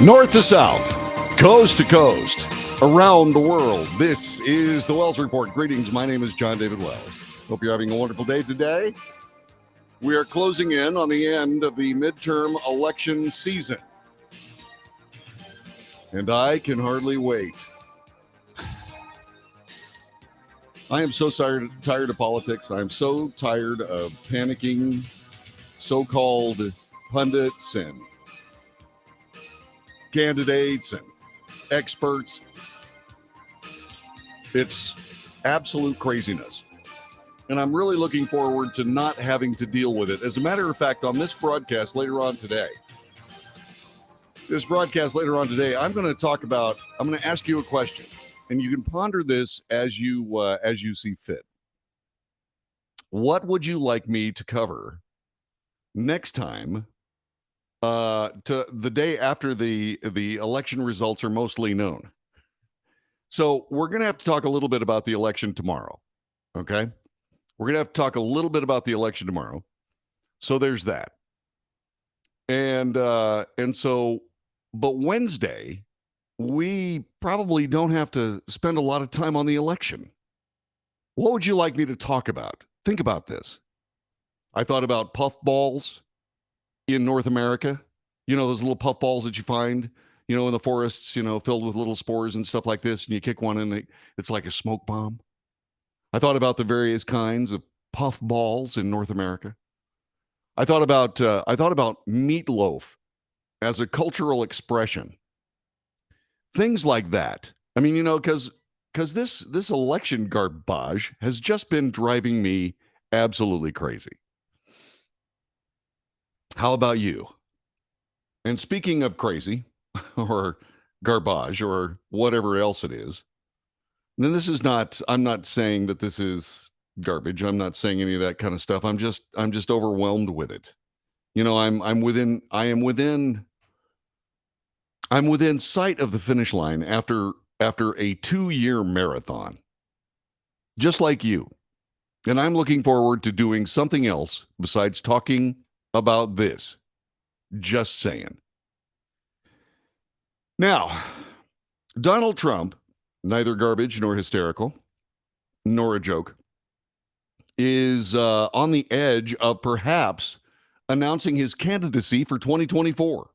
North to south, coast to coast, around the world. This is the Wells Report. Greetings. My name is John David Wells. Hope you're having a wonderful day today. We are closing in on the end of the midterm election season. And I can hardly wait. I am so tired of politics. I'm so tired of panicking so-called pundits and candidates and experts. It's absolute craziness. And I'm really looking forward to not having to deal with it. As a matter of fact, on this broadcast later on today, I'm going to ask you a question, and you can ponder this as you see fit. What would you like me to cover next time, to the day after the election results are mostly known? So we're going to have to talk a little bit about the election tomorrow. Okay. We're going to have to talk a little bit about the election tomorrow. So there's that. And so, but Wednesday, we probably don't have to spend a lot of time on the election. What would you like me to talk about? Think about this. I thought about puffballs in North America. You know, those little puffballs that you find, in the forests, filled with little spores and stuff like this. And you kick one and it's like a smoke bomb. I thought about the various kinds of puffballs in North America. I thought about meatloaf as a cultural expression. Things like that. I mean, because this election garbage has just been driving me absolutely crazy. How about you? And speaking of crazy or garbage or whatever else it is, then I'm not saying that this is garbage. I'm not saying any of that kind of stuff. I'm just overwhelmed with it. I'm within sight of the finish line after a 2-year marathon, just like you. And I'm looking forward to doing something else besides talking about this. Just saying. Now, Donald Trump, neither garbage nor hysterical, nor a joke, is on the edge of perhaps announcing his candidacy for 2024.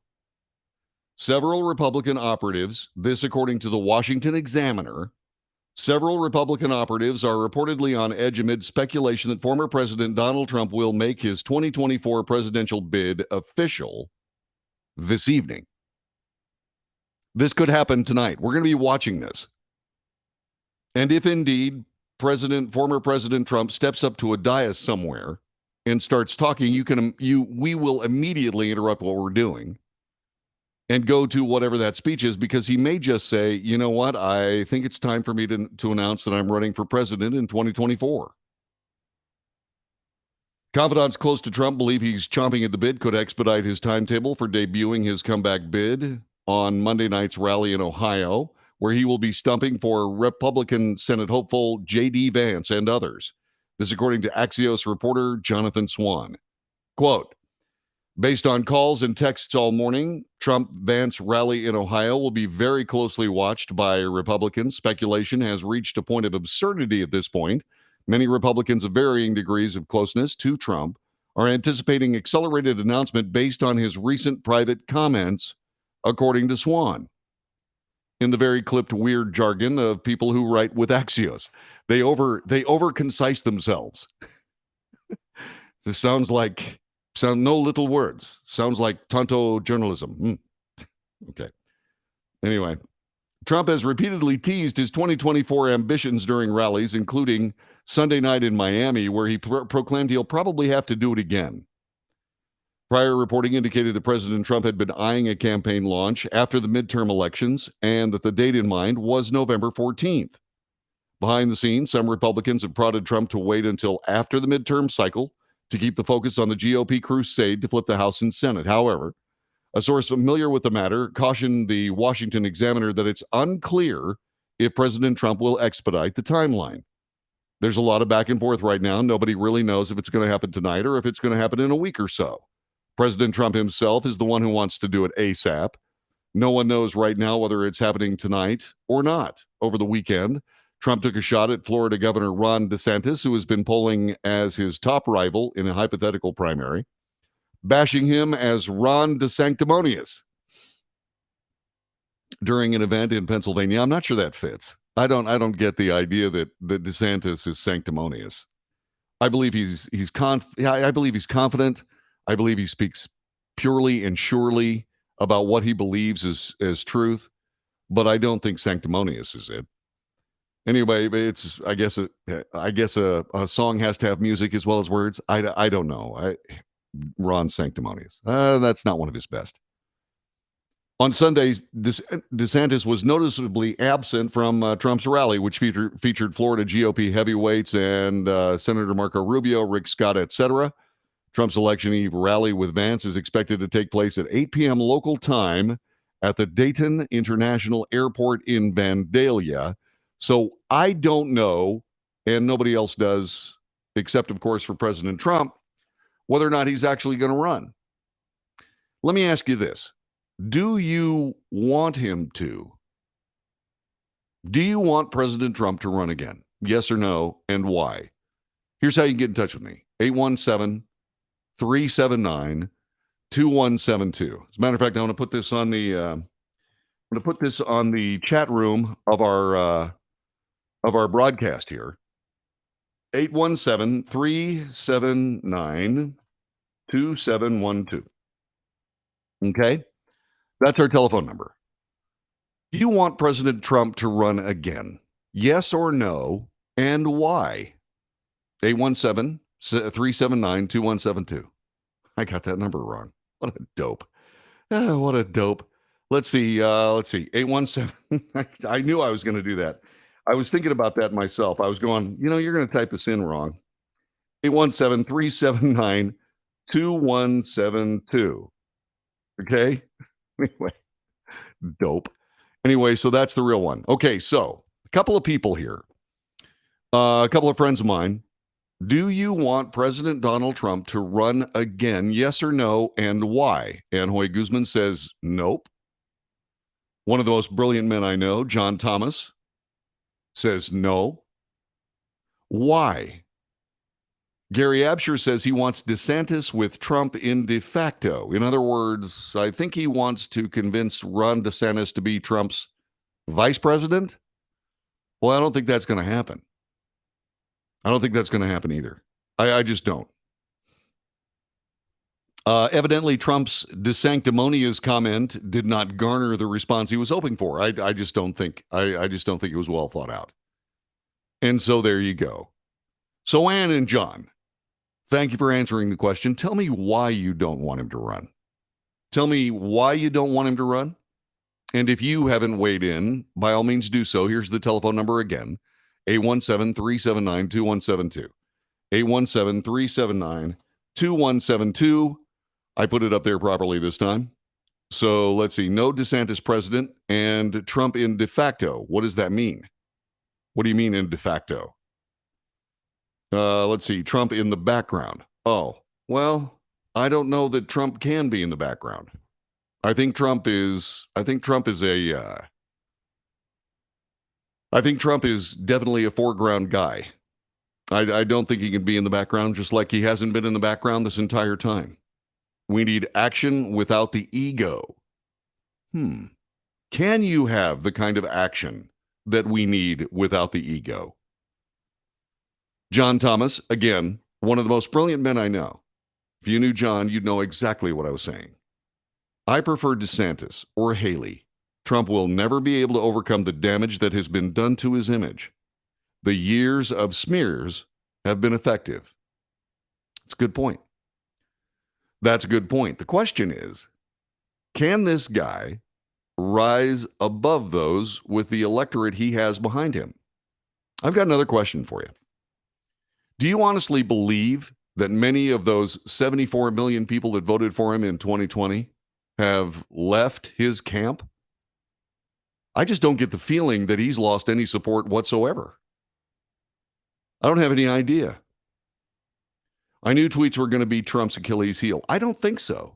Several Republican operatives, this according to the Washington Examiner, several Republican operatives are reportedly on edge amid speculation that former President Donald Trump will make his 2024 presidential bid official this evening. This could happen tonight. We're going to be watching this. And if indeed former President Trump steps up to a dais somewhere and starts talking, we will immediately interrupt what we're doing and go to whatever that speech is, because he may just say, you know what, I think it's time for me to announce that I'm running for president in 2024. Confidants close to Trump believe he's chomping at the bit could expedite his timetable for debuting his comeback bid on Monday night's rally in Ohio, where he will be stumping for Republican Senate hopeful J.D. Vance and others. This according to Axios reporter Jonathan Swan. Quote, based on calls and texts all morning, Trump-Vance rally in Ohio will be very closely watched by Republicans. Speculation has reached a point of absurdity at this point. Many Republicans of varying degrees of closeness to Trump are anticipating accelerated announcement based on his recent private comments, according to Swan. In the very clipped weird jargon of people who write with Axios, they over concise themselves. This sounds no little words. Sounds like tonto journalism. Okay. Anyway, Trump has repeatedly teased his 2024 ambitions during rallies, including Sunday night in Miami, where he proclaimed he'll probably have to do it again. Prior reporting indicated that President Trump had been eyeing a campaign launch after the midterm elections and that the date in mind was November 14th. Behind the scenes, some Republicans have prodded Trump to wait until after the midterm cycle to keep the focus on the GOP crusade to flip the House and Senate. However, a source familiar with the matter cautioned the Washington Examiner that it's unclear if President Trump will expedite the timeline. There's a lot of back and forth right now. Nobody really knows if it's going to happen tonight or if it's going to happen in a week or so. President Trump himself is the one who wants to do it ASAP. No one knows right now whether it's happening tonight or not. Over the weekend, Trump took a shot at Florida Governor Ron DeSantis, who has been polling as his top rival in a hypothetical primary, bashing him as Ron DeSanctimonious during an event in Pennsylvania. I'm not sure that fits. I don't get the idea that DeSantis is sanctimonious. I believe I believe he's confident. I believe he speaks purely and surely about what he believes is as truth, but I don't think sanctimonious is it. Anyway, it's I guess a song has to have music as well as words. I don't know. Ron sanctimonious. That's not one of his best. On Sunday, DeSantis was noticeably absent from Trump's rally, which featured Florida GOP heavyweights and Senator Marco Rubio, Rick Scott, etc. Trump's election eve rally with Vance is expected to take place at 8 p.m. local time at the Dayton International Airport in Vandalia. So I don't know, and nobody else does, except, of course, for President Trump, whether or not he's actually going to run. Let me ask you this. Do you want him to? Do you want President Trump to run again? Yes or no, and why? Here's how you can get in touch with me. 817-379-2172. As a matter of fact, I want to put this on the chat room of our broadcast here. 817-379-2712. Okay? That's our telephone number. Do you want President Trump to run again? Yes or no, and why? 817-379-2172. I got that number wrong. What a dope. What a dope. Let's see. 817. I knew I was going to do that. I was thinking about that myself. I was going, you're going to type this in wrong. 817-379-2172. Okay? Anyway, dope. Anyway, so that's the real one. Okay, so a couple of people here. A couple of friends of mine. Do you want President Donald Trump to run again? Yes or no, and why? Anhoy Guzman says nope. One of the most brilliant men I know, John Thomas, says no. Why? Gary Absher says he wants DeSantis with Trump in de facto. In other words, I think he wants to convince Ron DeSantis to be Trump's vice president. Well, I don't think that's going to happen. I don't think that's going to happen either. I just don't. Evidently, Trump's DeSanctimonious comment did not garner the response he was hoping for. I just don't think. I just don't think it was well thought out. And so there you go. So Ann and John, thank you for answering the question. Tell me why you don't want him to run. Tell me why you don't want him to run. And if you haven't weighed in, by all means do so. Here's the telephone number again. 817-379-2172. 817-379-2172. I put it up there properly this time. So let's see. No DeSantis president and Trump in de facto. What does that mean? What do you mean in de facto? Let's see. Trump in the background. Oh, well, I don't know that Trump can be in the background. I think Trump is definitely a foreground guy. I don't think he can be in the background, just like he hasn't been in the background this entire time. We need action without the ego. Can you have the kind of action that we need without the ego? John Thomas, again, one of the most brilliant men I know. If you knew John, you'd know exactly what I was saying. I prefer DeSantis or Haley. Trump will never be able to overcome the damage that has been done to his image. The years of smears have been effective. That's a good point. That's a good point. The question is, can this guy rise above those with the electorate he has behind him? I've got another question for you. Do you honestly believe that many of those 74 million people that voted for him in 2020 have left his camp? I just don't get the feeling that he's lost any support whatsoever. I don't have any idea. I knew tweets were going to be Trump's Achilles heel. I don't think so.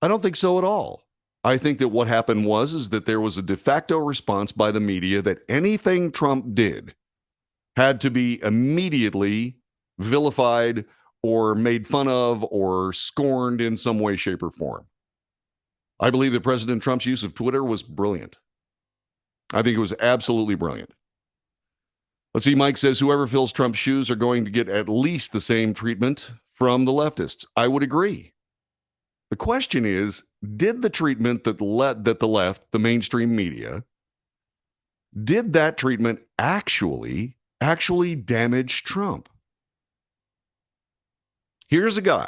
I don't think so at all. I think that what happened is that there was a de facto response by the media that anything Trump did had to be immediately vilified or made fun of or scorned in some way, shape, or form. I believe that President Trump's use of Twitter was brilliant. I think it was absolutely brilliant. Let's see, Mike says whoever fills Trump's shoes are going to get at least the same treatment from the leftists. I would agree. The question is, did the treatment that the left, the mainstream media, did that treatment actually damage Trump? Here's a guy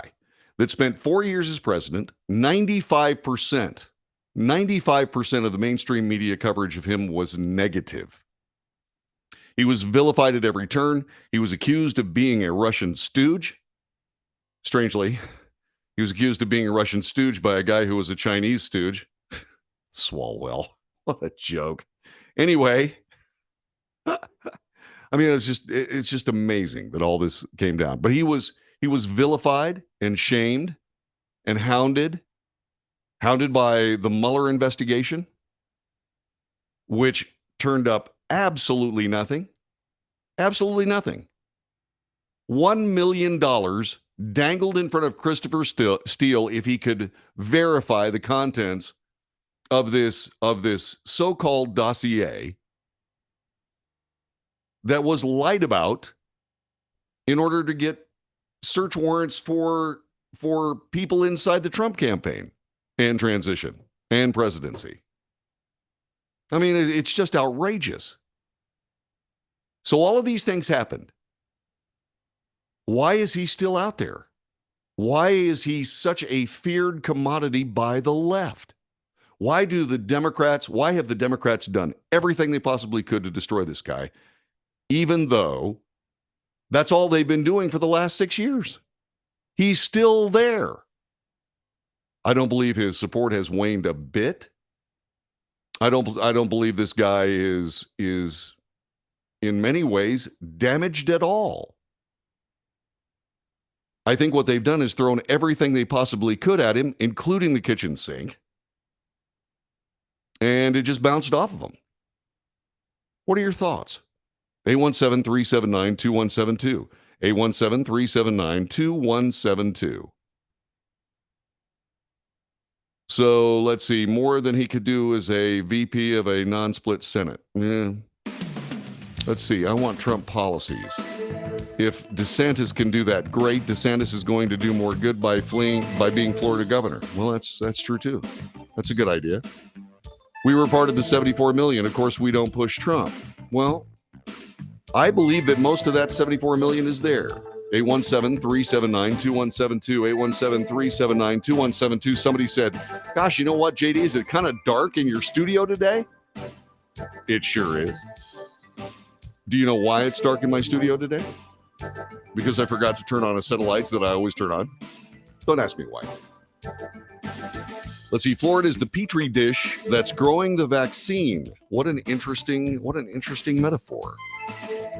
that spent 4 years as president, 95% of the mainstream media coverage of him was negative. He was vilified at every turn. He was accused of being a Russian stooge. Strangely, he was accused of being a Russian stooge by a guy who was a Chinese stooge. Swalwell. What a joke. Anyway, I mean, it's just amazing that all this came down. But he was vilified and shamed and hounded by the Mueller investigation, which turned up absolutely nothing. Absolutely nothing. $1 million dangled in front of Christopher Steele if he could verify the contents of this so-called dossier that was lied about in order to get search warrants for people inside the Trump campaign and transition and presidency. I mean, it's just outrageous. So all of these things happened. Why is he still out there? Why is he such a feared commodity by the left? Why have the Democrats done everything they possibly could to destroy this guy, even though that's all they've been doing for the last 6 years? He's still there. I don't believe his support has waned a bit. I don't believe this guy is in many ways damaged at all. I think what they've done is thrown everything they possibly could at him, including the kitchen sink, and it just bounced off of him. What are your thoughts? 817-379-2172. 817-379-2172. So let's see. More than he could do as a VP of a non-split Senate. Yeah. Let's see. I want Trump policies. If DeSantis can do that, great. DeSantis is going to do more good by being Florida governor. Well, that's true too. That's a good idea. We were part of the 74 million. Of course, we don't push Trump. Well, I believe that most of that 74 million is there. 817-379-2172. 817-379-2172. Somebody said, gosh, you know what, JD? Is it kind of dark in your studio today? It sure is. Do you know why it's dark in my studio today? Because I forgot to turn on a set of lights that I always turn on. Don't ask me why. Let's see. Florida is the petri dish that's growing the vaccine. What an interesting metaphor.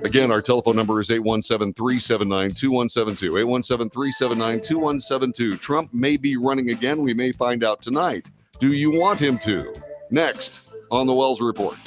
Again, our telephone number is 817-379-2172. 817-379-2172. Trump may be running again. We may find out tonight. Do you want him to? Next on the Wells Report.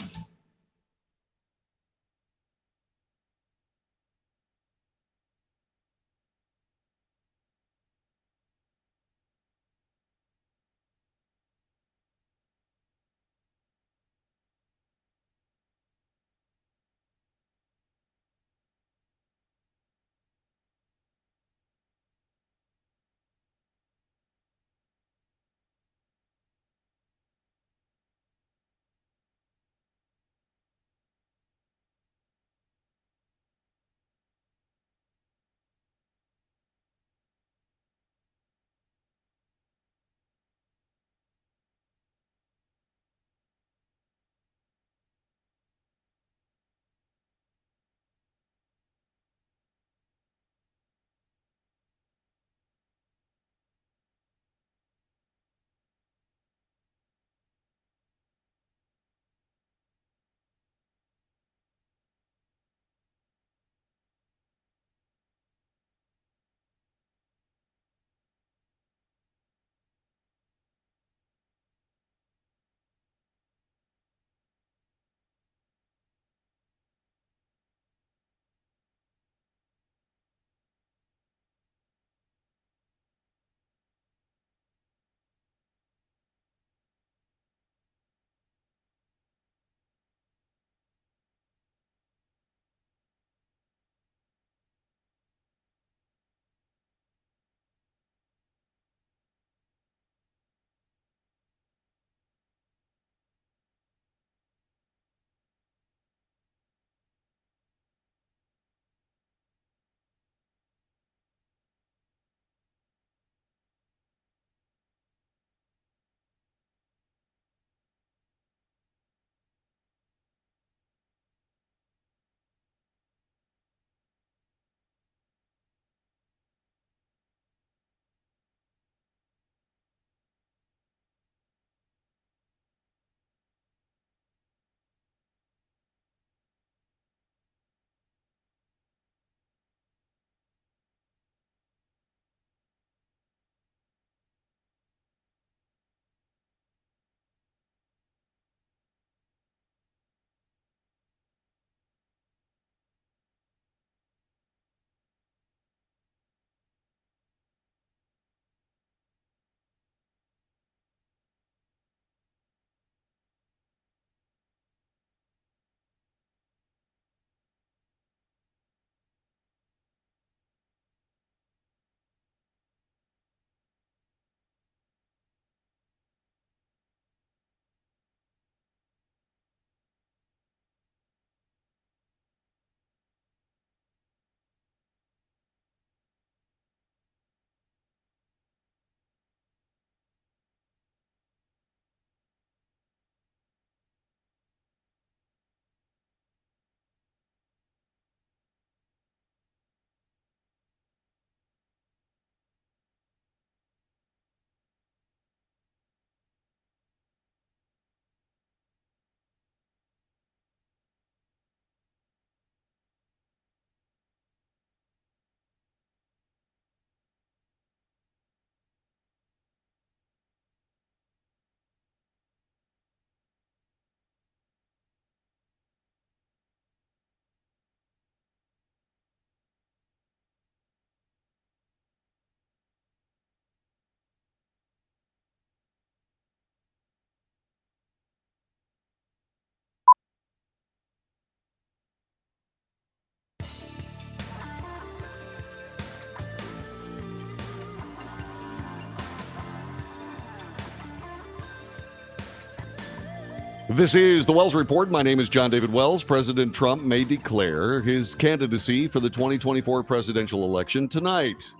This is the Wells Report. My name is John David Wells. President Trump may declare his candidacy for the 2024 presidential election tonight.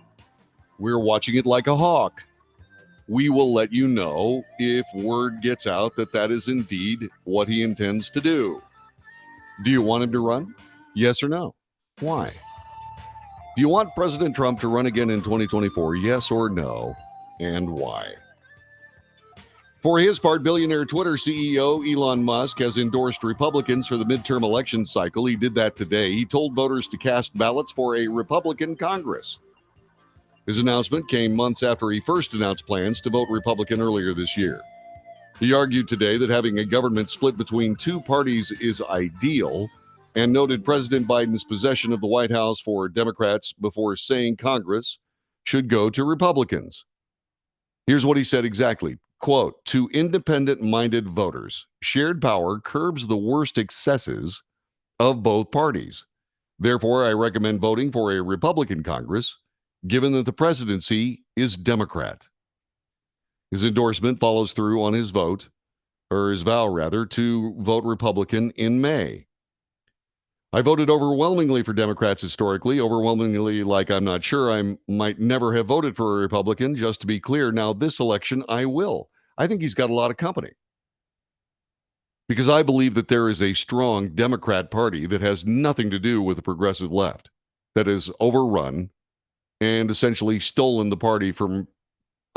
We're watching it like a hawk. We will let you know if word gets out that that is indeed what he intends to do. Do you want him to run? Yes or no? Why? Do you want President Trump to run again in 2024? Yes or no? And why? For his part, billionaire Twitter CEO Elon Musk has endorsed Republicans for the midterm election cycle. He did that today. He told voters to cast ballots for a Republican Congress. His announcement came months after he first announced plans to vote Republican earlier this year. He argued today that having a government split between two parties is ideal and noted President Biden's possession of the White House for Democrats before saying Congress should go to Republicans. Here's what he said exactly. Quote, to independent-minded voters, shared power curbs the worst excesses of both parties. Therefore, I recommend voting for a Republican Congress, given that the presidency is Democrat. His endorsement follows through on his vow, to vote Republican in May. I voted overwhelmingly for Democrats historically, overwhelmingly like I'm not sure I might never have voted for a Republican, just to be clear. Now, this election, I will. I think he's got a lot of company. Because I believe that there is a strong Democrat Party that has nothing to do with the progressive left, that has overrun and essentially stolen the party from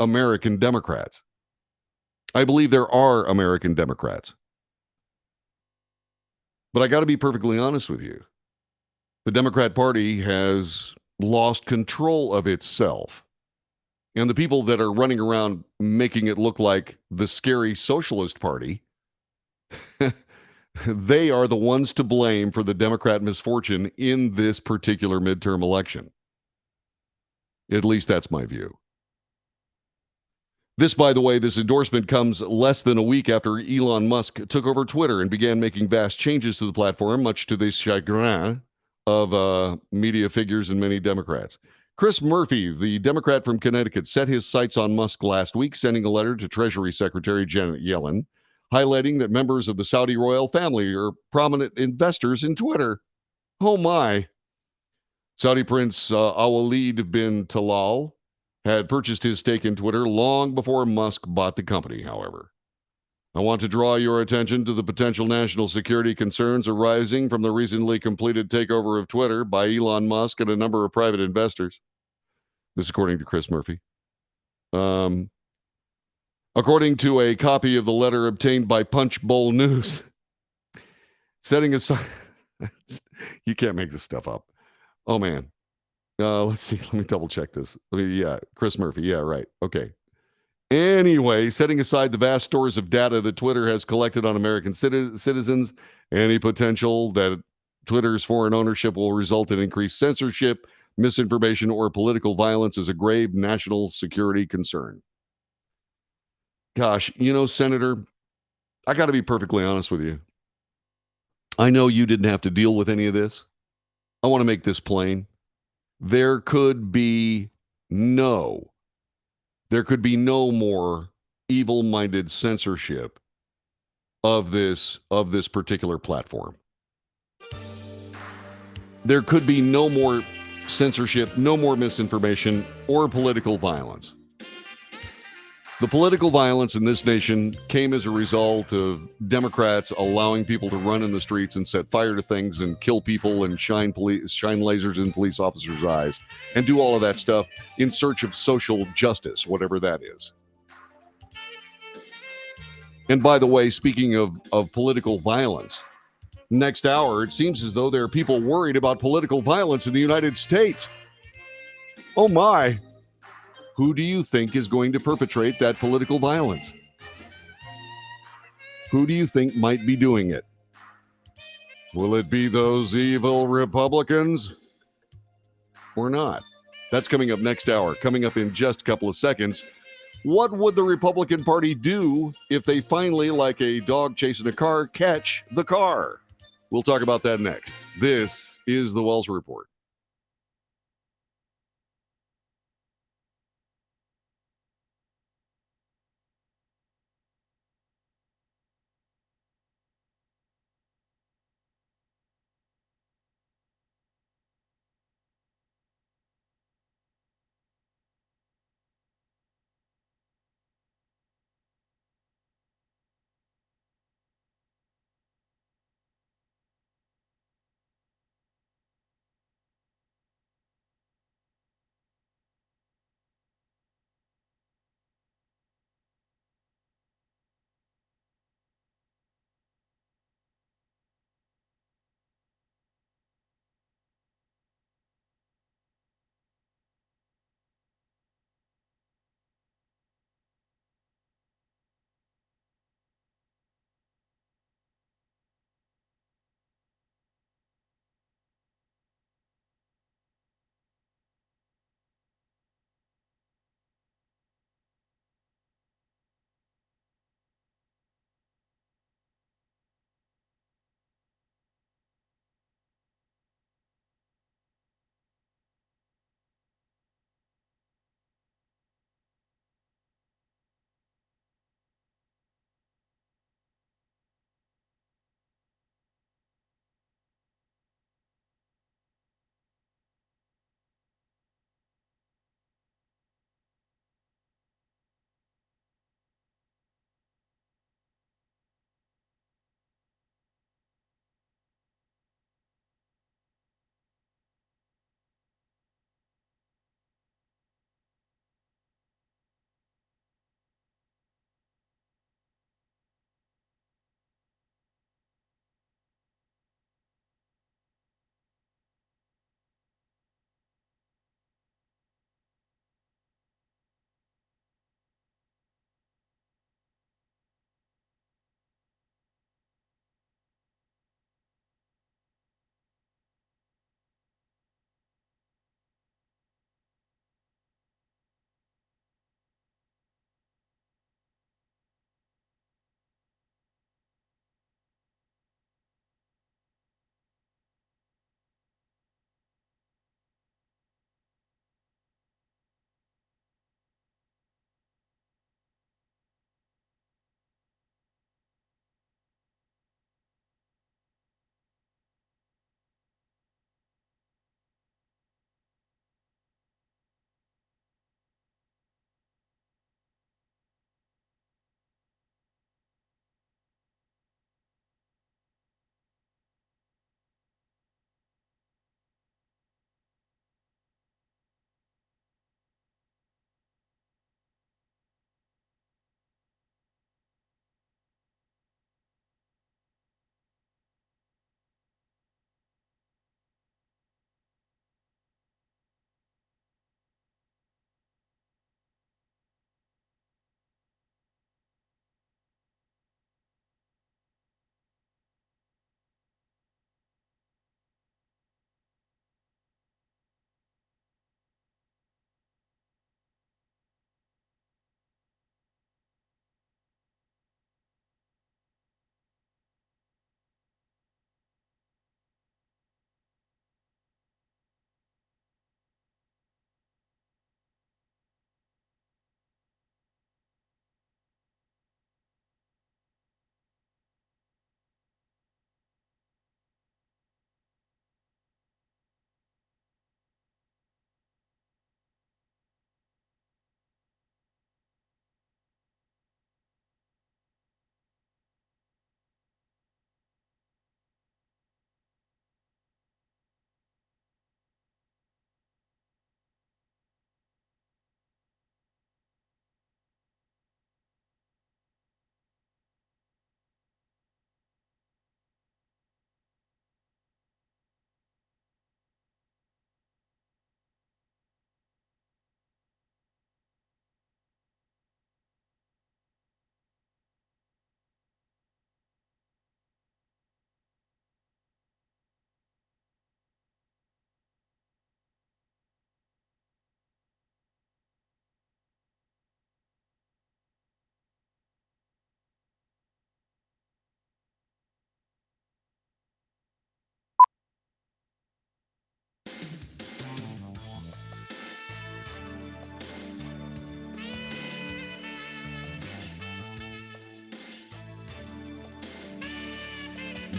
American Democrats. I believe there are American Democrats. But I got to be perfectly honest with you. The Democrat Party has lost control of itself. And the people that are running around making it look like the scary Socialist Party, they are the ones to blame for the Democrat misfortune in this particular midterm election. At least that's my view. This, by the way, this endorsement comes less than a week after Elon Musk took over Twitter and began making vast changes to the platform, much to the chagrin of media figures and many Democrats. Chris Murphy, the Democrat from Connecticut, set his sights on Musk last week, sending a letter to Treasury Secretary Janet Yellen, highlighting that members of the Saudi royal family are prominent investors in Twitter. Oh my. Saudi Prince Al-Walid bin Talal had purchased his stake in Twitter long before Musk bought the company, however. I want to draw your attention to the potential national security concerns arising from the recently completed takeover of Twitter by Elon Musk and a number of private investors. This according to Chris Murphy. According to a copy of the letter obtained by Punchbowl News, setting aside... you can't make this stuff up. Oh, man. Let's see. Let me double check this. Chris Murphy. Yeah, right. Okay. Anyway, setting aside the vast stores of data that Twitter has collected on American citizens, any potential that Twitter's foreign ownership will result in increased censorship, misinformation, or political violence is a grave national security concern. Gosh, Senator, I got to be perfectly honest with you. I know you didn't have to deal with any of this. I want to make this plain. There could be no more evil-minded censorship of this particular platform. There could be no more censorship, no more misinformation, or political violence. The political violence in this nation came as a result of Democrats allowing people to run in the streets and set fire to things and kill people and shine lasers in police officers' eyes and do all of that stuff in search of social justice, whatever that is. And by the way, speaking of political violence, next hour, it seems as though there are people worried about political violence in the United States. Oh my. Who do you think is going to perpetrate that political violence? Who do you think might be doing it? Will it be those evil Republicans or not? That's coming up next hour. Coming up in just a couple of seconds. What would the Republican Party do if they finally, like a dog chasing a car, catch the car? We'll talk about that next. This is the Wells Report.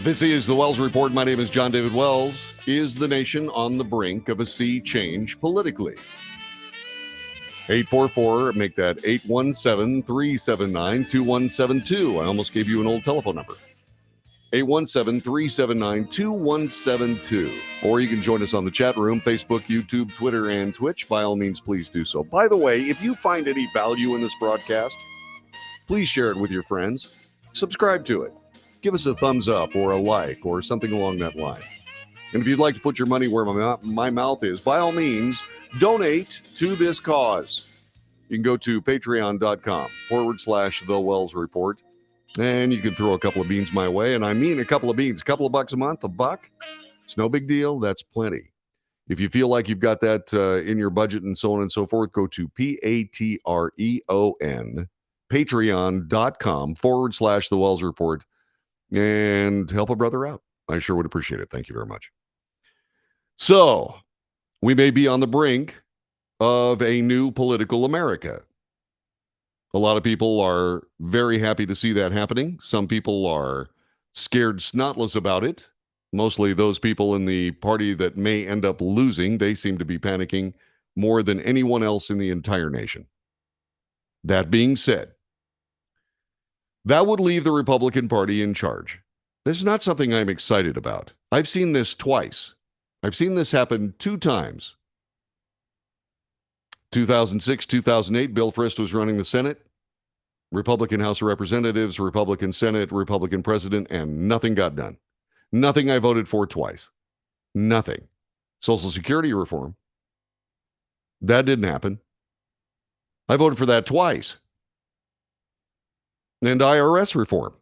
This is the Wells Report. My name is John David Wells. Is the nation on the brink of a sea change politically? 844, make that 817-379-2172. I almost gave you an old telephone number. 817-379-2172. Or you can join us on the chat room, Facebook, YouTube, Twitter, and Twitch. By all means, please do so. By the way, if you find any value in this broadcast, please share it with your friends. Subscribe to it. Give us a thumbs up or a like or something along that line. And if you'd like to put your money where my mouth is, by all means, donate to this cause. You can go to patreon.com/The Wells Report. And you can throw a couple of beans my way. And I mean a couple of beans, a couple of bucks a month, $1. It's no big deal. That's plenty. If you feel like you've got that in your budget and so on and so forth, go to Patreon, patreon.com/The Wells Report and help a brother out. I sure would appreciate it. Thank you very much. So we may be on the brink of a new political America. A lot of people are very happy to see that happening. Some people are scared snotless about it. Mostly those people in the party that may end up losing. They seem to be panicking more than anyone else in the entire nation. That being said, that would leave the Republican Party in charge. This is not something I'm excited about. I've seen this twice. I've seen this happen 2 times. 2006, 2008, Bill Frist was running the Senate. Republican House of Representatives, Republican Senate, Republican President, and nothing got done. Nothing I voted for twice. Nothing. Social Security reform. That didn't happen. I voted for that twice. And IRS reform.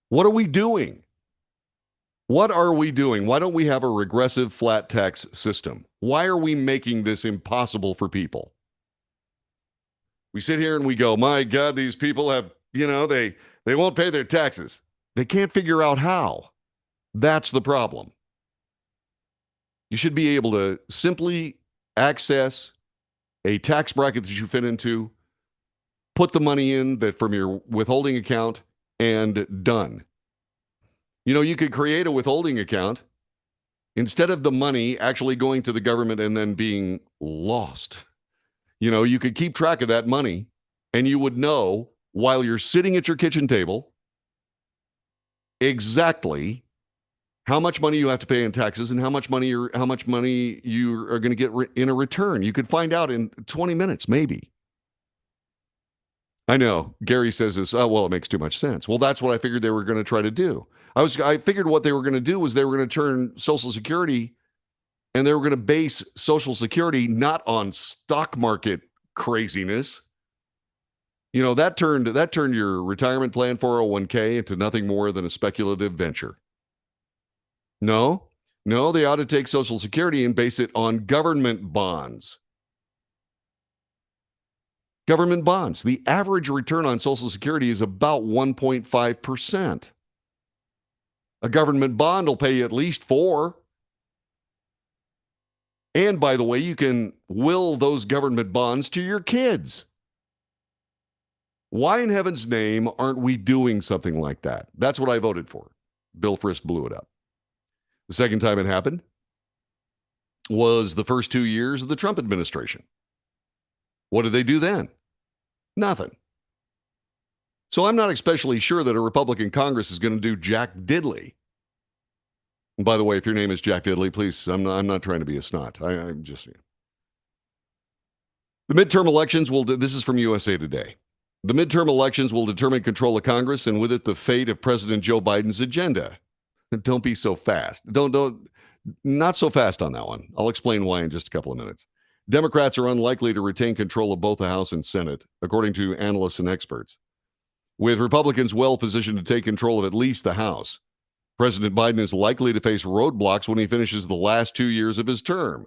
What are we doing? What are we doing? Why don't we have a regressive flat tax system? Why are we making this impossible for people? We sit here and we go, my God, these people have, they won't pay their taxes. They can't figure out how. That's the problem. You should be able to simply access a tax bracket that you fit into, put the money in that from your withholding account, and done. You could create a withholding account instead of the money actually going to the government and then being lost. You could keep track of that money and you would know while you're sitting at your kitchen table exactly how much money you have to pay in taxes and how much money you are going to get in a return. You could find out in 20 minutes, maybe. I know. Gary says this, it makes too much sense. Well, that's what I figured they were going to try to do. I figured what they were going to do was they were going to turn Social Security and they were going to base Social Security not on stock market craziness. That turned your retirement plan 401k into nothing more than a speculative venture. No, they ought to take Social Security and base it on government bonds. Government bonds. The average return on Social Security is about 1.5%. A government bond will pay you at least 4%. And by the way, you can will those government bonds to your kids. Why in heaven's name aren't we doing something like that? That's what I voted for. Bill Frist blew it up. The second time it happened was the first 2 years of the Trump administration. What did they do then? Nothing. So I'm not especially sure that a Republican Congress is going to do jack diddly. And by the way, if your name is Jack Diddley, please, I'm not trying to be a snot. I'm just... The midterm elections this is from USA Today. The midterm elections will determine control of Congress and with it the fate of President Joe Biden's agenda. Don't be so fast. Not so fast on that one. I'll explain why in just a couple of minutes. Democrats are unlikely to retain control of both the House and Senate, according to analysts and experts. With Republicans well positioned to take control of at least the House, President Biden is likely to face roadblocks when he finishes the last 2 years of his term.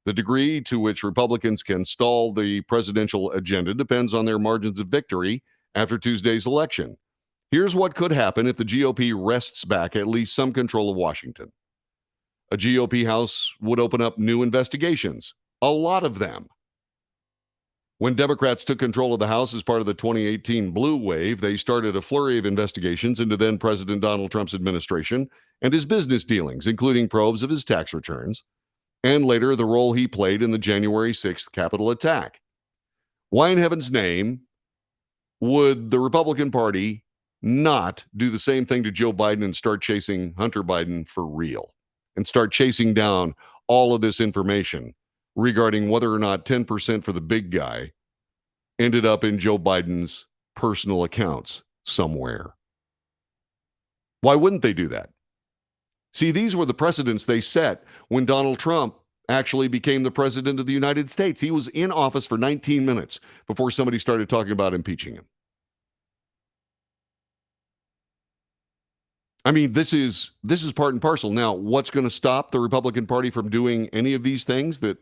The degree to which Republicans can stall the presidential agenda depends on their margins of victory after Tuesday's election. Here's what could happen if the GOP wrests back at least some control of Washington. A GOP House would open up new investigations, a lot of them. When Democrats took control of the House as part of the 2018 blue wave, they started a flurry of investigations into then President Donald Trump's administration and his business dealings, including probes of his tax returns, and later the role he played in the January 6th Capitol attack. Why in heaven's name would the Republican Party not do the same thing to Joe Biden and start chasing Hunter Biden for real and start chasing down all of this information regarding whether or not 10% for the big guy ended up in Joe Biden's personal accounts somewhere? Why wouldn't they do that? See, these were the precedents they set when Donald Trump actually became the president of the United States. He was in office for 19 minutes before somebody started talking about impeaching him. I mean, this is part and parcel. Now, what's going to stop the Republican Party from doing any of these things that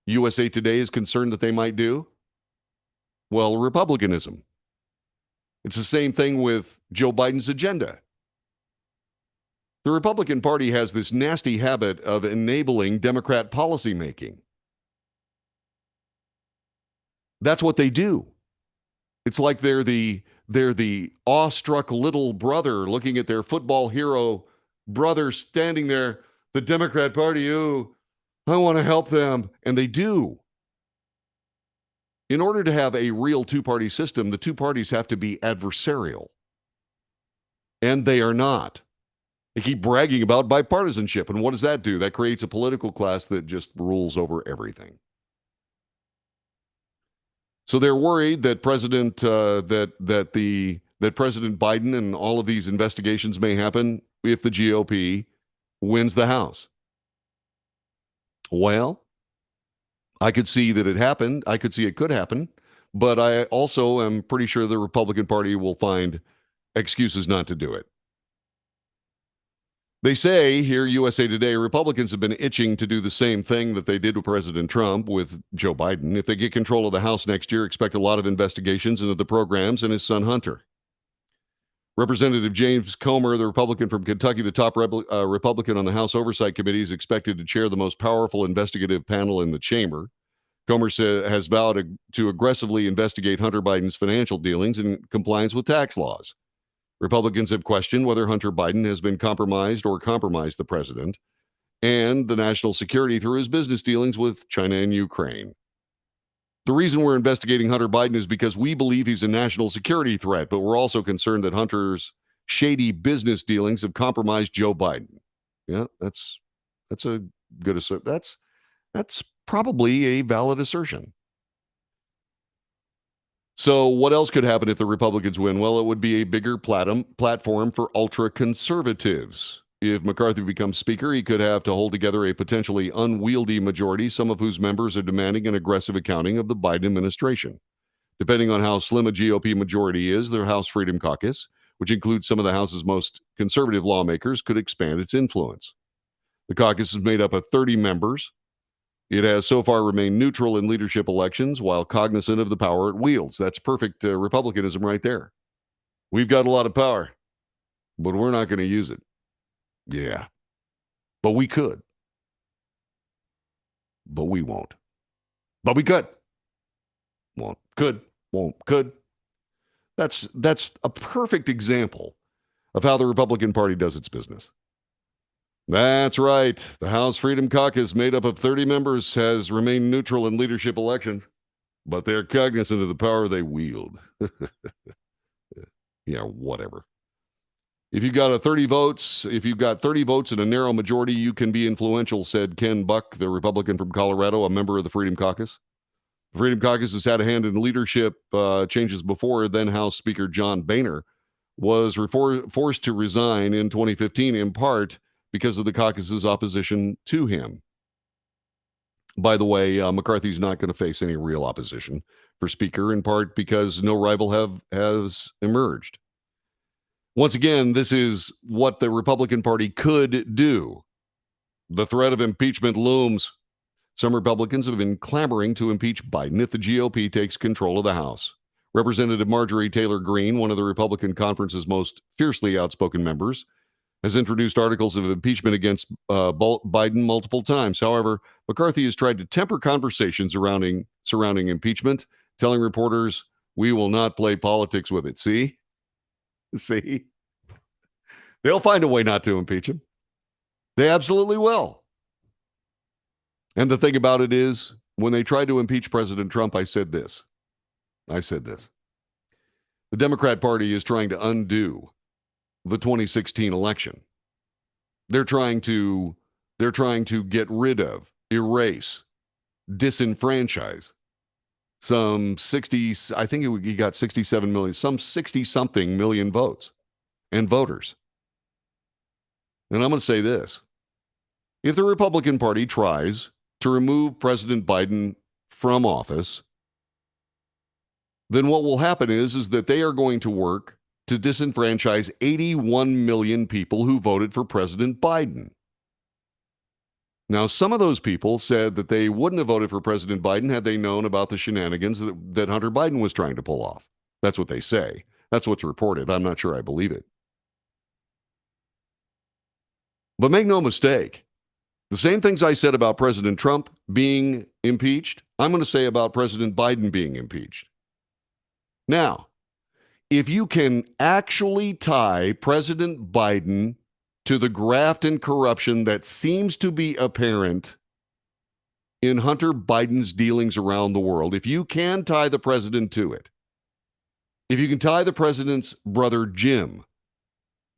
USA Today is concerned that they might do? Well, Republicanism. It's the same thing with Joe Biden's agenda. The Republican Party has this nasty habit of enabling Democrat policymaking. That's what they do. It's like they're the awestruck little brother looking at their football hero brother standing there, the Democrat Party, ooh, I want to help them. And they do. In order to have a real two-party system, the two parties have to be adversarial. And they are not. They keep bragging about bipartisanship. And what does that do? That creates a political class that just rules over everything. So they're worried that President President Biden and all of these investigations may happen if the GOP wins the House. Well, I could see that it happened. I could see it could happen. But I also am pretty sure the Republican Party will find excuses not to do it. They say here, USA Today, Republicans have been itching to do the same thing that they did with President Trump with Joe Biden. If they get control of the House next year, expect a lot of investigations into the programs and his son Hunter. Representative James Comer, the Republican from Kentucky, the top Republican on the House Oversight Committee, is expected to chair the most powerful investigative panel in the chamber. Comer has vowed to aggressively investigate Hunter Biden's financial dealings in compliance with tax laws. Republicans have questioned whether Hunter Biden has been compromised or compromised the president and the national security through his business dealings with China and Ukraine. The reason we're investigating Hunter Biden is because we believe he's a national security threat, but we're also concerned that Hunter's shady business dealings have compromised Joe Biden. Yeah, that's a good assertion. That's probably a valid assertion. So what else could happen if the Republicans win? Well, it would be a bigger platform for ultra-conservatives. If McCarthy becomes Speaker, he could have to hold together a potentially unwieldy majority, some of whose members are demanding an aggressive accounting of the Biden administration. Depending on how slim a GOP majority is, the House Freedom Caucus, which includes some of the House's most conservative lawmakers, could expand its influence. The caucus is made up of 30 members. It has so far remained neutral in leadership elections while cognizant of the power it wields. That's perfect republicanism right there. We've got a lot of power, but we're not going to use it. Yeah, but we could. But we won't. But we could. Won't. Could. Won't. Could. That's a perfect example of how the Republican Party does its business. That's right. The House Freedom Caucus, made up of 30 members, has remained neutral in leadership elections, but they're cognizant of the power they wield. Yeah, whatever. If you've got 30 votes in a narrow majority, you can be influential, said Ken Buck, the Republican from Colorado, a member of the Freedom Caucus. The Freedom Caucus has had a hand in leadership changes before. Then House Speaker John Boehner was forced to resign in 2015, in part because of the caucus's opposition to him. By the way, McCarthy's not going to face any real opposition for Speaker, in part because no rival has emerged. Once again, this is what the Republican Party could do. The threat of impeachment looms. Some Republicans have been clamoring to impeach Biden if the GOP takes control of the House. Representative Marjorie Taylor Greene, one of the Republican conference's most fiercely outspoken members, has introduced articles of impeachment against Biden multiple times. However, McCarthy has tried to temper conversations surrounding impeachment telling reporters, "We will not play politics with it." See? See? They'll find a way not to impeach him. They absolutely will. And the thing about it is, when they tried to impeach President Trump, I said this. The Democrat Party is trying to undo the 2016 election. They're trying to get rid of, erase, disenfranchise some 60, I think he got 67 million, some 60 something million votes and voters. And I'm going to say this. If the Republican Party tries to remove President Biden from office, then what will happen is that they are going to work to disenfranchise 81 million people who voted for President Biden. Now, some of those people said that they wouldn't have voted for President Biden had they known about the shenanigans that Hunter Biden was trying to pull off. That's what they say. That's what's reported. I'm not sure I believe it. But make no mistake, the same things I said about President Trump being impeached, I'm going to say about President Biden being impeached. Now, if you can actually tie President Biden to the graft and corruption that seems to be apparent in Hunter Biden's dealings around the world, if you can tie the president to it, if you can tie the president's brother Jim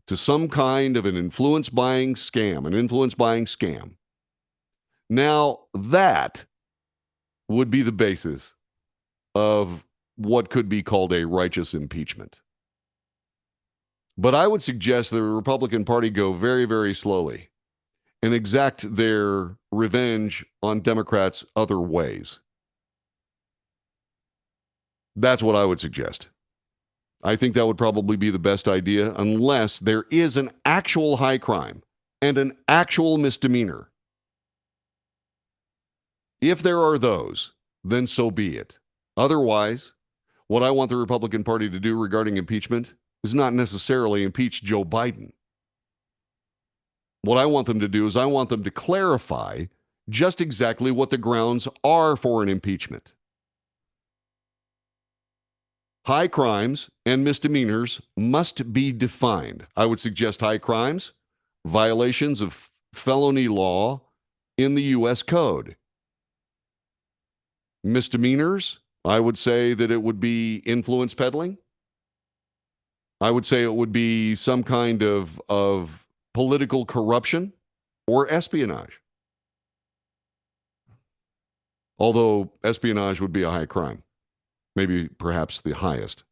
to some kind of an influence buying scam, now that would be the basis of what could be called a righteous impeachment. But I would suggest the Republican Party go very, very slowly and exact their revenge on Democrats other ways. That's what I would suggest. I think that would probably be the best idea unless there is an actual high crime and an actual misdemeanor. If there are those, then so be it. Otherwise, what I want the Republican Party to do regarding impeachment is not necessarily impeach Joe Biden. What I want them to do is I want them to clarify just exactly what the grounds are for an impeachment. High crimes and misdemeanors must be defined. I would suggest high crimes, violations of felony law in the U.S. Code. Misdemeanors, I would say that it would be influence peddling. I would say it would be some kind of political corruption or espionage. Although espionage would be a high crime, maybe perhaps the highest.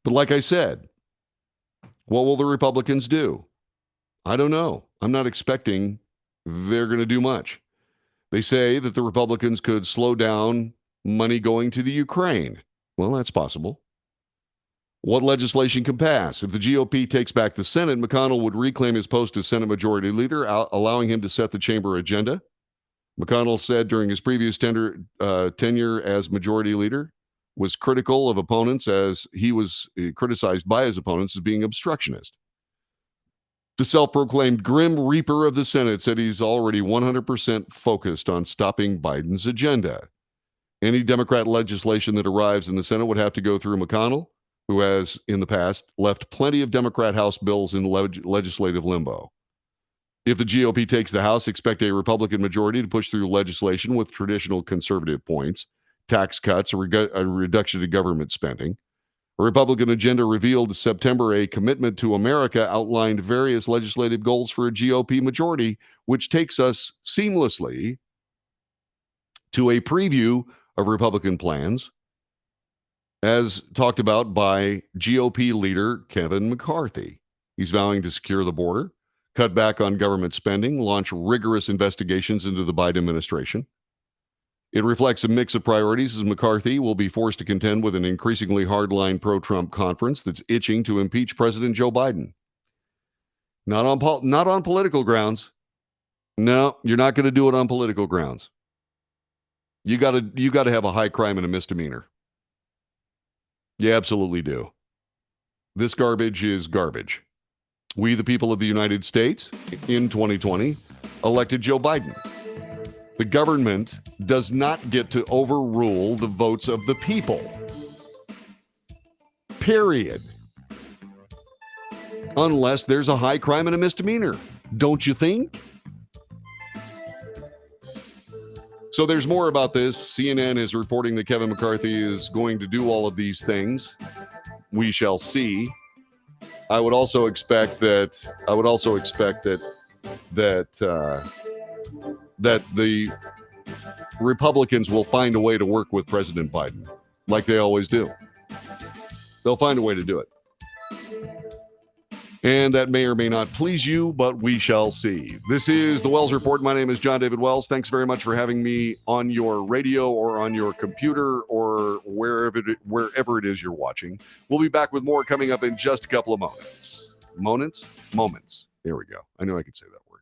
But like I said, what will the Republicans do? I don't know. I'm not expecting they're going to do much. They say that the Republicans could slow down money going to the Ukraine. Well, that's possible. What legislation can pass? If the GOP takes back the Senate, McConnell would reclaim his post as Senate Majority Leader, allowing him to set the chamber agenda. McConnell said during his previous tenure as Majority Leader was critical of opponents as he was criticized by his opponents as being obstructionist. The self-proclaimed Grim Reaper of the Senate said he's already 100% focused on stopping Biden's agenda. Any Democrat legislation that arrives in the Senate would have to go through McConnell, who has, in the past, left plenty of Democrat House bills in legislative limbo. If the GOP takes the House, expect a Republican majority to push through legislation with traditional conservative points, tax cuts, a reduction in government spending. A Republican agenda revealed in September a commitment to America outlined various legislative goals for a GOP majority, which takes us seamlessly to a preview of Republican plans as talked about by GOP leader Kevin McCarthy. He's vowing to secure the border, cut back on government spending, launch rigorous investigations into the Biden administration. It reflects a mix of priorities as McCarthy will be forced to contend with an increasingly hardline pro-Trump conference that's itching to impeach President Joe Biden. Not on political grounds. No, you're not going to do it on political grounds. You got to have a high crime and a misdemeanor. You absolutely do. This garbage is garbage. We, the people of the United States, in 2020, elected Joe Biden. The government does not get to overrule the votes of the people. Period. Unless there's a high crime and a misdemeanor. Don't you think? So there's more about this. CNN is reporting that Kevin McCarthy is going to do all of these things. We shall see. I would also expect that the Republicans will find a way to work with President Biden, like they always do. They'll find a way to do it. And that may or may not please you, but we shall see. This is the Wells Report. My name is John David Wells. Thanks very much for having me on your radio or on your computer or wherever it is you're watching. We'll be back with more coming up in just a couple of moments. Moments. There we go. I knew I could say that word.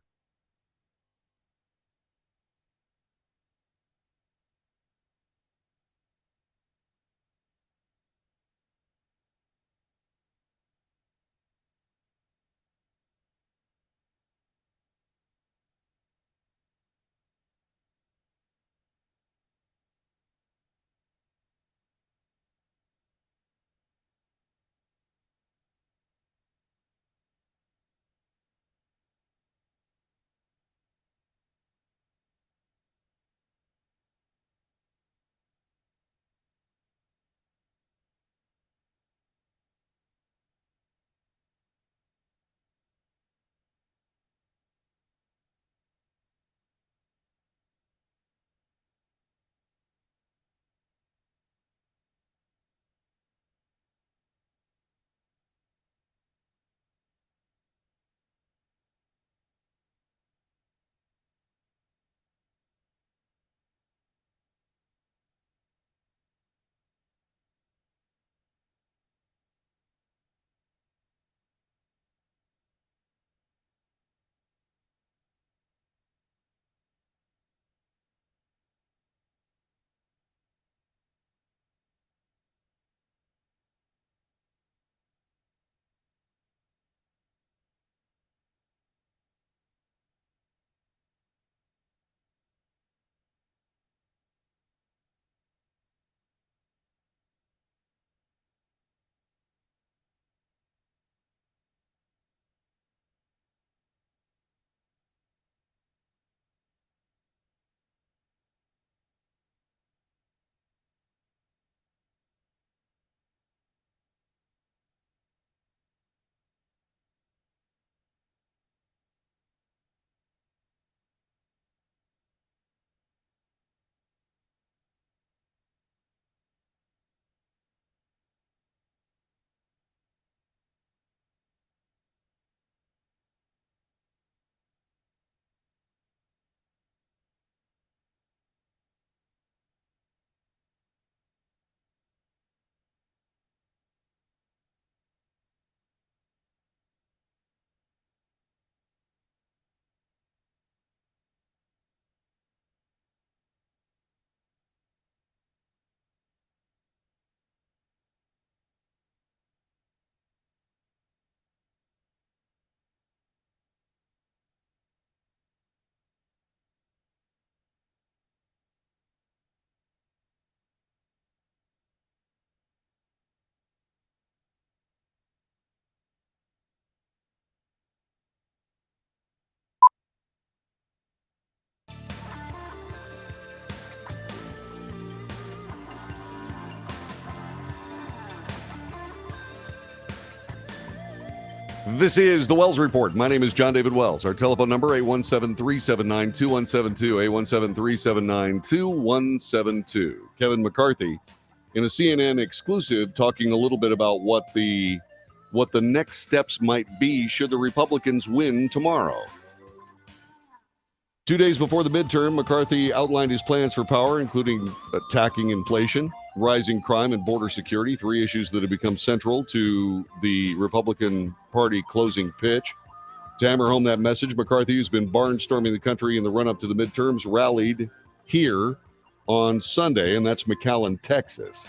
This is the Wells Report. My name is John David Wells. Our telephone number, 817-379-2172, 817-379-2172. Kevin McCarthy, in a CNN exclusive, talking a little bit about what the next steps might be should the Republicans win tomorrow. 2 days before the midterm, McCarthy outlined his plans for power, including attacking inflation, rising crime, and border security, three issues that have become central to the Republican Party closing pitch. To hammer home that message, McCarthy, who's been barnstorming the country in the run-up to the midterms, rallied here on Sunday, and that's McAllen, Texas.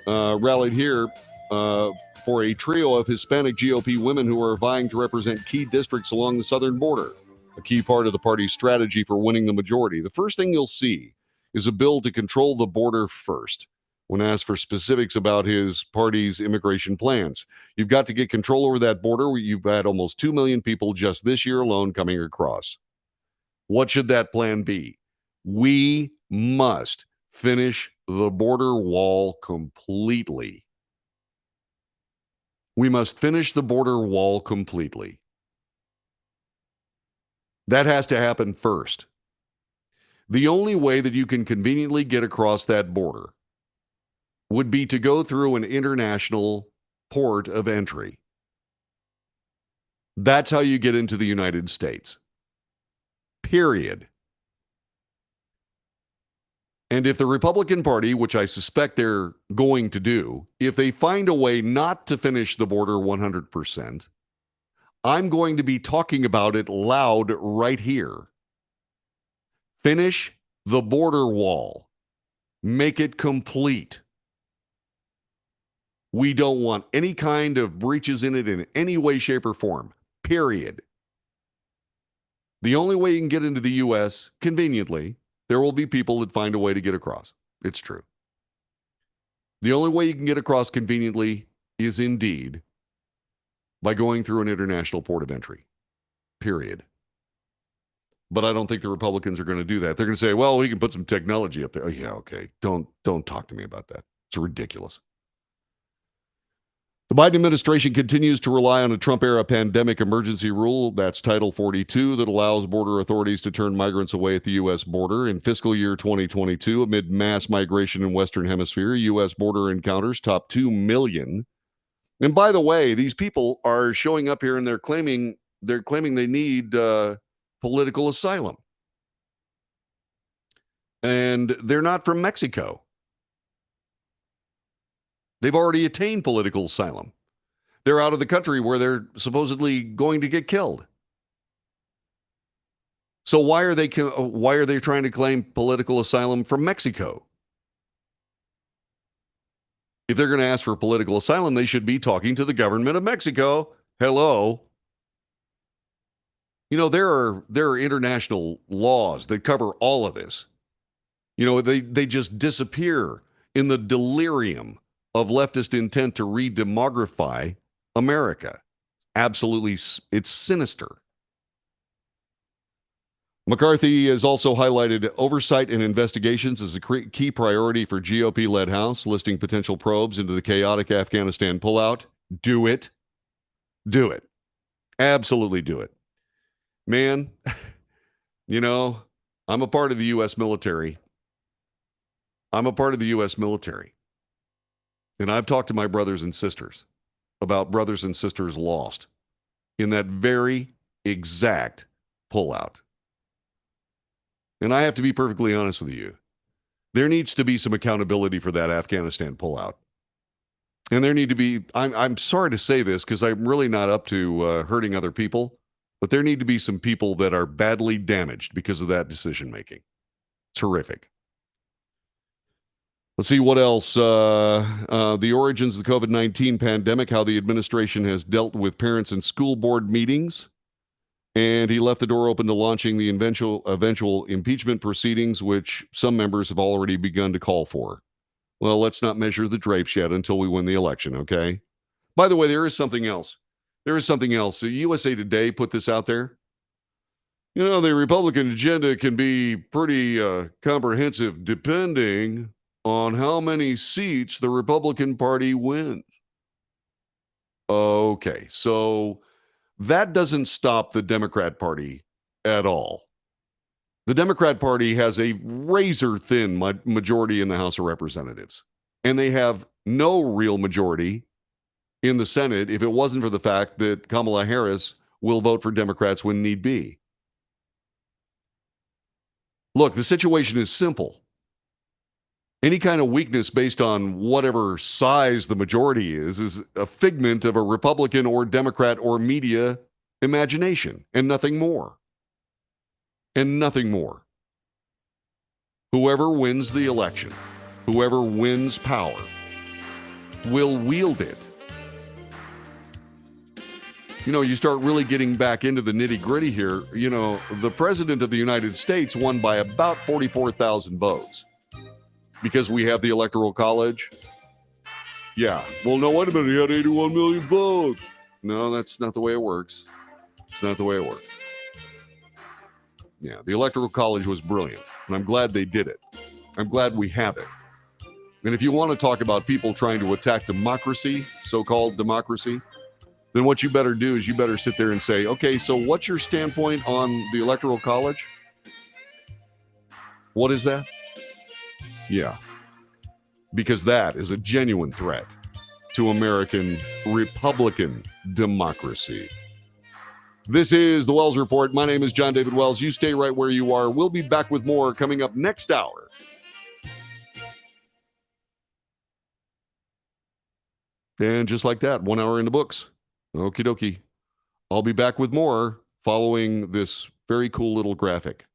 Rallied here for a trio of Hispanic GOP women who are vying to represent key districts along the southern border. a key part of the party's strategy for winning the majority. The first thing you'll see is a bill to control the border first. When asked for specifics about his party's immigration plans, you've got to get control over that border. You've had almost 2 million people just this year alone coming across. What should that plan be? We must finish the border wall completely. We must finish the border wall completely. That has to happen first. The only way that you can conveniently get across that border would be to go through an international port of entry. That's how you get into the United States. Period. And if the Republican Party, which I suspect they're going to do, if they find a way not to finish the border 100%, I'm going to be talking about it loud right here. Finish the border wall. Make it complete. We don't want any kind of breaches in it in any way, shape, or form. Period. The only way you can get into the U.S. conveniently, there will be people that find a way to get across. It's true. The only way you can get across conveniently is indeed by going through an international port of entry. Period. But I don't think the Republicans are going to do that. They're going to say, well, we can put some technology up there. Oh, yeah, okay. Don't talk to me about that. It's ridiculous. The Biden administration continues to rely on a Trump-era pandemic emergency rule, that's Title 42, that allows border authorities to turn migrants away at the U.S. border. In fiscal year 2022, amid mass migration in Western Hemisphere, U.S. border encounters topped 2 million. And by the way, these people are showing up here and they're claiming they need political asylum. And they're not from Mexico. They've already attained political asylum. They're out of the country where they're supposedly going to get killed. So why are they trying to claim political asylum from Mexico? If they're going to ask for political asylum, they should be talking to the government of Mexico. Hello. You know, there are international laws that cover all of this. You know, they just disappear in the delirium of leftist intent to redemography America. Absolutely, it's sinister. McCarthy has also highlighted oversight and investigations as a key priority for GOP-led House, listing potential probes into the chaotic Afghanistan pullout. Do it. Do it. Absolutely do it. Man, you know, I'm a part of the U.S. military. And I've talked to my brothers and sisters about brothers and sisters lost in that very exact pullout. And I have to be perfectly honest with you. There needs to be some accountability for that Afghanistan pullout. And there need to be, I'm sorry to say this because I'm really not up to hurting other people, but there need to be some people that are badly damaged because of that decision making. Terrific. Let's see what else. The origins of the COVID-19 pandemic, how the administration has dealt with parents and school board meetings. And he left the door open to launching the eventual impeachment proceedings, which some members have already begun to call for. Well, let's not measure the drapes yet until we win the election, okay? By the way, there is something else. USA Today put this out there. You know, the Republican agenda can be pretty comprehensive depending on how many seats the Republican Party wins. Okay, so that doesn't stop the Democrat Party at all. The Democrat Party has a razor-thin majority in the House of Representatives, and they have no real majority in the Senate if it wasn't for the fact that Kamala Harris will vote for Democrats when need be. Look, the situation is simple. Any kind of weakness based on whatever size the majority is a figment of a Republican or Democrat or media imagination and nothing more. Whoever wins the election, whoever wins power, will wield it You start really getting back into the nitty gritty here. The president of the United States won by about 44,000 votes because we have the Electoral College. Yeah. Well, no, wait a minute. He had 81 million votes. No, that's not the way it works. It's not the way it works. Yeah, the Electoral College was brilliant, and I'm glad they did it. I'm glad we have it. And if you want to talk about people trying to attack democracy, so-called democracy, then what you better do is you better sit there and say, okay, so what's your standpoint on the Electoral College? What is that? Yeah, because that is a genuine threat to American Republican democracy. This is the Wells Report. My name is John David Wells. You stay right where you are. We'll be back with more coming up next hour. And just like that, 1 hour in the books. Okie dokie. I'll be back with more following this very cool little graphic.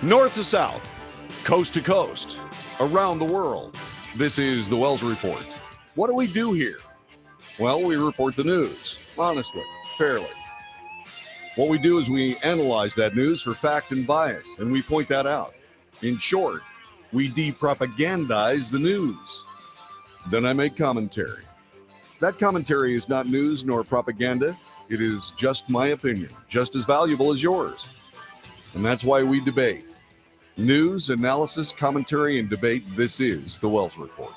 North to south, coast to coast, around the world. This is the Wells Report. What do we do here? Well, we report the news, honestly, fairly. What we do is we analyze that news for fact and bias, and we point that out. In short, we de-propagandize the news. Then I make commentary. That commentary is not news nor propaganda. It is just my opinion, just as valuable as yours. And that's why we debate. News, analysis, commentary, and debate. This is the Wells Report.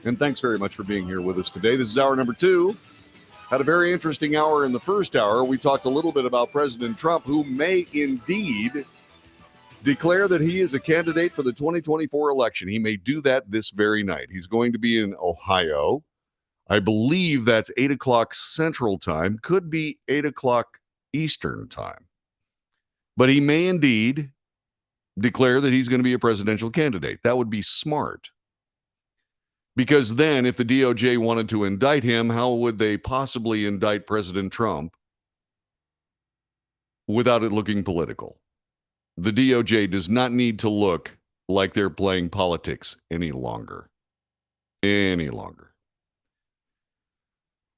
And thanks very much for being here with us today. This is hour number 2. Had a very interesting hour in the first hour. We talked a little bit about President Trump, who may indeed declare that he is a candidate for the 2024 election. He may do that this very night. He's going to be in Ohio. I believe that's 8 o'clock Central Time. Could be 8 o'clock Eastern Time. But he may indeed declare that he's going to be a presidential candidate. That would be smart. Because then if the DOJ wanted to indict him, how would they possibly indict President Trump without it looking political? The DOJ does not need to look like they're playing politics any longer.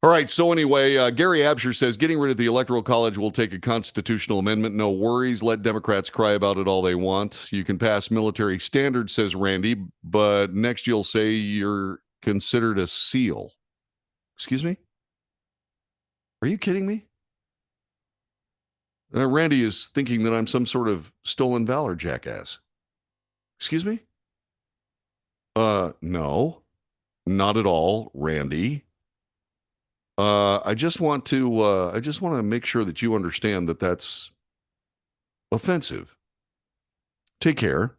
All right, so anyway, Gary Absher says, getting rid of the Electoral College will take a constitutional amendment. No worries. Let Democrats cry about it all they want. You can pass military standards, says Randy, but next you'll say you're considered a SEAL. Excuse me? Are you kidding me? Randy is thinking that I'm some sort of stolen valor jackass. Excuse me? No, not at all, Randy. I just want to make sure that you understand that that's offensive. Take care,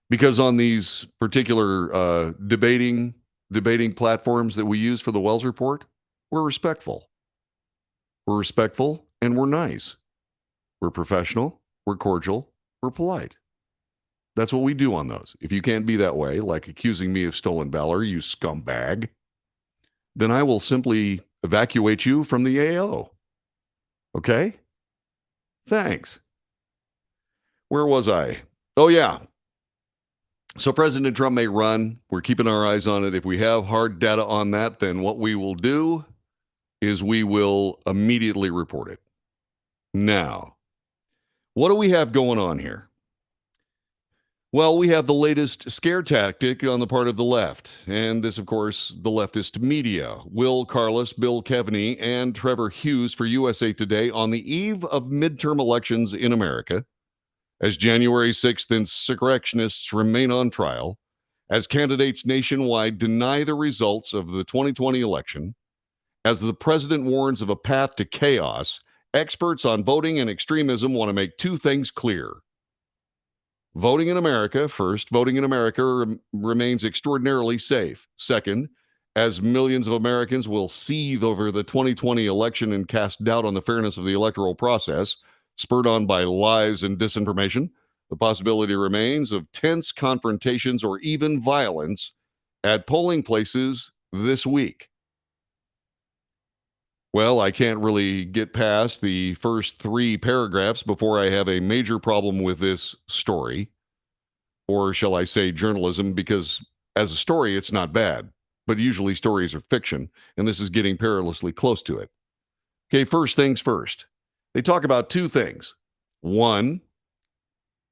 because on these particular debating platforms that we use for the Wells Report, we're respectful. We're respectful and we're nice. We're professional. We're cordial. We're polite. That's what we do on those. If you can't be that way, like accusing me of stolen valor, you scumbag, then I will simply evacuate you from the AO. Okay? Thanks. Where was I? Oh, yeah. So President Trump may run. We're keeping our eyes on it. If we have hard data on that, then what we will do is we will immediately report it. Now, what do we have going on here? Well, we have the latest scare tactic on the part of the left. And this, of course, the leftist media. Will Carlos, Bill Keveney, and Trevor Hughes for USA Today on the eve of midterm elections in America, as January 6th insurrectionists remain on trial, as candidates nationwide deny the results of the 2020 election, as the president warns of a path to chaos, experts on voting and extremism want to make two things clear. Voting in America, first, voting in America remains extraordinarily safe. Second, as millions of Americans will seethe over the 2020 election and cast doubt on the fairness of the electoral process, spurred on by lies and disinformation, the possibility remains of tense confrontations or even violence at polling places this week. Well, I can't really get past the first 3 paragraphs before I have a major problem with this story, or shall I say journalism, because as a story, it's not bad, but usually stories are fiction, and this is getting perilously close to it. Okay, first things first. They talk about 2 things. 1,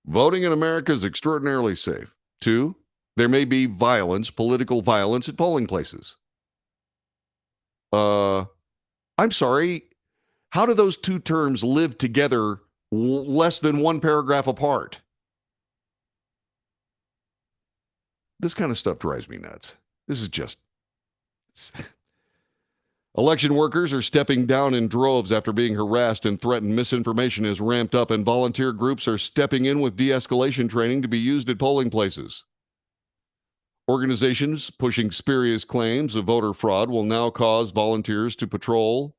voting in America is extraordinarily safe. 2, there may be violence, political violence at polling places. I'm sorry, how do those 2 terms live together less than 1 paragraph apart? This kind of stuff drives me nuts. This is just... Election workers are stepping down in droves after being harassed and threatened. Misinformation is ramped up, and volunteer groups are stepping in with de-escalation training to be used at polling places. Organizations pushing spurious claims of voter fraud will now cause volunteers to patrol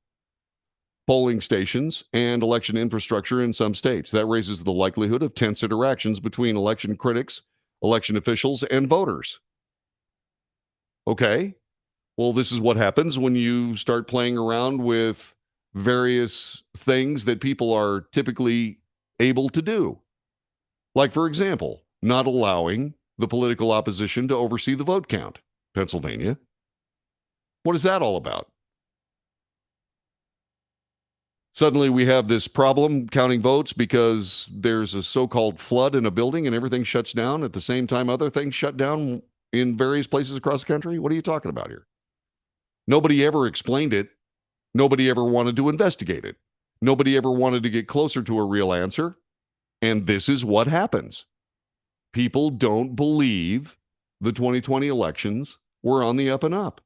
polling stations and election infrastructure in some states. That raises the likelihood of tense interactions between election critics, election officials, and voters. Okay, well, this is what happens when you start playing around with various things that people are typically able to do. Like, for example, not allowing the political opposition to oversee the vote count. Pennsylvania. What is that all about? Suddenly we have this problem counting votes because there's a so-called flood in a building and everything shuts down at the same time other things shut down in various places across the country. What are you talking about here? Nobody ever explained it. Nobody ever wanted to investigate it. Nobody ever wanted to get closer to a real answer. And this is what happens. People don't believe the 2020 elections were on the up and up.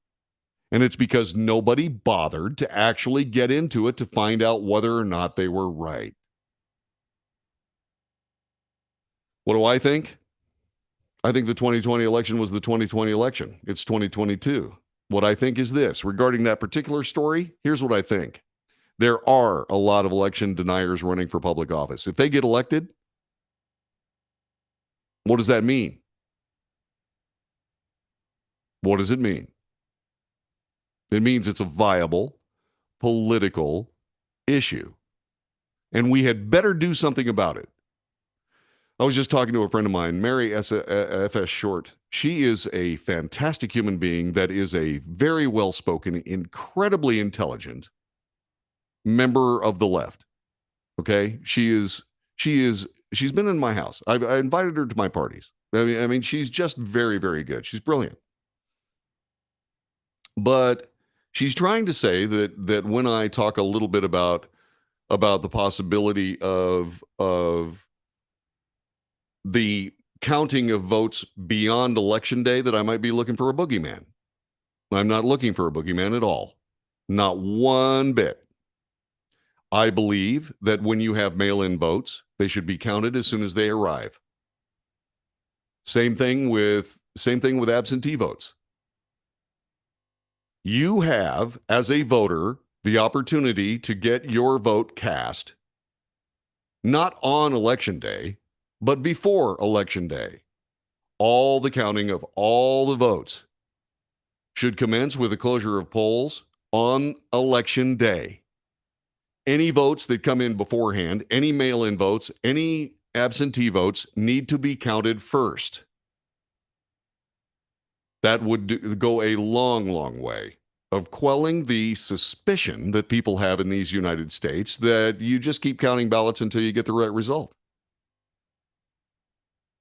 And it's because nobody bothered to actually get into it to find out whether or not they were right. What do I think? I think the 2020 election was the 2020 election. It's 2022. What I think is this regarding that particular story, here's what I think. There are a lot of election deniers running for public office. If they get elected, what does that mean? What does it mean? It means it's a viable political issue. And we had better do something about it. I was just talking to a friend of mine, Mary F.S. Short. She is a fantastic human being that is a very well-spoken, incredibly intelligent member of the left. Okay? She's been in my house. I invited her to my parties. I mean, she's just very, very good. She's brilliant. But she's trying to say that when I talk a little bit about the possibility of the counting of votes beyond election day, that I might be looking for a boogeyman. I'm not looking for a boogeyman at all. Not one bit. I believe that when you have mail-in votes, they should be counted as soon as they arrive. Same thing with absentee votes. You have, as a voter, the opportunity to get your vote cast, not on election day, but before election day. All the counting of all the votes should commence with the closure of polls on election day. Any votes that come in beforehand, any mail-in votes, any absentee votes need to be counted first. That would go a long, long way of quelling the suspicion that people have in these United States that you just keep counting ballots until you get the right result.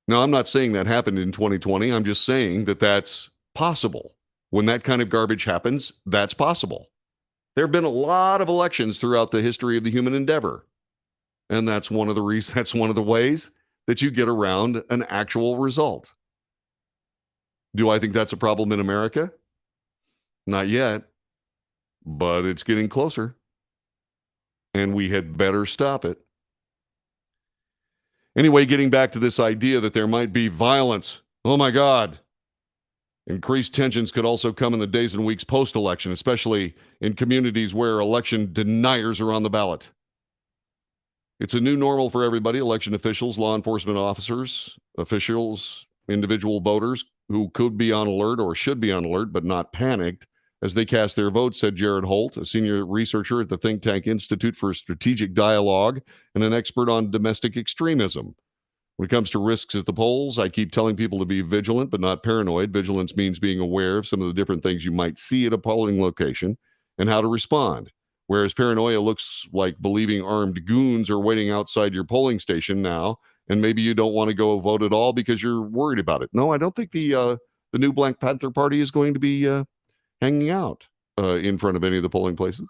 Now, I'm not saying that happened in 2020. I'm just saying that that's possible. When that kind of garbage happens, that's possible. There have been a lot of elections throughout the history of the human endeavor. And that's one of the ways that you get around an actual result. Do I think that's a problem in America? Not yet, but it's getting closer. And we had better stop it. Anyway, getting back to this idea that there might be violence. Oh my God. Increased tensions could also come in the days and weeks post-election, especially in communities where election deniers are on the ballot. It's a new normal for everybody, election officials, law enforcement officers, individual voters who could be on alert or should be on alert but not panicked as they cast their votes, said Jared Holt, a senior researcher at the think tank Institute for Strategic Dialogue and an expert on domestic extremism. When it comes to risks at the polls, I keep telling people to be vigilant but not paranoid. Vigilance means being aware of some of the different things you might see at a polling location and how to respond. Whereas paranoia looks like believing armed goons are waiting outside your polling station now, and maybe you don't want to go vote at all because you're worried about it. No, I don't think the new Black Panther Party is going to be hanging out in front of any of the polling places.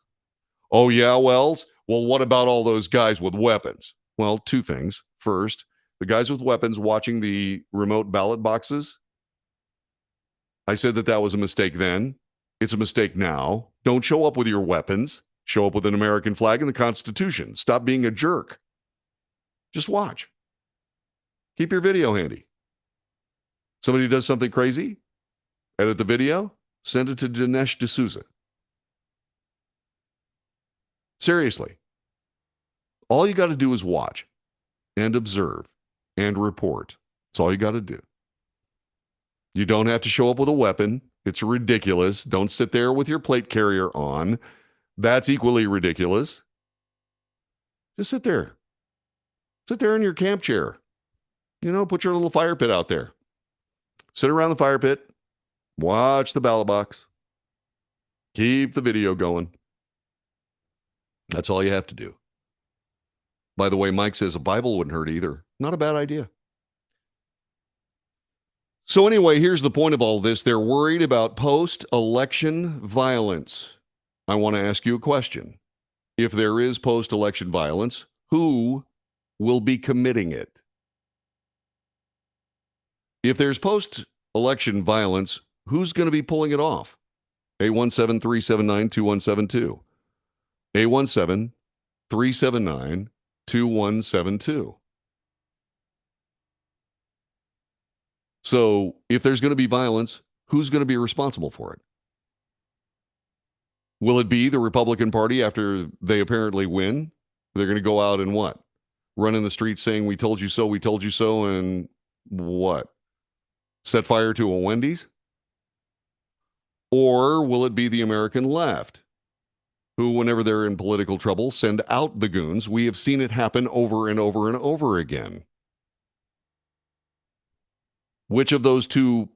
Oh, yeah, Wells? Well, what about all those guys with weapons? Well, two things. First, the guys with weapons watching the remote ballot boxes, I said that was a mistake then. It's a mistake now. Don't show up with your weapons. Show up with an American flag and the Constitution. Stop being a jerk. Just watch. Keep your video handy. Somebody does something crazy, edit the video, send it to Dinesh D'Souza. Seriously. All you got to do is watch and observe and report. That's all you got to do. You don't have to show up with a weapon. It's ridiculous. Don't sit there with your plate carrier on. That's equally ridiculous. Just sit there. Sit there in your camp chair. Put your little fire pit out there. Sit around the fire pit, watch the ballot box, keep the video going. That's all you have to do. By the way, Mike says a Bible wouldn't hurt either. Not a bad idea. So anyway, here's the point of all this. They're worried about post-election violence. I want to ask you a question. If there is post-election violence, who will be committing it? If there's post-election violence, who's going to be pulling it off? 817-379-2172. 817-379-2172. So if there's going to be violence, who's going to be responsible for it? Will it be the Republican Party after they apparently win? They're going to go out and what? Run in the streets saying, we told you so, and what? Set fire to a Wendy's? Or will it be the American left, who, whenever they're in political trouble, send out the goons? We have seen it happen over and over and over again. Which of those two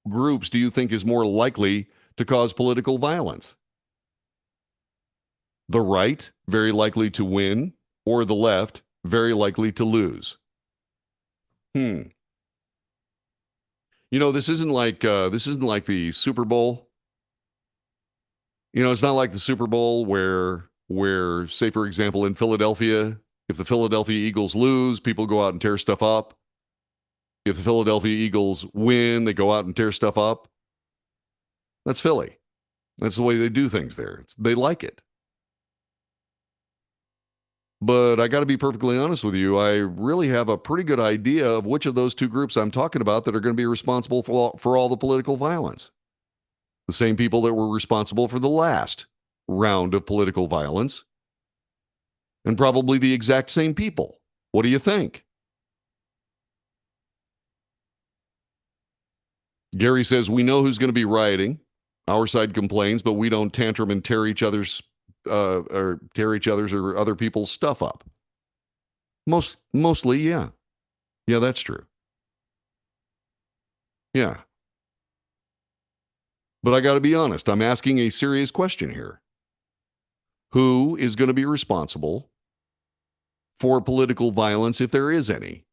groups do you think is more likely to cause political violence? The right, very likely to win, or the left, very likely to lose? This isn't like the Super Bowl. It's not like the Super Bowl where, say, for example, in Philadelphia, if the Philadelphia Eagles lose, people go out and tear stuff up. If the Philadelphia Eagles win, they go out and tear stuff up. That's Philly. That's the way they do things there. They like it. But I got to be perfectly honest with you. I really have a pretty good idea of which of those two groups I'm talking about that are going to be responsible for all the political violence. The same people that were responsible for the last round of political violence. And probably the exact same people. What do you think? Gary says, we know who's going to be rioting. Our side complains, but we don't tantrum and tear each other's or other people's stuff up. Mostly, yeah. Yeah, that's true. Yeah. But I got to be honest, I'm asking a serious question here. Who is going to be responsible for political violence if there is any?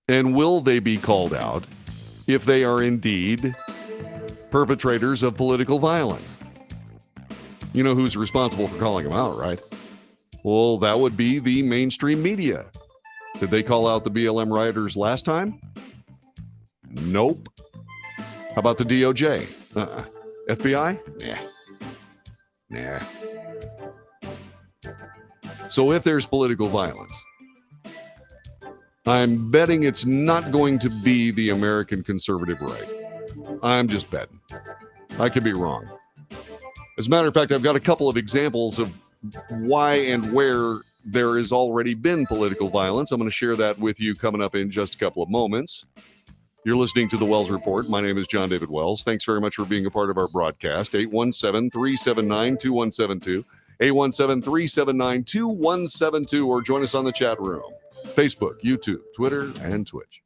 And will they be called out if they are indeed perpetrators of political violence? You know who's responsible for calling them out, right? Well, that would be the mainstream media. Did they call out the BLM rioters last time? Nope. How about the DOJ? FBI? Nah. So if there's political violence, I'm betting it's not going to be the American conservative right. I'm just betting. I could be wrong. As a matter of fact, I've got a couple of examples of why and where there has already been political violence. I'm going to share that with you coming up in just a couple of moments. You're listening to The Wells Report. My name is John David Wells. Thanks very much for being a part of our broadcast. 817-379-2172. 817-379-2172, or join us on the chat room. Facebook, YouTube, Twitter, and Twitch.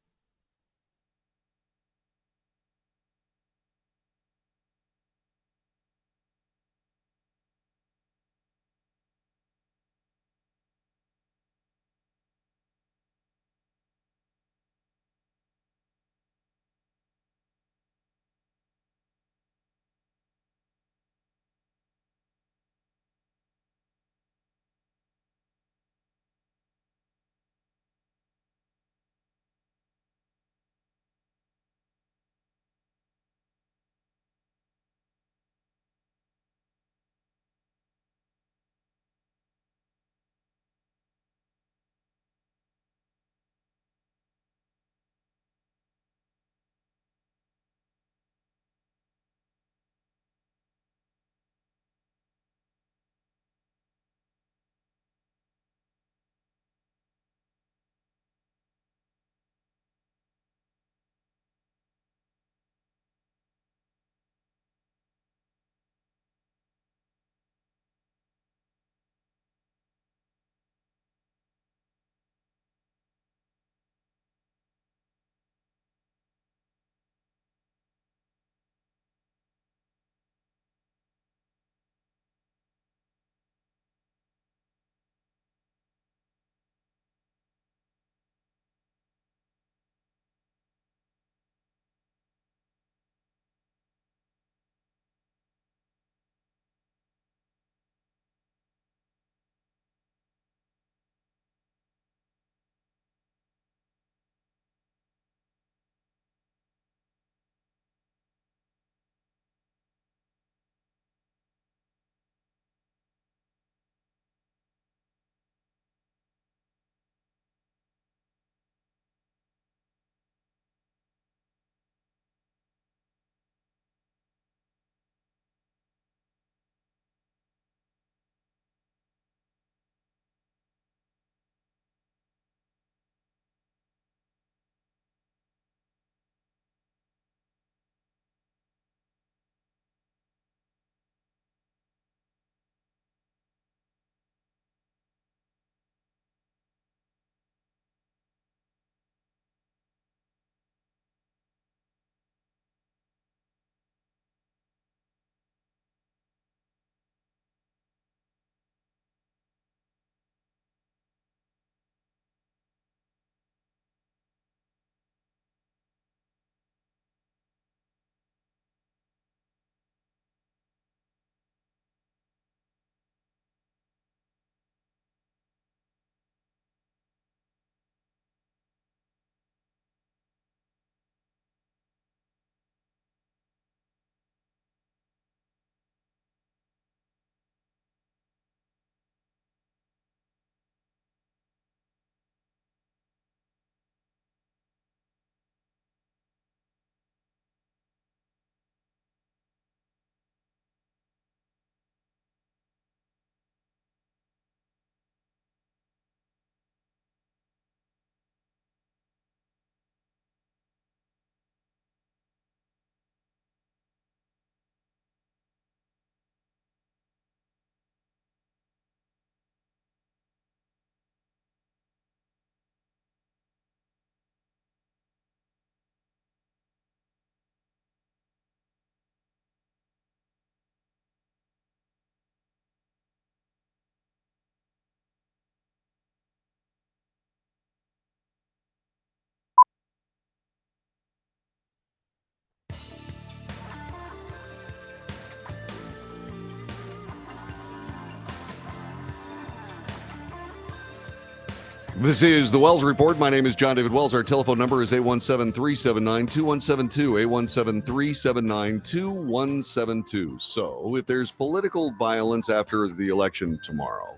This is the Wells Report. My name is John David Wells. Our telephone number is 817-379-2172, 817-379-2172. So if there's political violence after the election tomorrow,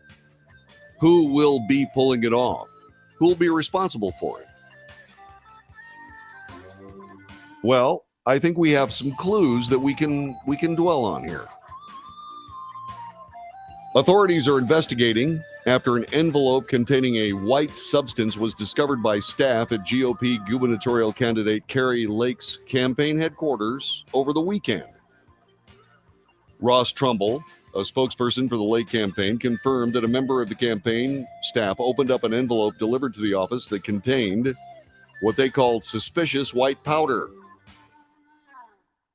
who will be pulling it off? Who will be responsible for it? Well, I think we have some clues that we can dwell on here. Authorities are investigating after an envelope containing a white substance was discovered by staff at GOP gubernatorial candidate Kari Lake's campaign headquarters over the weekend. Ross Trumbull, a spokesperson for the Lake campaign, confirmed that a member of the campaign staff opened up an envelope delivered to the office that contained what they called suspicious white powder.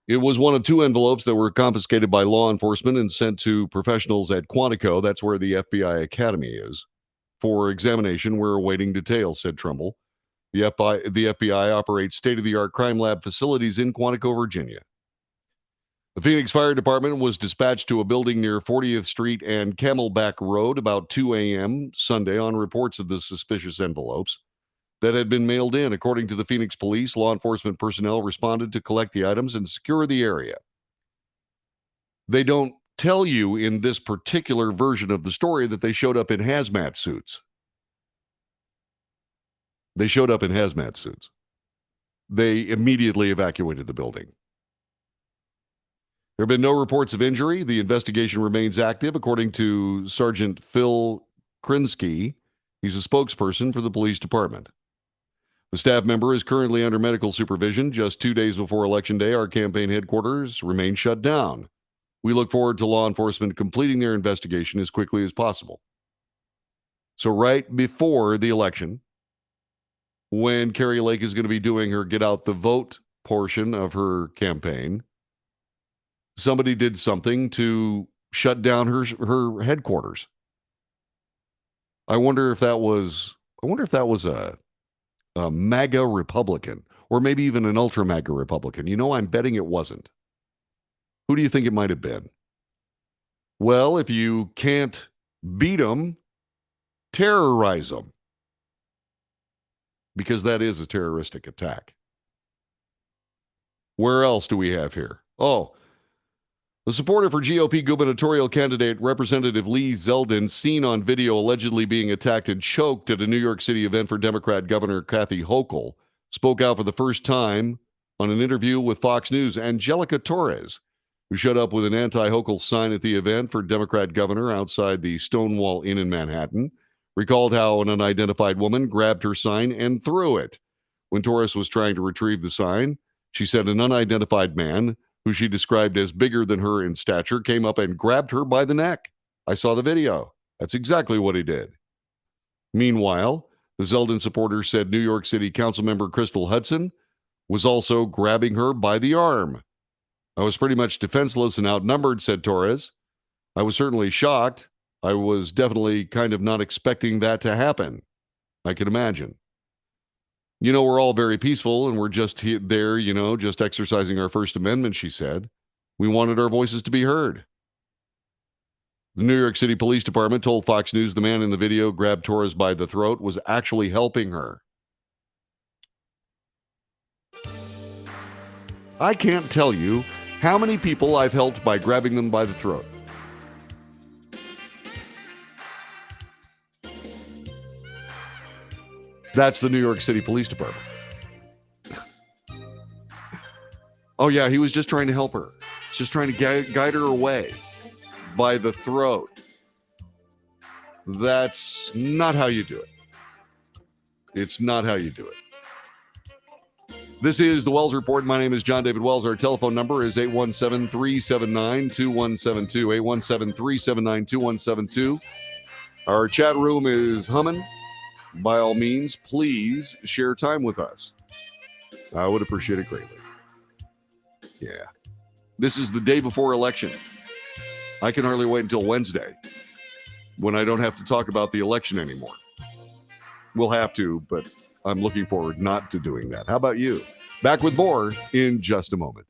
It was one of two envelopes that were confiscated by law enforcement and sent to professionals at Quantico, that's where the FBI Academy is, for examination. We're awaiting details, said Trumbull. The FBI operates state-of-the-art crime lab facilities in Quantico, Virginia. The Phoenix Fire Department was dispatched to a building near 40th Street and Camelback Road about 2 a.m. Sunday on reports of the suspicious envelopes that had been mailed in. According to the Phoenix police, law enforcement personnel responded to collect the items and secure the area. They don't tell you in this particular version of the story that they showed up in hazmat suits. They showed up in hazmat suits. They immediately evacuated the building. There have been no reports of injury. The investigation remains active, according to Sergeant Phil Krinsky. He's a spokesperson for the police department. The staff member is currently under medical supervision. Just 2 days before Election Day, our campaign headquarters remain shut down. We look forward to law enforcement completing their investigation as quickly as possible. So right before the election, when Kari Lake is going to be doing her get out the vote portion of her campaign, somebody did something to shut down her headquarters. I wonder if that was a MAGA Republican, or maybe even an ultra MAGA Republican. I'm betting it wasn't. Who do you think it might have been? Well, if you can't beat them, terrorize them. Because that is a terroristic attack. Where else do we have here? Oh, the supporter for GOP gubernatorial candidate Representative Lee Zeldin, seen on video allegedly being attacked and choked at a New York City event for Democrat Governor Kathy Hochul, spoke out for the first time on an interview with Fox News. Angelica Torres, who showed up with an anti-Hochul sign at the event for Democrat governor outside the Stonewall Inn in Manhattan, recalled how an unidentified woman grabbed her sign and threw it. When Torres was trying to retrieve the sign, she said an unidentified man, who she described as bigger than her in stature, came up and grabbed her by the neck. I saw the video. That's exactly what he did. Meanwhile, the Zeldin supporter said New York City Councilmember Crystal Hudson was also grabbing her by the arm. I was pretty much defenseless and outnumbered, said Torres. I was certainly shocked. I was definitely kind of not expecting that to happen. I can imagine. We're all very peaceful and we're just there, just exercising our First Amendment, she said. We wanted our voices to be heard. The New York City Police Department told Fox News the man in the video grabbed Torres by the throat was actually helping her. I can't tell you how many people I've helped by grabbing them by the throat. That's the New York City Police Department. Oh, yeah, he was just trying to help her. Just trying to guide her away by the throat. That's not how you do it. It's not how you do it. This is the Wells Report. My name is John David Wells. Our telephone number is 817-379-2172, 817-379-2172. Our chat room is humming. By all means, please share time with us. I would appreciate it greatly. Yeah. This is the day before election. I can hardly wait until Wednesday when I don't have to talk about the election anymore. We'll have to, but I'm looking forward not to doing that. How about you? Back with more in just a moment.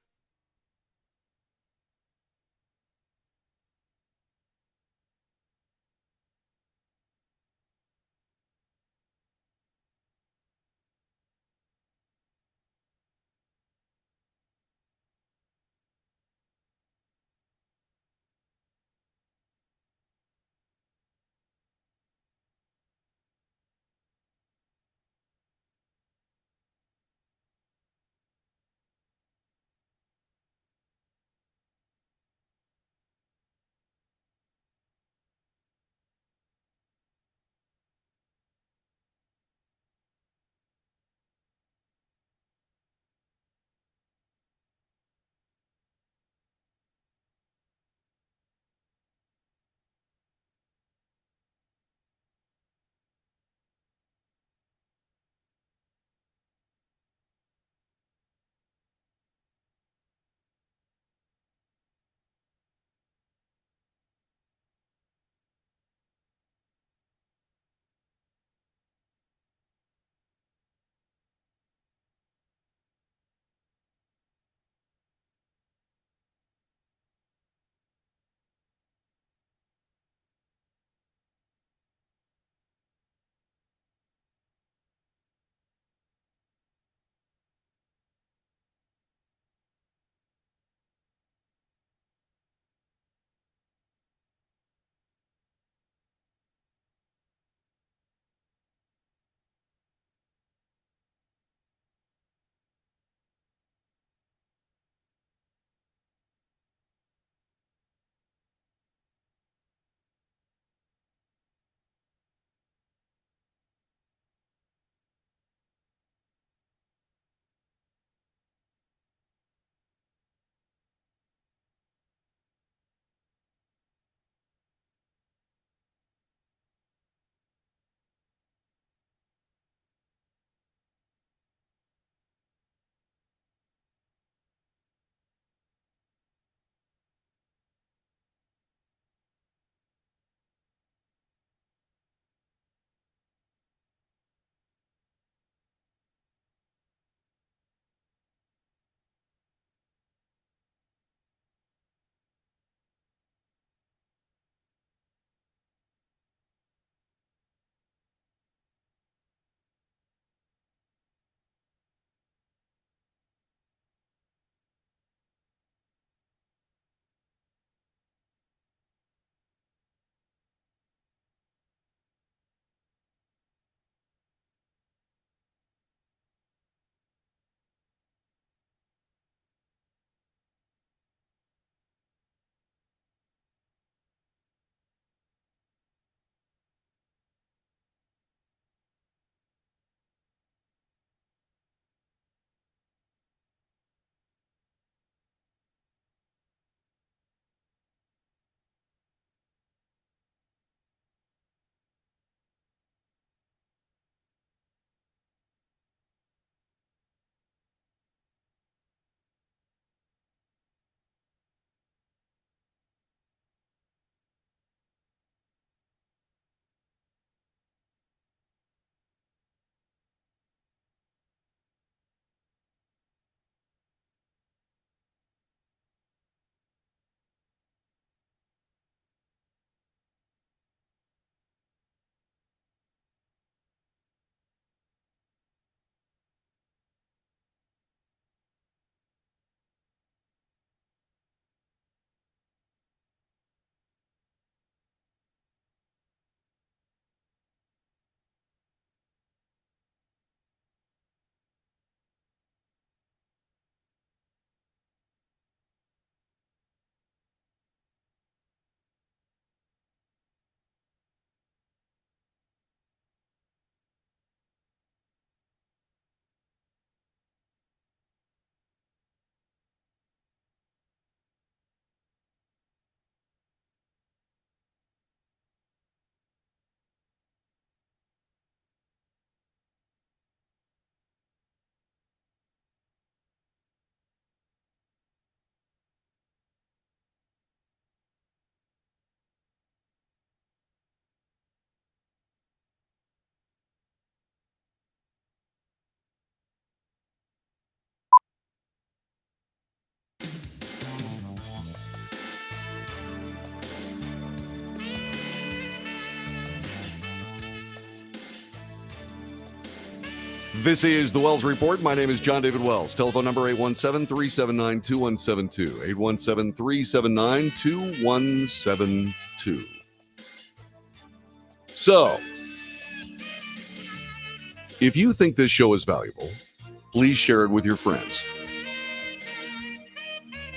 This is the Wells Report. My name is John David Wells. Telephone number 817-379-2172. 817-379-2172. So, if you think this show is valuable, please share it with your friends.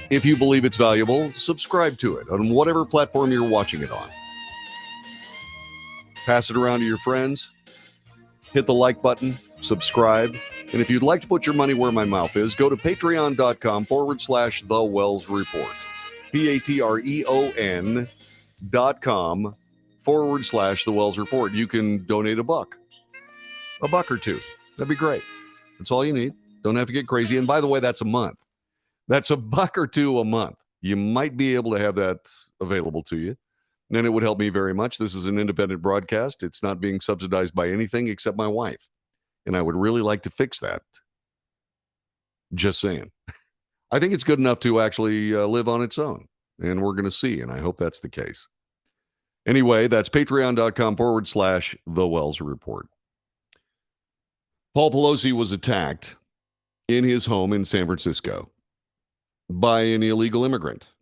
If you believe it's valuable, subscribe to it on whatever platform you're watching it on. Pass it around to your friends. Hit the like button, subscribe. And if you'd like to put your money where my mouth is, go to patreon.com/The Wells Report. patreon.com/The Wells Report. You can donate $1 or $2. That'd be great. That's all you need. Don't have to get crazy. And by the way, that's a month. That's $1 or $2 a month. You might be able to have that available to you. Then it would help me very much. This is an independent broadcast. It's not being subsidized by anything except my wife. And I would really like to fix that. Just saying. I think it's good enough to actually live on its own. And we're going to see. And I hope that's the case. Anyway, that's patreon.com/The Wells Report. Paul Pelosi was attacked in his home in San Francisco by an illegal immigrant.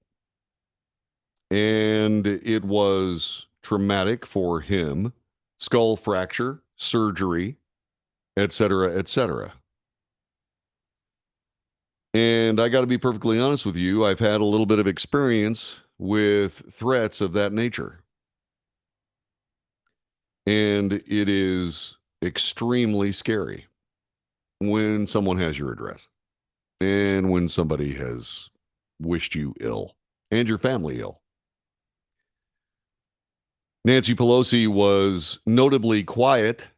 And it was traumatic for him. Skull fracture, surgery, etc., etc. And I got to be perfectly honest with you, I've had a little bit of experience with threats of that nature. And it is extremely scary when someone has your address and when somebody has wished you ill and your family ill. Nancy Pelosi was notably quiet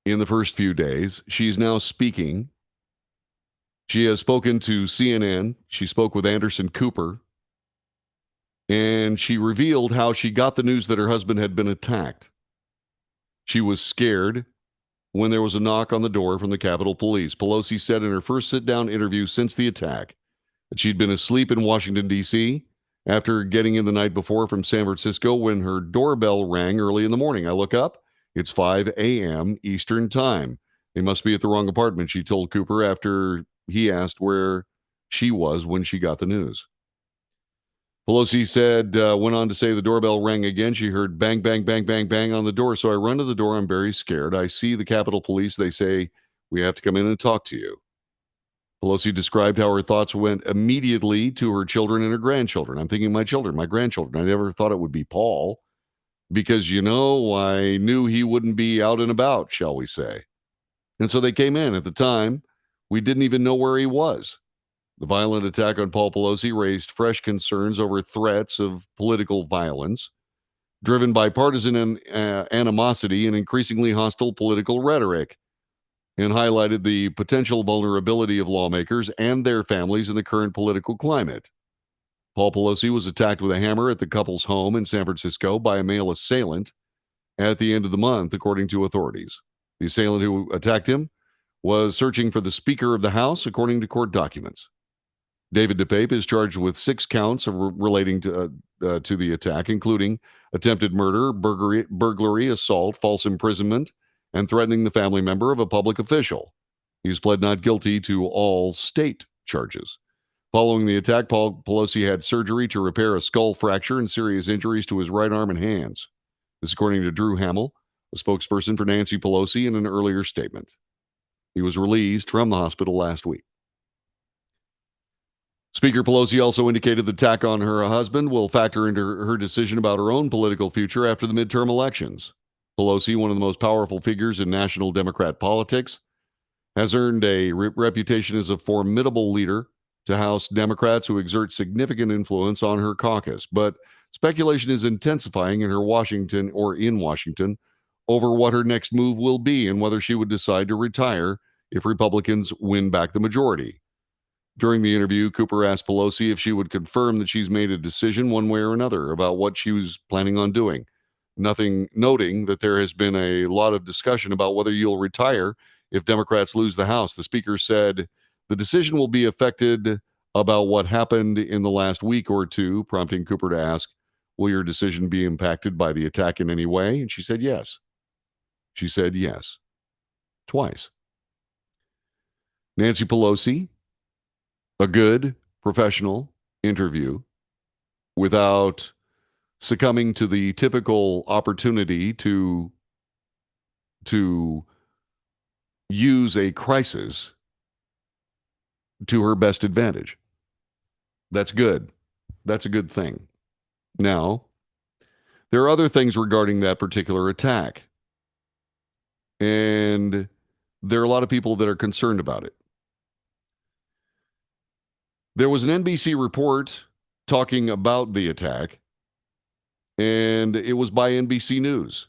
in the first few days. She's now speaking. She has spoken to CNN. She spoke with Anderson Cooper. And she revealed how she got the news that her husband had been attacked. She was scared when there was a knock on the door from the Capitol Police. Pelosi said in her first sit-down interview since the attack that she'd been asleep in Washington, D.C., after getting in the night before from San Francisco when her doorbell rang early in the morning. I look up, it's 5 a.m. Eastern Time. They must be at the wrong apartment, she told Cooper after he asked where she was when she got the news. Pelosi said, went on to say the doorbell rang again. She heard bang, bang, bang, bang, bang on the door. So I run to the door. I'm very scared. I see the Capitol Police. They say, we have to come in and talk to you. Pelosi described how her thoughts went immediately to her children and her grandchildren. I'm thinking my children, my grandchildren. I never thought it would be Paul because, I knew he wouldn't be out and about, shall we say. And so they came in. At the time, we didn't even know where he was. The violent attack on Paul Pelosi raised fresh concerns over threats of political violence, driven by partisan animosity and increasingly hostile political rhetoric, and highlighted the potential vulnerability of lawmakers and their families in the current political climate. Paul Pelosi was attacked with a hammer at the couple's home in San Francisco by a male assailant at the end of the month, according to authorities. The assailant who attacked him was searching for the Speaker of the House, according to court documents. David DePape is charged with 6 counts of relating to the attack, including attempted murder, burglary, assault, false imprisonment, and threatening the family member of a public official. He's pled not guilty to all state charges. Following the attack, Paul Pelosi had surgery to repair a skull fracture and serious injuries to his right arm and hands. This according to Drew Hamill, a spokesperson for Nancy Pelosi, in an earlier statement. He was released from the hospital last week. Speaker Pelosi also indicated the attack on her husband will factor into her decision about her own political future after the midterm elections. Pelosi, one of the most powerful figures in national Democrat politics, has earned a reputation as a formidable leader to House Democrats who exert significant influence on her caucus. But speculation is intensifying in Washington over what her next move will be and whether she would decide to retire if Republicans win back the majority. During the interview, Cooper asked Pelosi if she would confirm that she's made a decision one way or another about what she was planning on doing. Noting that there has been a lot of discussion about whether you'll retire if Democrats lose the House. The speaker said the decision will be affected about what happened in the last week or two, prompting Cooper to ask, will your decision be impacted by the attack in any way? And she said yes. She said yes. Twice. Nancy Pelosi, a good professional interview without succumbing to the typical opportunity to use a crisis to her best advantage. That's good. That's a good thing. Now, there are other things regarding that particular attack, and there are a lot of people that are concerned about it. There was an NBC report talking about the attack, and it was by NBC News.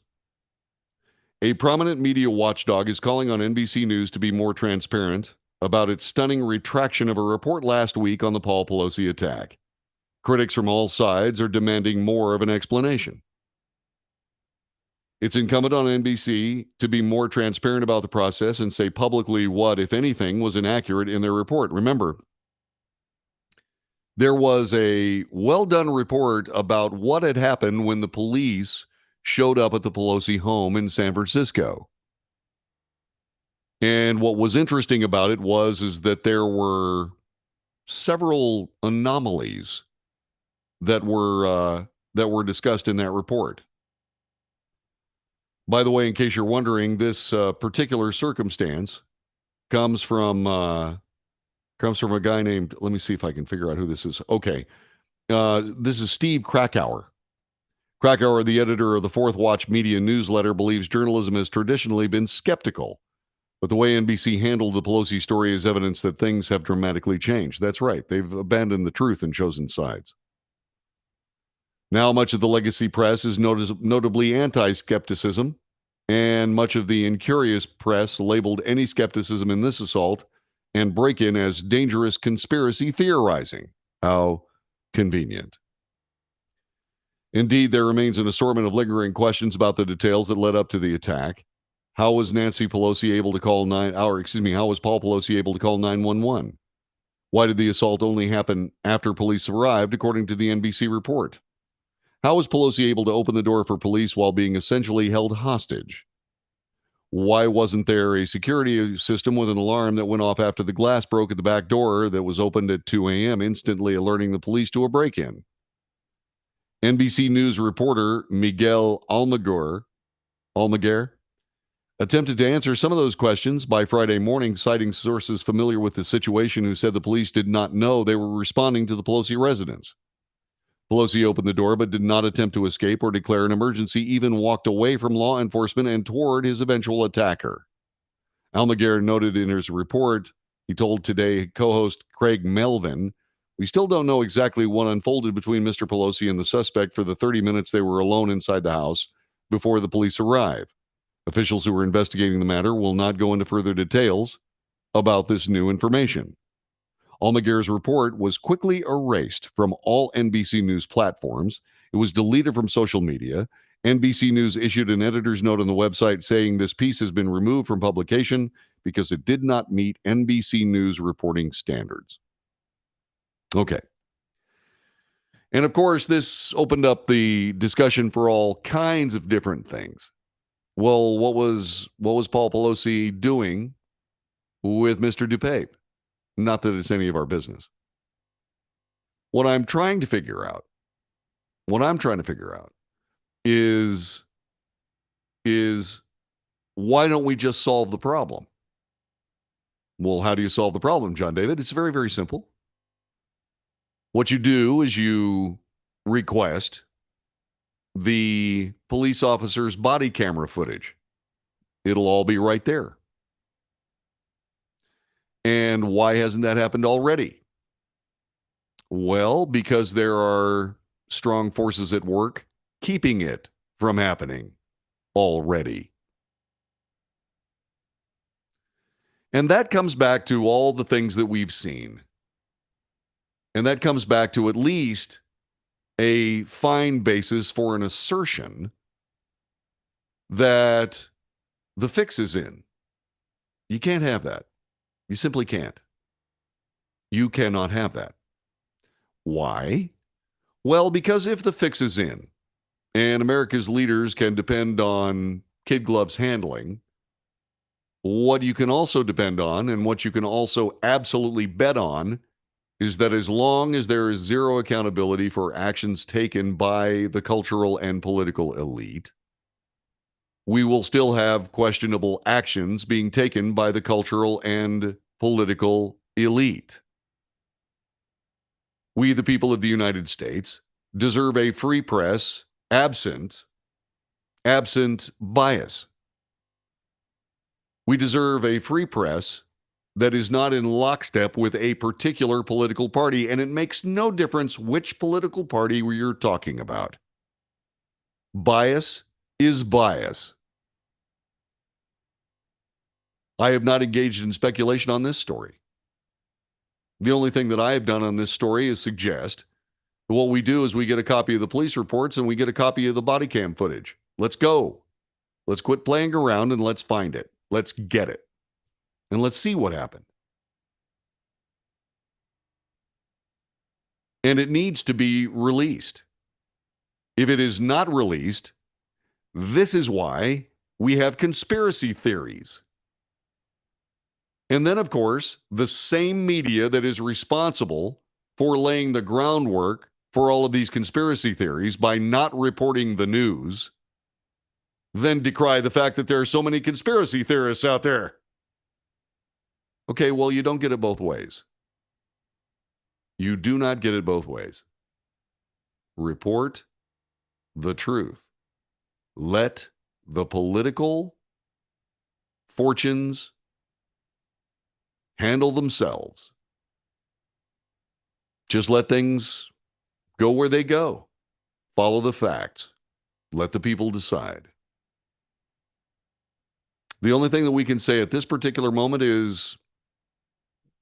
A prominent media watchdog is calling on NBC News to be more transparent about its stunning retraction of a report last week on the Paul Pelosi attack. Critics from all sides are demanding more of an explanation. It's incumbent on NBC to be more transparent about the process and say publicly what, if anything, was inaccurate in their report. Remember, there was a well done report about what had happened when the police showed up at the Pelosi home in San Francisco. And what was interesting about it is that there were several anomalies that were discussed in that report. By the way, in case you're wondering, this particular circumstance comes from a guy named. Let me see if I can figure out who this is. Okay, this is Steve Krakauer. Krakauer, the editor of the Fourth Watch Media newsletter, believes journalism has traditionally been skeptical, but the way NBC handled the Pelosi story is evidence that things have dramatically changed. That's right; they've abandoned the truth and chosen sides. Now, much of the legacy press is notably anti-skepticism, and much of the incurious press labeled any skepticism in this assault and break-in as dangerous conspiracy theorizing. How convenient. Indeed, there remains an assortment of lingering questions about the details that led up to the attack. How was Nancy Pelosi able to call how was Paul Pelosi able to call 911? Why did the assault only happen after police arrived, according to the NBC report? How was Pelosi able to open the door for police while being essentially held hostage? Why wasn't there a security system with an alarm that went off after the glass broke at the back door that was opened at 2 a.m., instantly alerting the police to a break-in? NBC News reporter Miguel Almaguer attempted to answer some of those questions by Friday morning, citing sources familiar with the situation who said the police did not know they were responding to the Pelosi residence. Pelosi opened the door but did not attempt to escape or declare an emergency, even walked away from law enforcement and toward his eventual attacker. Almaguer noted in his report, he told Today co-host Craig Melvin, "We still don't know exactly what unfolded between Mr. Pelosi and the suspect for the 30 minutes they were alone inside the house before the police arrive. Officials who are investigating the matter will not go into further details about this new information." Almaguer's report was quickly erased from all NBC News platforms. It was deleted from social media. NBC News issued an editor's note on the website saying this piece has been removed from publication because it did not meet NBC News reporting standards. Okay. And of course, this opened up the discussion for all kinds of different things. Well, what was Paul Pelosi doing with Mr. DuPape? Not that it's any of our business. What I'm trying to figure out is why don't we just solve the problem? Well, how do you solve the problem, John David? It's very, very simple. What you do is you request the police officer's body camera footage. It'll all be right there. And why hasn't that happened already? Well, because there are strong forces at work keeping it from happening already. And that comes back to all the things that we've seen. And that comes back to at least a fine basis for an assertion that the fix is in. You can't have that. You simply can't. You cannot have that. Why? Well, because if the fix is in and America's leaders can depend on kid gloves handling, What you can also depend on, and what you can also absolutely bet on, is that as long as there is zero accountability for actions taken by the cultural and political elite, we will still have questionable actions being taken by the cultural and political elite. We, the people of the United States, deserve a free press absent bias. We deserve a free press that is not in lockstep with a particular political party, and it makes no difference which political party you're talking about. Bias is bias. I have not engaged in speculation on this story. The only thing that I have done on this story is suggest that what we do is we get a copy of the police reports and we get a copy of the body cam footage. Let's go. Let's quit playing around and let's find it. Let's get it. And let's see what happened. And it needs to be released. If it is not released, this is why we have conspiracy theories. And then, of course, the same media that is responsible for laying the groundwork for all of these conspiracy theories by not reporting the news, then decry the fact that there are so many conspiracy theorists out there. Okay, well, you don't get it both ways. You do not get it both ways. Report the truth. Let the political fortunes handle themselves. Just let things go where they go. Follow the facts. Let the people decide. The only thing that we can say at this particular moment is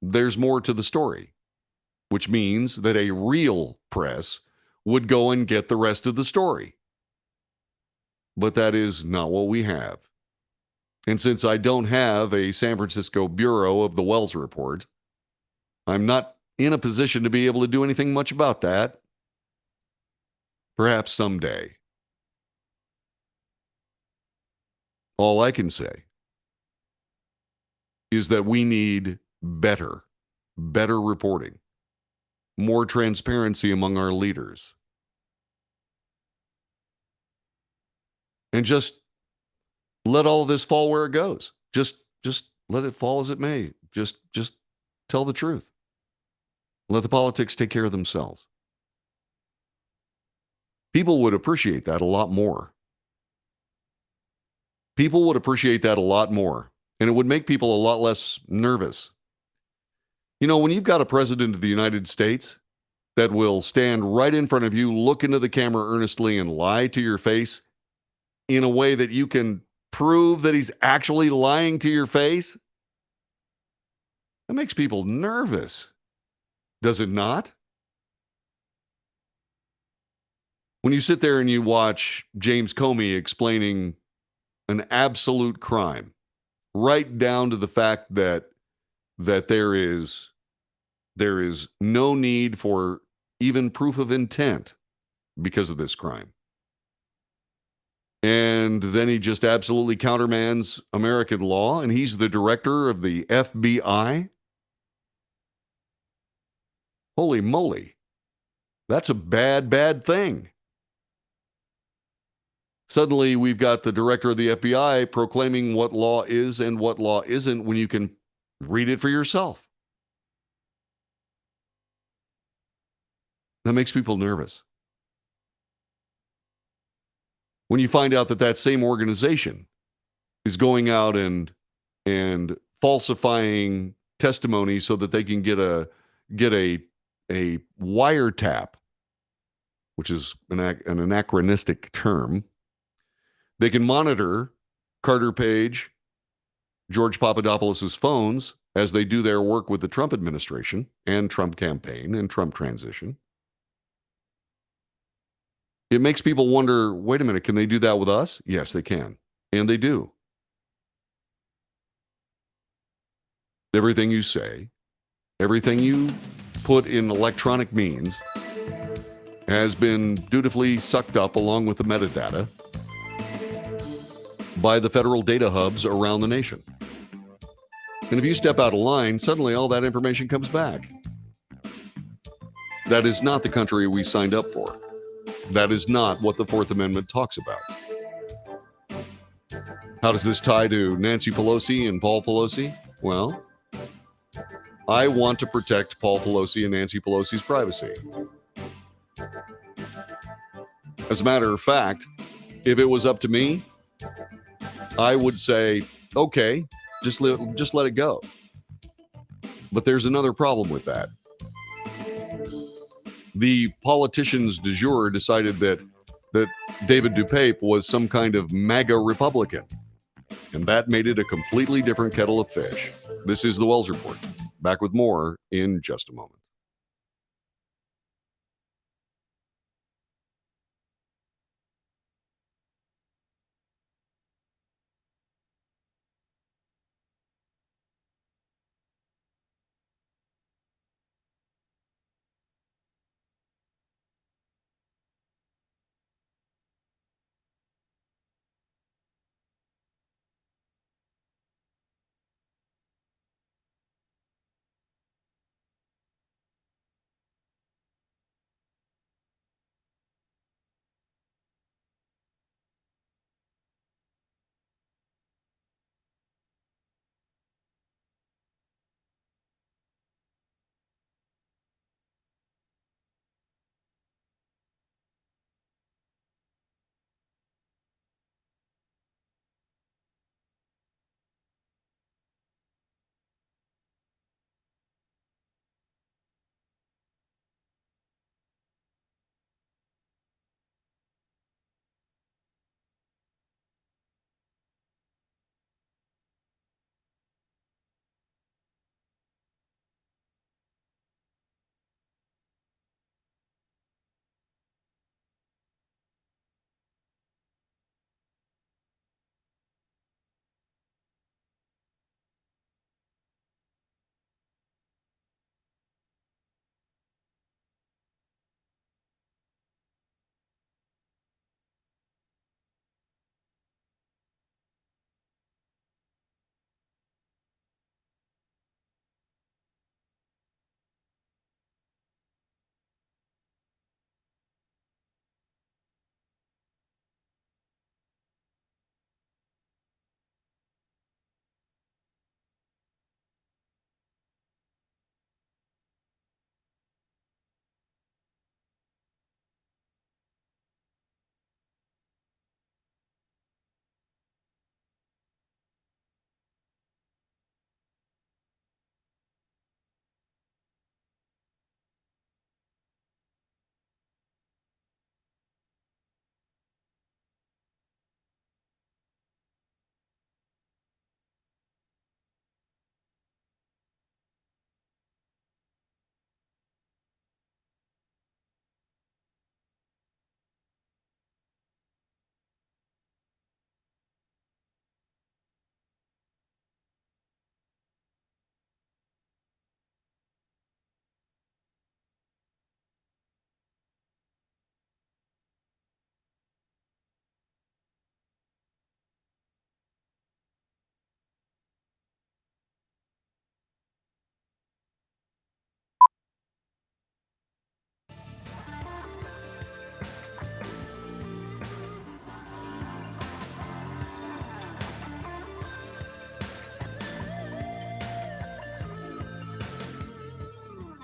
there's more to the story, which means that a real press would go and get the rest of the story. But that is not what we have. And since I don't have a San Francisco Bureau of the Wells Report, I'm not in a position to be able to do anything much about that. Perhaps someday. All I can say is that we need better reporting, more transparency among our leaders. And just let all of this fall where it goes. Just let it fall as it may. Just tell the truth. Let the politics take care of themselves. People would appreciate that a lot more. People would appreciate that a lot more. And it would make people a lot less nervous. You know, when you've got a president of the United States that will stand right in front of you, look into the camera earnestly, and lie to your face in a way that you can prove that he's actually lying to your face, that makes people nervous. Does it not? When you sit there and you watch James Comey explaining an absolute crime, right down to the fact that there is no need for even proof of intent because of this crime. And then he just absolutely countermands American law, and he's the director of the FBI. Holy moly. That's a bad thing. Suddenly, we've got the director of the FBI proclaiming what law is and what law isn't when you can read it for yourself. That makes people nervous. When you find out that that same organization is going out and falsifying testimony so that they can get a wiretap, which is an anachronistic term. They can monitor Carter Page, George Papadopoulos' phones as they do their work with the Trump administration and Trump campaign and Trump transition. It makes people wonder, wait a minute, can they do that with us? Yes, they can. And they do. Everything you say, everything you put in electronic means has been dutifully sucked up along with the metadata by the federal data hubs around the nation. And if you step out of line, suddenly all that information comes back. That is not the country we signed up for. That is not what the Fourth Amendment talks about. How does this tie to Nancy Pelosi and Paul Pelosi? Well, I want to protect Paul Pelosi and Nancy Pelosi's privacy. As a matter of fact, if it was up to me, I would say, okay, just let it go. But there's another problem with that. The politicians du jour decided that David DuPape was some kind of MAGA Republican, and that made it a completely different kettle of fish. This is the Wells Report. Back with more in just a moment.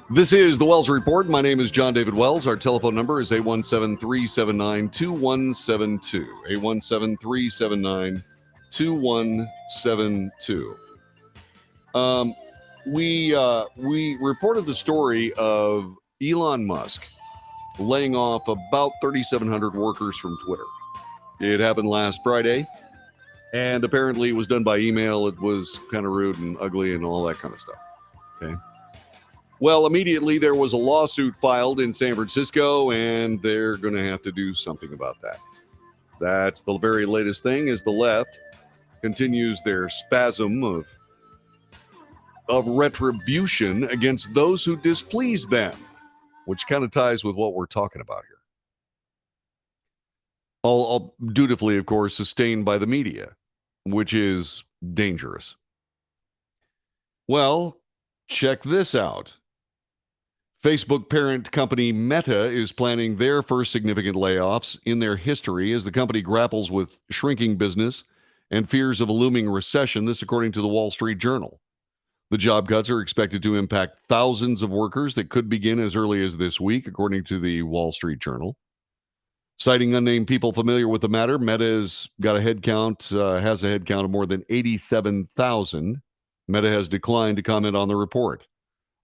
This is the Wells Report. My name is John David Wells. Our telephone number is 817-379-2172. 817-379-2172. We reported the story of Elon Musk laying off about 3,700 workers from Twitter. It happened last Friday, and apparently it was done by email. It was kind of rude and ugly and all that kind of stuff. Okay. Well, immediately there was a lawsuit filed in San Francisco, and they're going to have to do something about that. That's the very latest thing as the left continues their spasm of retribution against those who displease them, which kind of ties with what we're talking about here. All dutifully, of course, sustained by the media, which is dangerous. Well, check this out. Facebook parent company Meta is planning their first significant layoffs in their history as the company grapples with shrinking business and fears of a looming recession. This, according to the Wall Street Journal. The job cuts are expected to impact thousands of workers that could begin as early as this week, according to the Wall Street Journal. Citing unnamed people familiar with the matter, Meta has got a has a head count of more than 87,000. Meta has declined to comment on the report.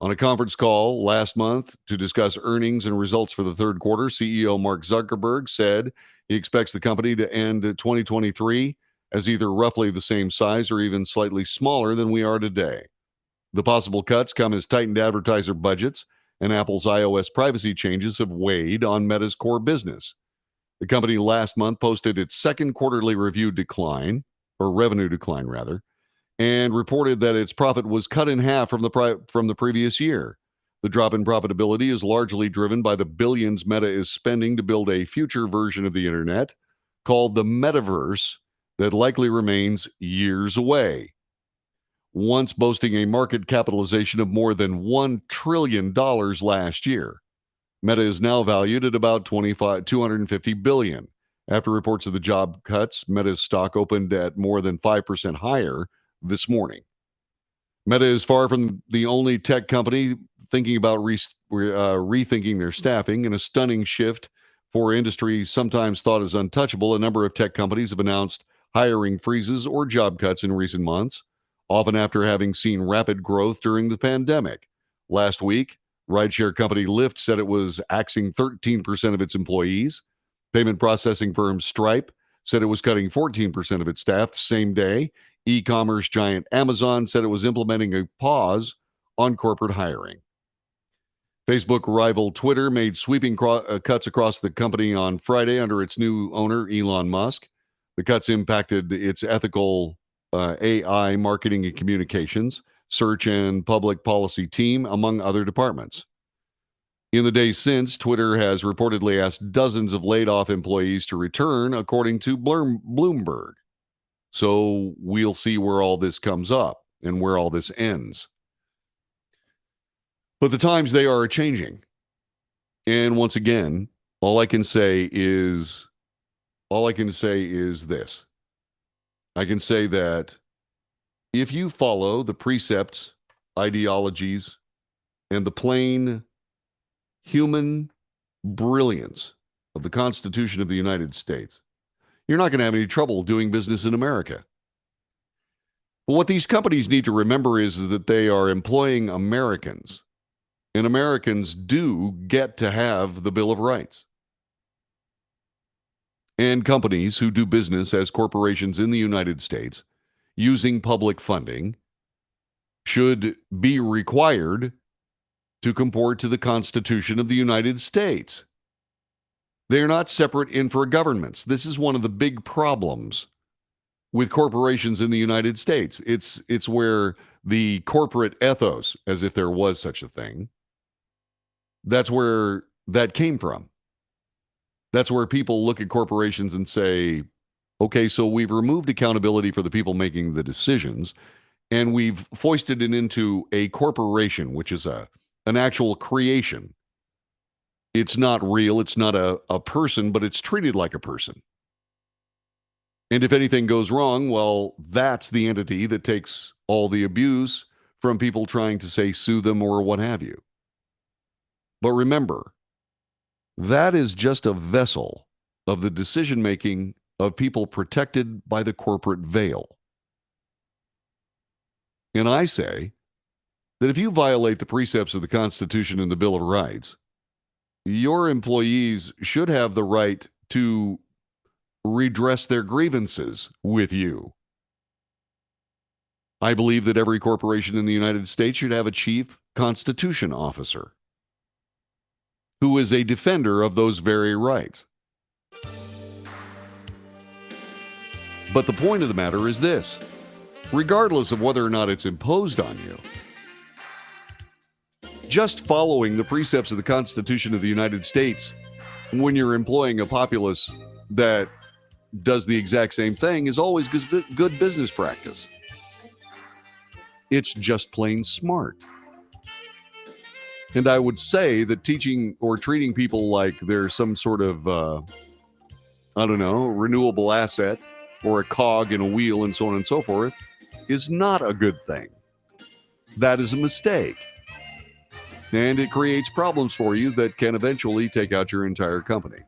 On a conference call last month to discuss earnings and results for the third quarter, CEO Mark Zuckerberg said he expects the company to end 2023 as either roughly the same size or even slightly smaller than we are today. The possible cuts come as tightened advertiser budgets and Apple's iOS privacy changes have weighed on Meta's core business. The company last month posted its second quarterly revenue decline, rather, and reported that its profit was cut in half from the previous year. The drop in profitability is largely driven by the billions Meta is spending to build a future version of the internet called the metaverse that likely remains years away. Once boasting a market capitalization of more than $1 trillion last year, Meta is now valued at about $250 billion. After reports of the job cuts, Meta's stock opened at more than 5% higher this morning. Meta is far from the only tech company thinking about rethinking their staffing. In a stunning shift for industries sometimes thought as untouchable, a number of tech companies have announced hiring freezes or job cuts in recent months, often after having seen rapid growth during the pandemic. Last week, rideshare company Lyft said it was axing 13% of its employees. Payment processing firm Stripe said it was cutting 14% of its staff the same day. E-commerce giant Amazon said it was implementing a pause on corporate hiring. Facebook rival Twitter made sweeping cuts across the company on Friday under its new owner, Elon Musk. The cuts impacted its ethical AI, marketing and communications, search and public policy team, among other departments. In the days since, Twitter has reportedly asked dozens of laid-off employees to return, according to Bloomberg. So we'll see where all this comes up and where all this ends. But the times, they are changing. And once again, all I can say is this. I can say that if you follow the precepts, ideologies, and the plain human brilliance of the Constitution of the United States, you're not going to have any trouble doing business in America. But what these companies need to remember is that they are employing Americans, and Americans do get to have the Bill of Rights. And companies who do business as corporations in the United States using public funding should be required to comport to the Constitution of the United States. They're not separate infra-governments. This is one of the big problems with corporations in the United States. It's where the corporate ethos, as if there was such a thing, that's where that came from. That's where people look at corporations and say, okay, so we've removed accountability for the people making the decisions, and we've foisted it into a corporation, which is an actual creation. It's not real, it's not a person, but it's treated like a person. And if anything goes wrong, well, that's the entity that takes all the abuse from people trying to, say, sue them or what have you. But remember, that is just a vessel of the decision-making of people protected by the corporate veil. And I say that if you violate the precepts of the Constitution and the Bill of Rights, your employees should have the right to redress their grievances with you. I believe that every corporation in the United States should have a chief constitution officer who is a defender of those very rights. But the point of the matter is this: regardless of whether or not it's imposed on you, just following the precepts of the Constitution of the United States when you're employing a populace that does the exact same thing is always good business practice. It's just plain smart. And I would say that teaching or treating people like they're some sort of, I don't know, renewable asset or a cog in a wheel and so on and so forth is not a good thing. That is a mistake. And it creates problems for you that can eventually take out your entire company.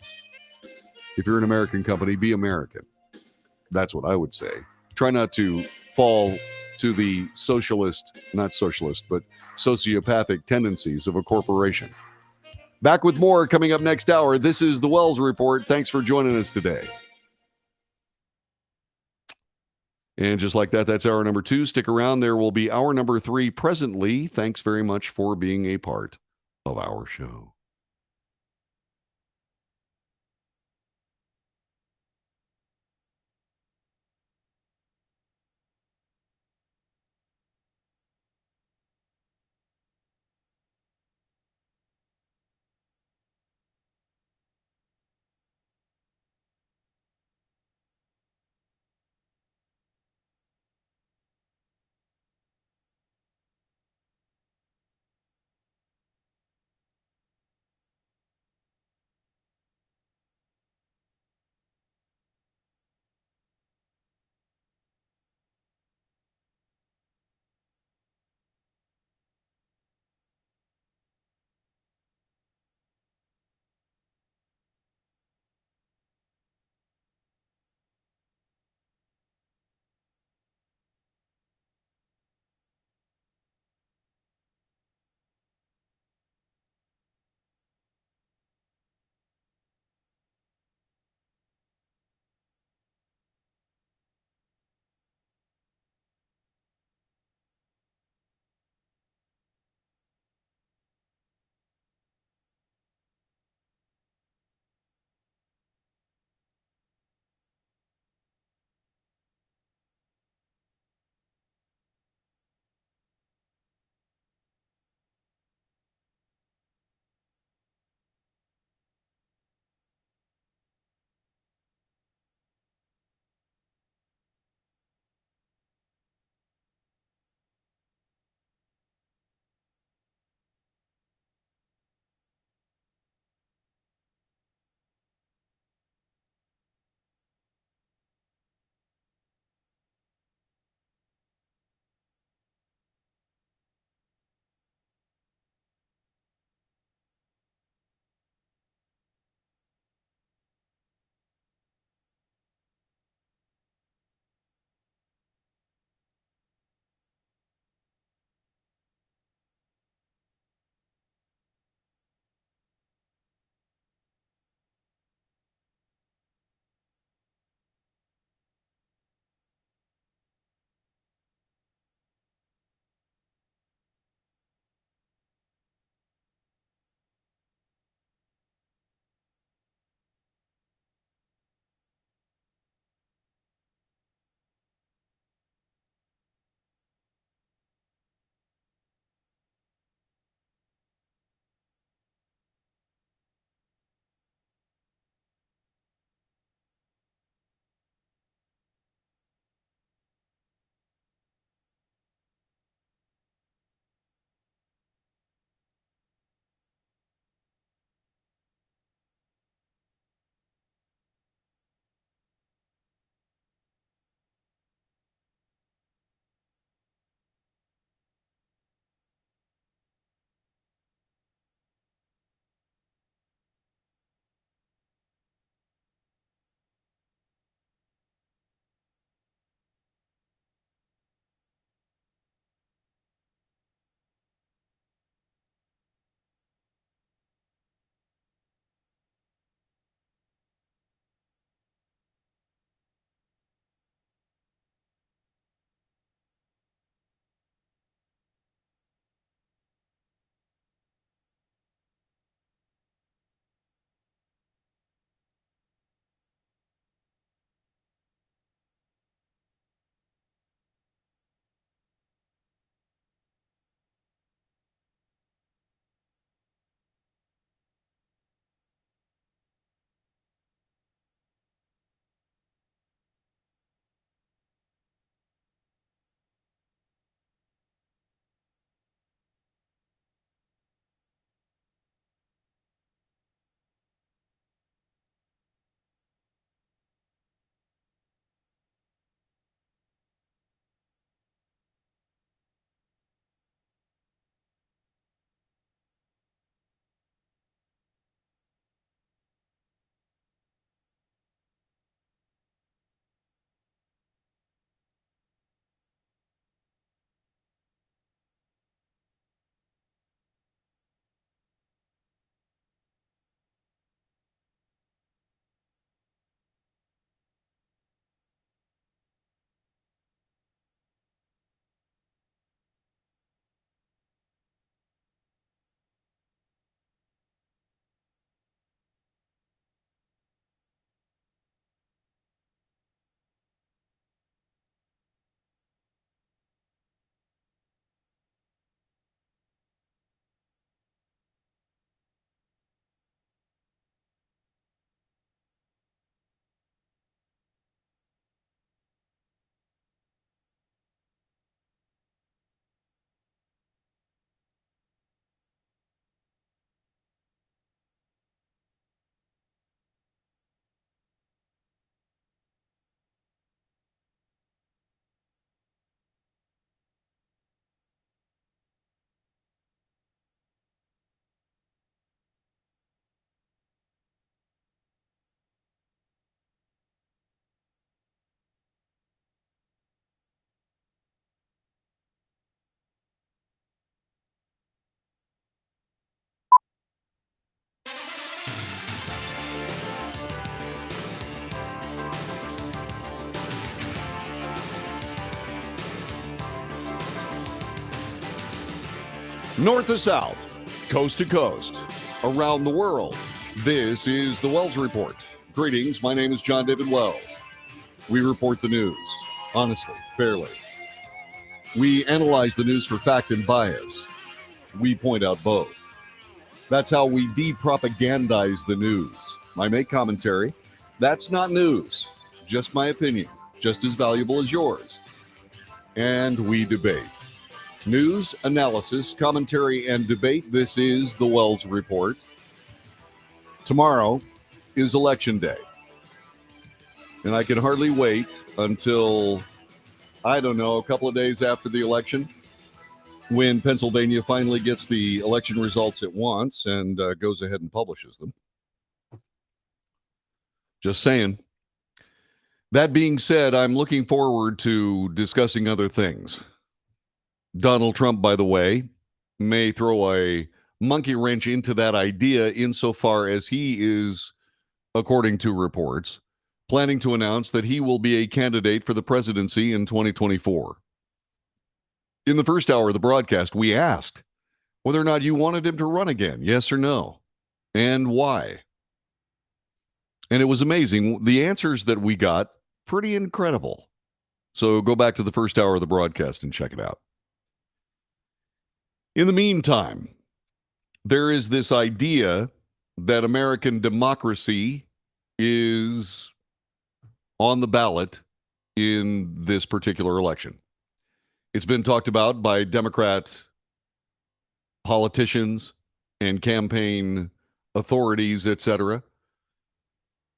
If you're an American company, be American. That's what I would say. Try not to fall to the socialist, not socialist, but sociopathic tendencies of a corporation. Back with more coming up next hour. This is the Wells Report. Thanks for joining us today. And just like that, that's hour number 2. Stick around. There will be hour number 3 presently. Thanks very much for being a part of our show. North to south, coast to coast, around the world. This is the Wells Report. Greetings, my name is John David Wells. We report the news, honestly, fairly. We analyze the news for fact and bias. We point out both. That's how we de-propagandize the news. I make commentary. That's not news, just my opinion, just as valuable as yours. And we debate. News, analysis, commentary, and debate. This is the Wells Report. Tomorrow is Election Day. And I can hardly wait until, I don't know, a couple of days after the election, when Pennsylvania finally gets the election results it wants and goes ahead and publishes them. Just saying. That being said, I'm looking forward to discussing other things. Donald Trump, by the way, may throw a monkey wrench into that idea insofar as he is, according to reports, planning to announce that he will be a candidate for the presidency in 2024. In the first hour of the broadcast, we asked whether or not you wanted him to run again, yes or no, and why. And it was amazing. The answers that we got, pretty incredible. So go back to the first hour of the broadcast and check it out. In the meantime, there is this idea that American democracy is on the ballot in this particular election. It's been talked about by Democrat politicians and campaign authorities, etc.,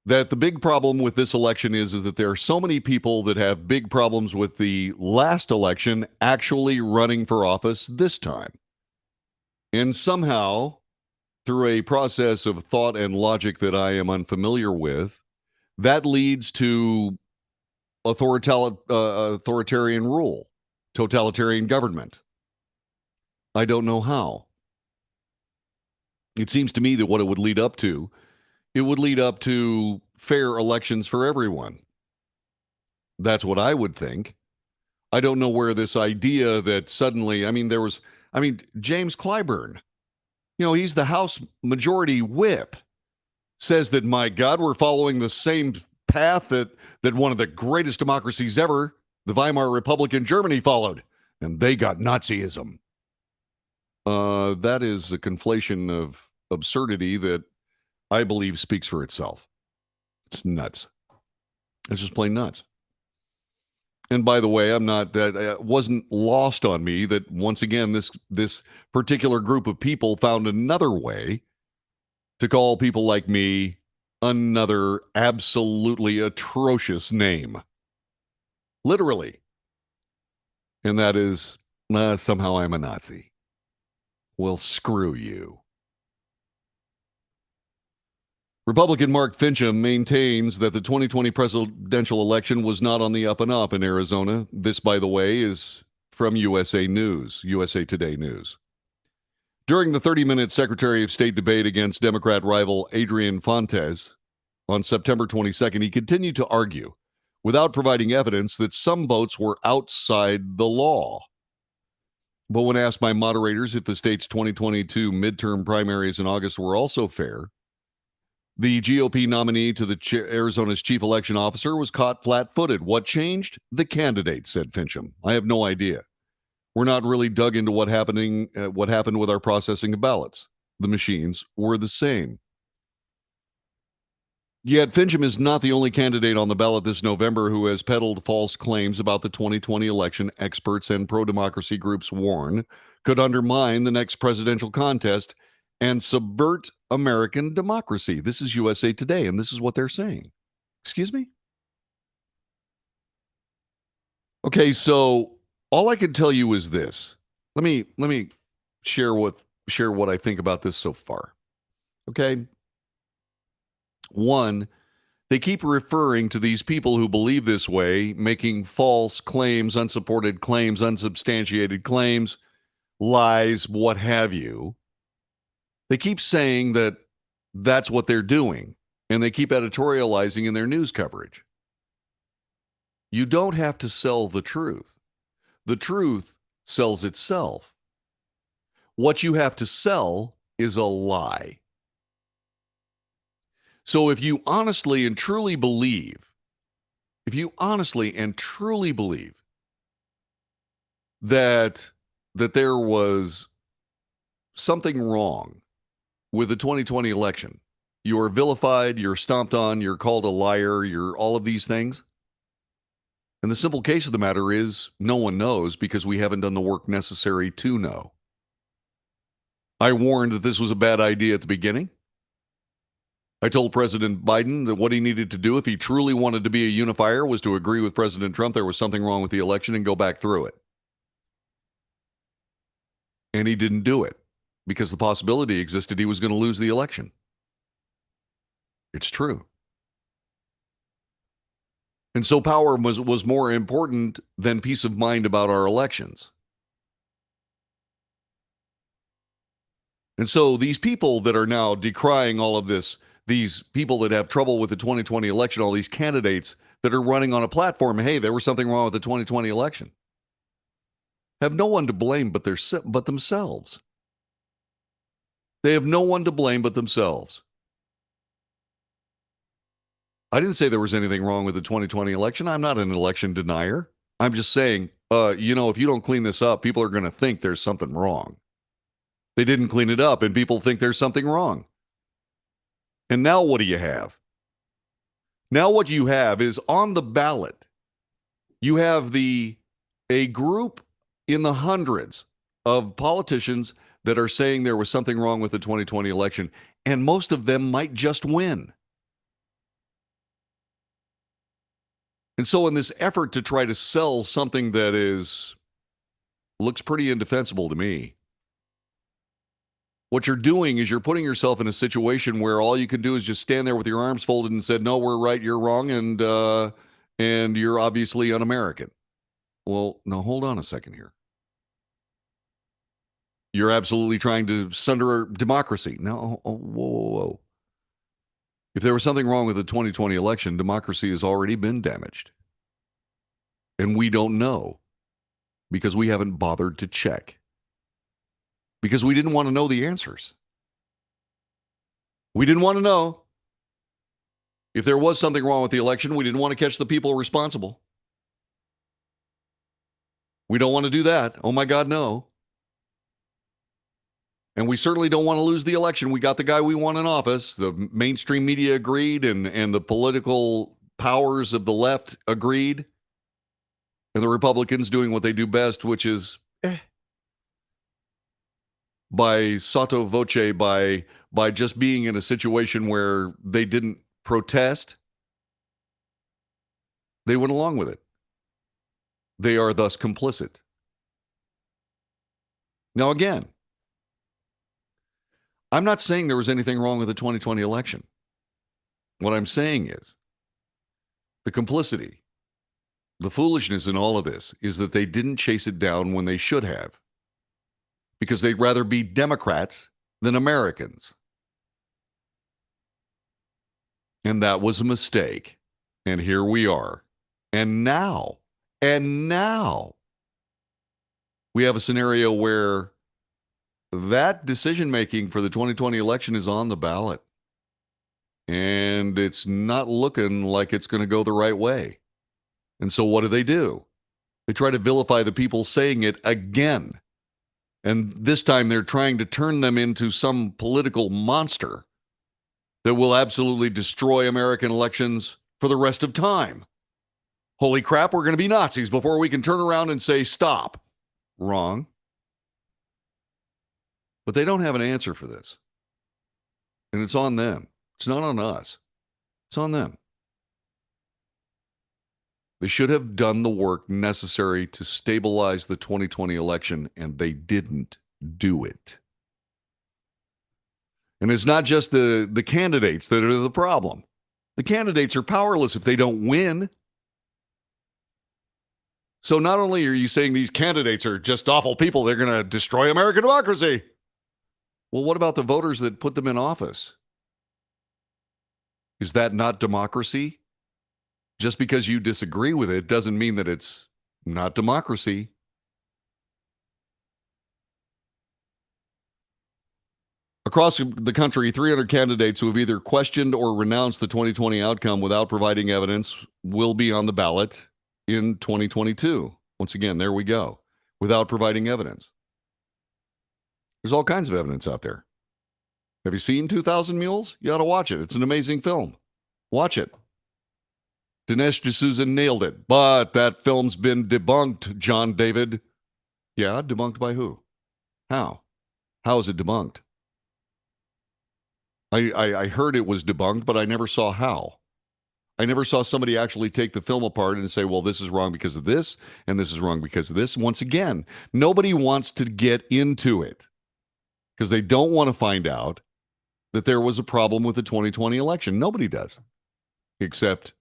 that the big problem with this election is that there are so many people that have big problems with the last election actually running for office this time. And somehow, through a process of thought and logic that I am unfamiliar with, that leads to authoritarian rule, totalitarian government. I don't know how. It seems to me that what it would lead up to, it would lead up to fair elections for everyone. That's what I would think. I don't know where this idea that suddenly, James Clyburn, he's the House Majority Whip, says that, my God, we're following the same path that one of the greatest democracies ever, the Weimar Republic in Germany, followed, and they got Nazism. That is a conflation of absurdity that I believe speaks for itself. It's nuts. It's just plain nuts. And by the way, that wasn't lost on me that once again, this particular group of people found another way to call people like me another absolutely atrocious name. Literally. And that is, somehow I'm a Nazi. Well, screw you. Republican Mark Finchem maintains that the 2020 presidential election was not on the up and up in Arizona. This, by the way, is from USA Today News. During the 30-minute Secretary of State debate against Democrat rival Adrian Fontes on September 22nd, he continued to argue, without providing evidence, that some votes were outside the law. But when asked by moderators if the state's 2022 midterm primaries in August were also fair, the GOP nominee to the Arizona's chief election officer was caught flat-footed. What changed? The candidate, said Finchem. I have no idea. We're not really dug into what happened with our processing of ballots. The machines were the same. Yet Finchem is not the only candidate on the ballot this November who has peddled false claims about the 2020 election. Experts and pro-democracy groups warn could undermine the next presidential contest and subvert American democracy. This is USA Today, and this is what they're saying. Excuse me? Okay, so all I can tell you is this. Let me share what I think about this so far. Okay? One, they keep referring to these people who believe this way, making false claims, unsupported claims, unsubstantiated claims, lies, what have you. They keep saying that that's what they're doing, and they keep editorializing in their news coverage. You don't have to sell the truth. The truth sells itself. What you have to sell is a lie. So if you honestly and truly believe, that there was something wrong with the 2020 election, you're vilified, you're stomped on, you're called a liar, you're all of these things. And the simple case of the matter is no one knows because we haven't done the work necessary to know. I warned that this was a bad idea at the beginning. I told President Biden that what he needed to do if he truly wanted to be a unifier was to agree with President Trump there was something wrong with the election and go back through it. And he didn't do it because the possibility existed he was going to lose the election. It's true. And so power was more important than peace of mind about our elections. And so these people that are now decrying all of this, these people that have trouble with the 2020 election, all these candidates that are running on a platform, hey, there was something wrong with the 2020 election, have no one to blame but themselves. They have no one to blame but themselves. I didn't say there was anything wrong with the 2020 election. I'm not an election denier. I'm just saying, if you don't clean this up, people are going to think there's something wrong. They didn't clean it up, and people think there's something wrong. And now what do you have? Now what you have is on the ballot, you have a group in the hundreds of politicians that are saying there was something wrong with the 2020 election, and most of them might just win. And so in this effort to try to sell something that looks pretty indefensible to me, what you're doing is you're putting yourself in a situation where all you can do is just stand there with your arms folded and said, no, we're right, you're wrong, and you're obviously un-American. Well, now hold on a second here. You're absolutely trying to sunder democracy. No, whoa. If there was something wrong with the 2020 election, democracy has already been damaged. And we don't know because we haven't bothered to check. Because we didn't want to know the answers. We didn't want to know. If there was something wrong with the election, we didn't want to catch the people responsible. We don't want to do that. Oh my God, no. And we certainly don't want to lose the election. We got the guy we want in office. The mainstream media agreed, and the political powers of the left agreed. And the Republicans doing what they do best, which is by sotto voce, by just being in a situation where they didn't protest, they went along with it. They are thus complicit. Now, again, I'm not saying there was anything wrong with the 2020 election. What I'm saying is the complicity, the foolishness in all of this is that they didn't chase it down when they should have, because they'd rather be Democrats than Americans. And that was a mistake. And here we are. And now we have a scenario where that decision-making for the 2020 election is on the ballot. And it's not looking like it's going to go the right way. And so what do? They try to vilify the people saying it again. And this time they're trying to turn them into some political monster that will absolutely destroy American elections for the rest of time. Holy crap, we're going to be Nazis before we can turn around and say stop. Wrong. But they don't have an answer for this. And it's on them. It's not on us. It's on them. They should have done the work necessary to stabilize the 2020 election, and they didn't do it. And it's not just the candidates that are the problem. The candidates are powerless if they don't win. So not only are you saying these candidates are just awful people, they're going to destroy American democracy. Well, what about the voters that put them in office? Is that not democracy? Just because you disagree with it doesn't mean that it's not democracy. Across the country, 300 candidates who have either questioned or renounced the 2020 outcome without providing evidence will be on the ballot in 2022. Once again, there we go. Without providing evidence. There's all kinds of evidence out there. Have you seen 2,000 Mules? You ought to watch it. It's an amazing film. Watch it. Dinesh D'Souza nailed it. But that film's been debunked, John David. Yeah, debunked by who? How? How is it debunked? I heard it was debunked, but I never saw how. I never saw somebody actually take the film apart and say, well, this is wrong because of this, and this is wrong because of this. Once again, nobody wants to get into it because they don't want to find out that there was a problem with the 2020 election. Nobody does, except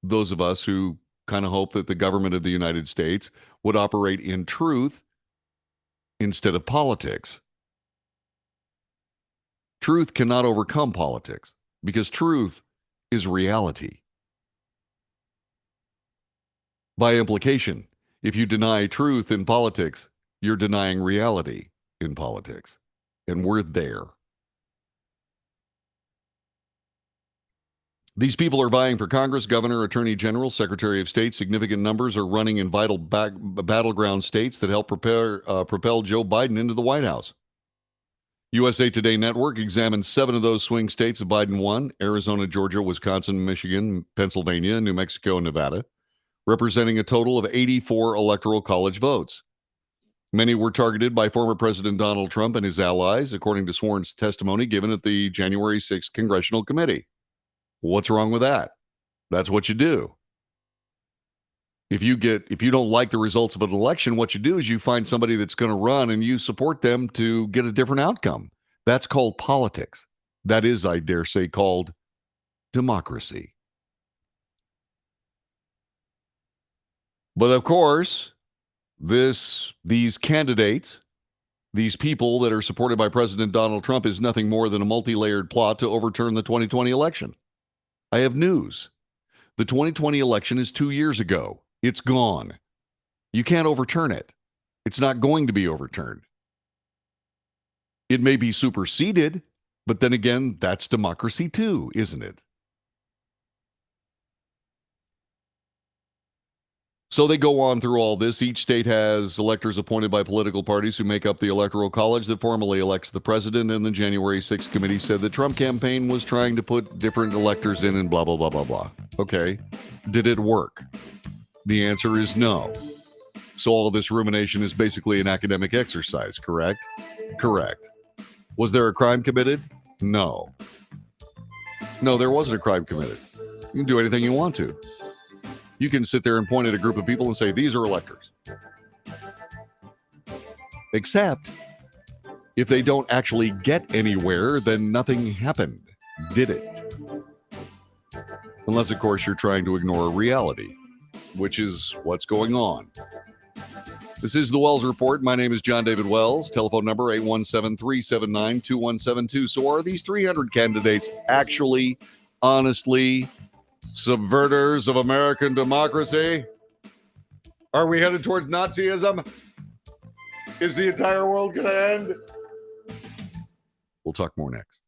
those of us who kind of hope that the government of the United States would operate in truth instead of politics. Truth cannot overcome politics because truth is reality. By implication, if you deny truth in politics, you're denying reality in politics. And we're there. These people are vying for Congress, governor, attorney general, secretary of state. Significant numbers are running in vital battleground states that help propel Joe Biden into the White House. USA Today Network examined 7 of those swing states that Biden won: Arizona, Georgia, Wisconsin, Michigan, Pennsylvania, New Mexico, and Nevada, representing a total of 84 electoral college votes. Many were targeted by former President Donald Trump and his allies, according to sworn testimony given at the January 6th Congressional Committee. What's wrong with that? That's what you do. If you don't like the results of an election, what you do is you find somebody that's going to run and you support them to get a different outcome. That's called politics. That is, I dare say, called democracy. But of course, these candidates, these people that are supported by President Donald Trump, is nothing more than a multi-layered plot to overturn the 2020 election. I have news. The 2020 election is 2 years ago. It's gone. You can't overturn it. It's not going to be overturned. It may be superseded, but then again, that's democracy too, isn't it? So they go on through all this. Each state has electors appointed by political parties who make up the Electoral College that formally elects the president. And the January 6th committee said the Trump campaign was trying to put different electors in and blah, blah, blah, blah, blah. Okay. Did it work? The answer is no. So all of this rumination is basically an academic exercise, correct? Correct. Was there a crime committed? No. No, there wasn't a crime committed. You can do anything you want to. You can sit there and point at a group of people and say, these are electors. Except if they don't actually get anywhere, then nothing happened, did it? Unless, of course, you're trying to ignore reality, which is what's going on. This is the Wells Report. My name is John David Wells. Telephone number 817-379-2172. So are these 300 candidates actually, honestly, subverters of American democracy? Are we headed toward Nazism? Is the entire world going to end? We'll talk more next.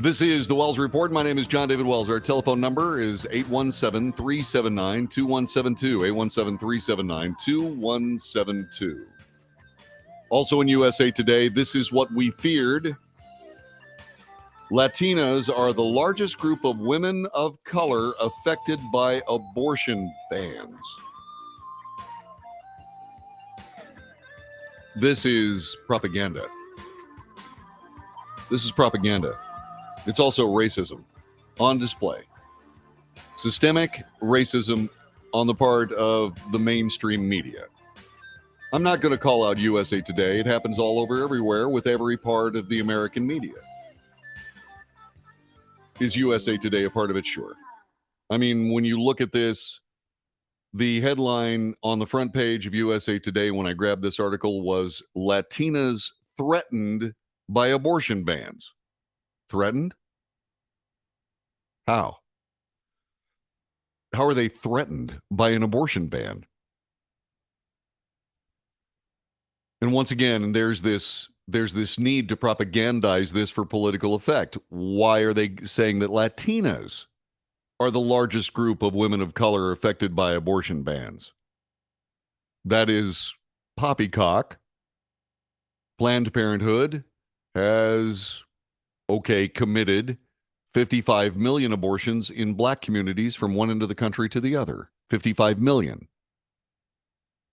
This is the Wells Report. My name is John David Wells. Our telephone number is 817-379-2172. 817-379-2172. Also in USA Today, this is what we feared. Latinas are the largest group of women of color affected by abortion bans. This is propaganda. This is propaganda. It's also racism on display. Systemic racism on the part of the mainstream media. I'm not going to call out USA Today. It happens all over everywhere with every part of the American media. Is USA Today a part of it? Sure. I mean, when you look at this, the headline on the front page of USA Today when I grabbed this article was Latinas threatened by abortion bans. Threatened? How? How are they threatened by an abortion ban? And once again, there's this need to propagandize this for political effect. Why are they saying that Latinas are the largest group of women of color affected by abortion bans? That is poppycock. Planned Parenthood has, committed 55 million abortions in black communities from one end of the country to the other. 55 million.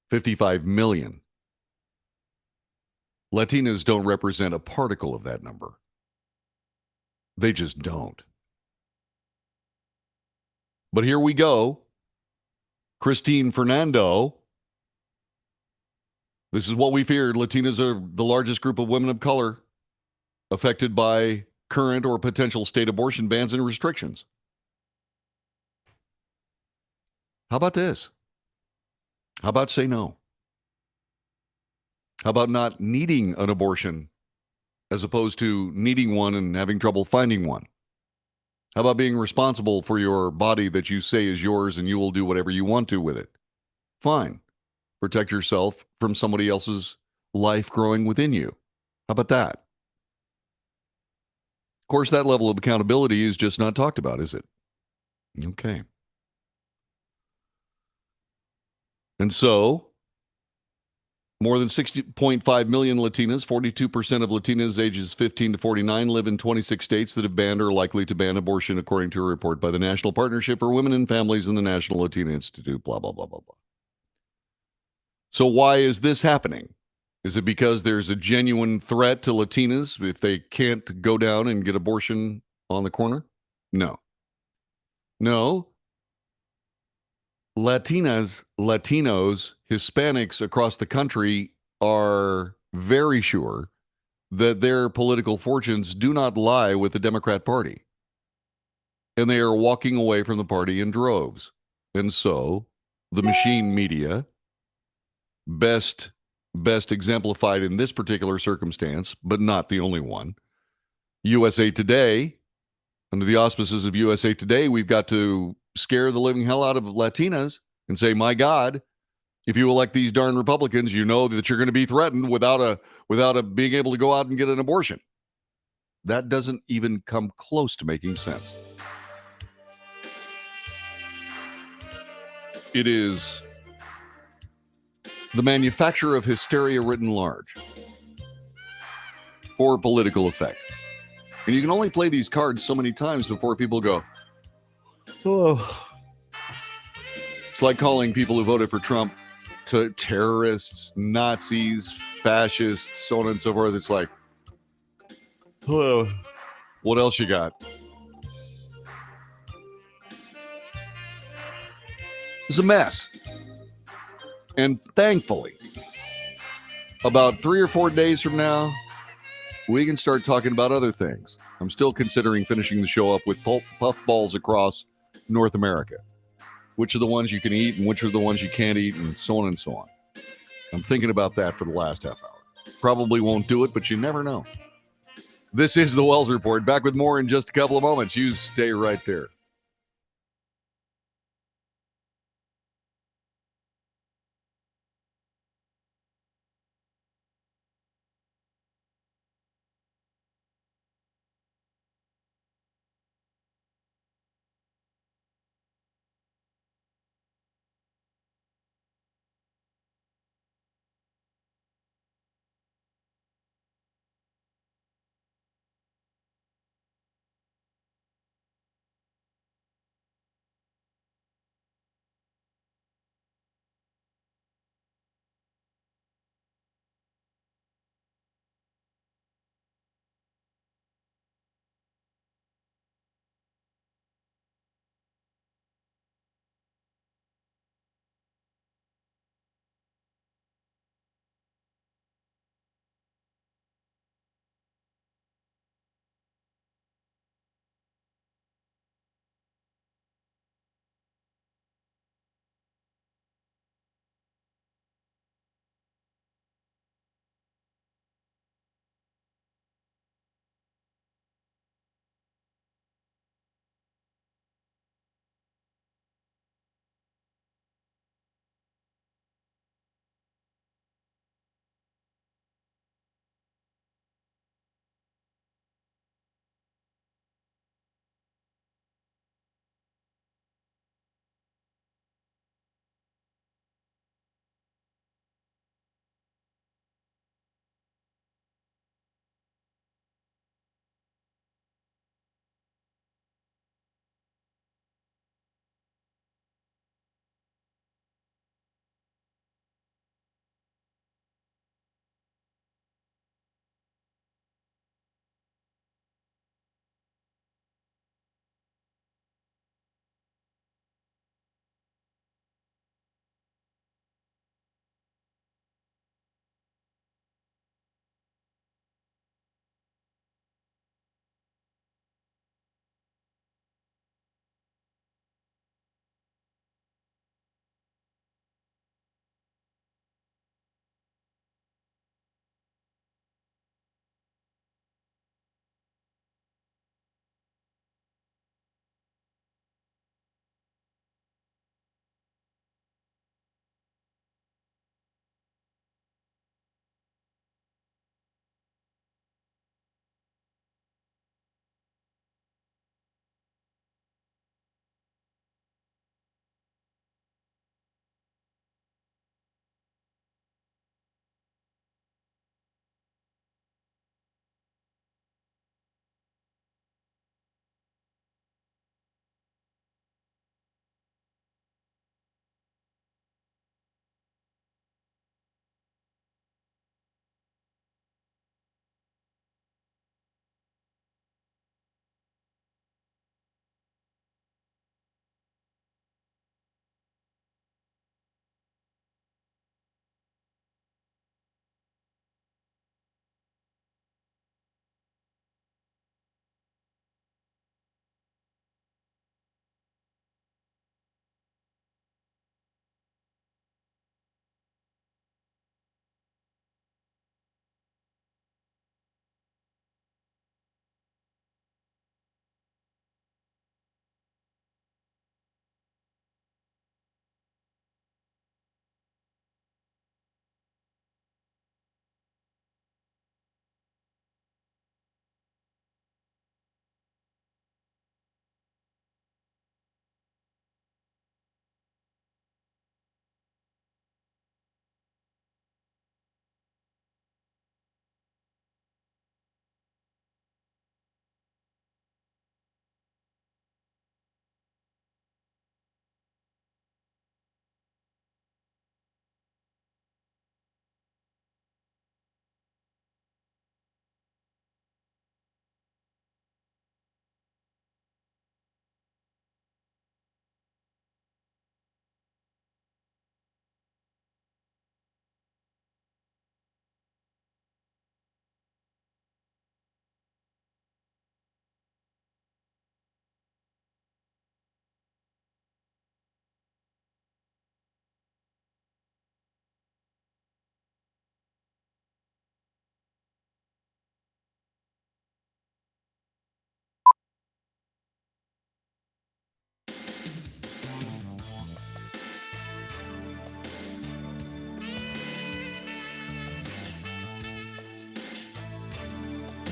55 million. Latinas don't represent a particle of that number. They just don't. But here we go. Christine Fernando. This is what we feared. Latinas are the largest group of women of color affected by current or potential state abortion bans and restrictions. How about this? How about say no? How about not needing an abortion as opposed to needing one and having trouble finding one? How about being responsible for your body that you say is yours and you will do whatever you want to with it? Fine. Protect yourself from somebody else's life growing within you. How about that? Of course, that level of accountability is just not talked about, is it? Okay. And so, more than 60.5 million Latinas, 42% of Latinas ages 15 to 49, live in 26 states that have banned or are likely to ban abortion, according to a report by the National Partnership for Women and Families and the National Latina Institute, blah, blah, blah, blah, blah. So why is this happening? Is it because there's a genuine threat to Latinas if they can't go down and get abortion on the corner? No. No. Latinas, Latinos, Hispanics across the country are very sure that their political fortunes do not lie with the Democrat Party. And they are walking away from the party in droves. And so the machine media, best exemplified in this particular circumstance, but not the only one, USA Today, under the auspices of USA Today, we've got to scare the living hell out of Latinas and say, my God, if you elect these darn Republicans, you know that you're going to be threatened without being able to go out and get an abortion. That doesn't even come close to making sense. It is the manufacture of hysteria written large for political effect. And you can only play these cards so many times before people go, oh. It's like calling people who voted for Trump to terrorists, Nazis, fascists, so on and so forth. It's like, oh, what else you got? It's a mess. And thankfully, about 3 or 4 days from now, we can start talking about other things. I'm still considering finishing the show up with puffballs across North America. Which are the ones you can eat and which are the ones you can't eat, and so on and so on. I'm thinking about that for the last half hour. Probably won't do it, but you never know. This is the Wells Report. Back with more in just a couple of moments. You stay right there.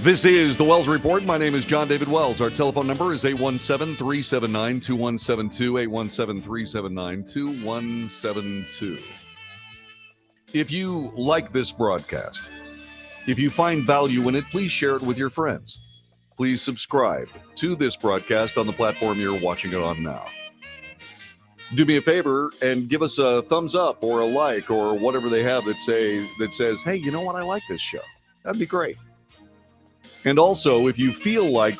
This is the Wells Report. My name is John David Wells. Our telephone number is 817-379-2172, 817-379-2172. If you like this broadcast, if you find value in it, please share it with your friends. Please subscribe to this broadcast on the platform you're watching it on now. Do me a favor and give us a thumbs up or a like or whatever they have that says, hey, you know what? I like this show. That'd be great. And also, if you feel like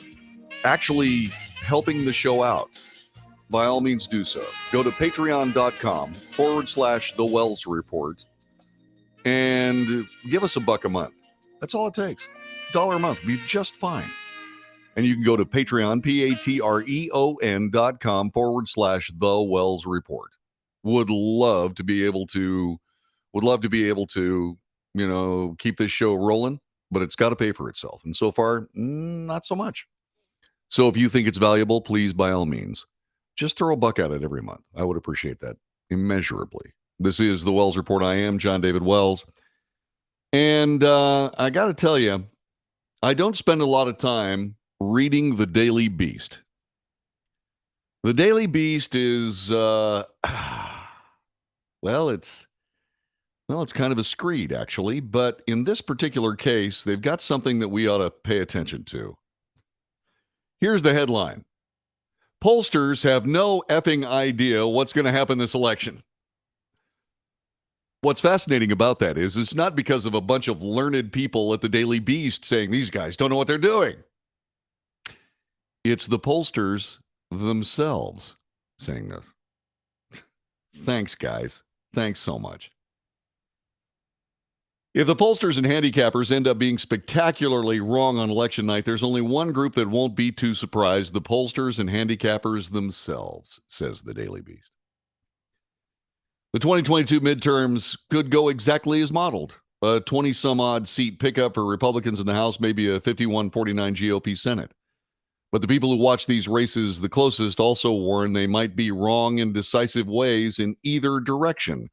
actually helping the show out, by all means do so. Go to patreon.com/The Wells Report and give us $1 a month. That's all it takes. $1 a month. Be just fine. And you can go to Patreon, patreon.com/The Wells Report. Would love to be able to, keep this show rolling, but it's got to pay for itself. And so far, not so much. So if you think it's valuable, please, by all means, just throw $1 at it every month. I would appreciate that immeasurably. This is the Wells Report. I am John David Wells. And I got to tell you, I don't spend a lot of time reading the Daily Beast. The Daily Beast is, it's kind of a screed, actually. But in this particular case, they've got something that we ought to pay attention to. Here's the headline. Pollsters have no effing idea what's going to happen this election. What's fascinating about that is it's not because of a bunch of learned people at the Daily Beast saying these guys don't know what they're doing. It's the pollsters themselves saying this. Thanks, guys. Thanks so much. If the pollsters and handicappers end up being spectacularly wrong on election night, there's only one group that won't be too surprised, the pollsters and handicappers themselves, says the Daily Beast. The 2022 midterms could go exactly as modeled. A 20-some-odd seat pickup for Republicans in the House, maybe a 51-49 GOP Senate. But the people who watch these races the closest also warn they might be wrong in decisive ways in either direction.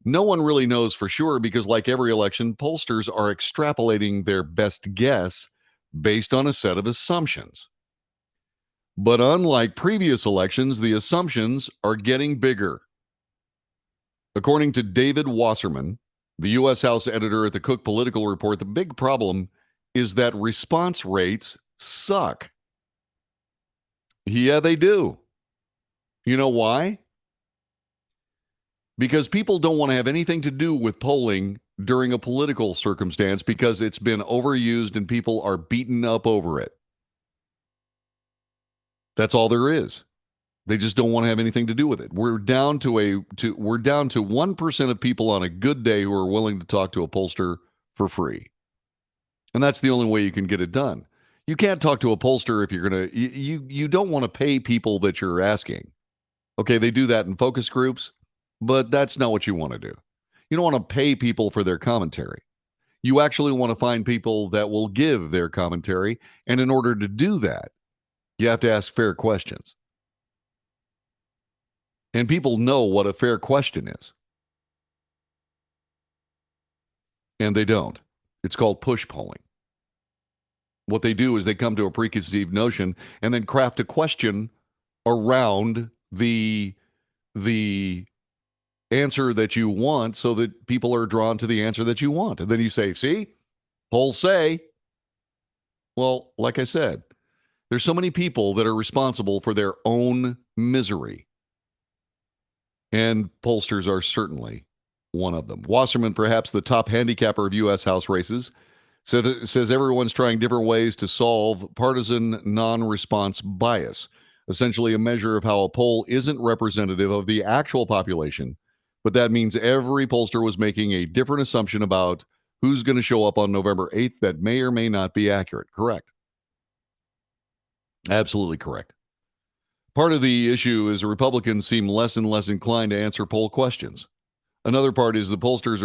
No one really knows for sure because, like every election, pollsters are extrapolating their best guess based on a set of assumptions. But unlike previous elections, the assumptions are getting bigger. According to David Wasserman, the U.S. House editor at the Cook Political Report, the big problem is that response rates suck. Yeah, they do. You know why? Because people don't want to have anything to do with polling during a political circumstance because it's been overused and people are beaten up over it. That's all there is. They just don't want to have anything to do with it. We're down to 1% of people on a good day who are willing to talk to a pollster for free. And that's the only way you can get it done. You can't talk to a pollster if you're going to, you don't want to pay people that you're asking. Okay, they do that in focus groups, but that's not what you want to do. You don't want to pay people for their commentary. You actually want to find people that will give their commentary. And in order to do that, you have to ask fair questions. And people know what a fair question is. And they don't. It's called push polling. What they do is they come to a preconceived notion and then craft a question around the answer that you want so that people are drawn to the answer that you want. And then you say, see, polls say. Well, like I said, there's so many people that are responsible for their own misery. And pollsters are certainly one of them. Wasserman, perhaps the top handicapper of U.S. House races, says everyone's trying different ways to solve partisan non-response bias, essentially a measure of how a poll isn't representative of the actual population, but that means every pollster was making a different assumption about who's going to show up on November 8th that may or may not be accurate. Correct. Absolutely correct. Part of the issue is Republicans seem less and less inclined to answer poll questions. Another part is the pollsters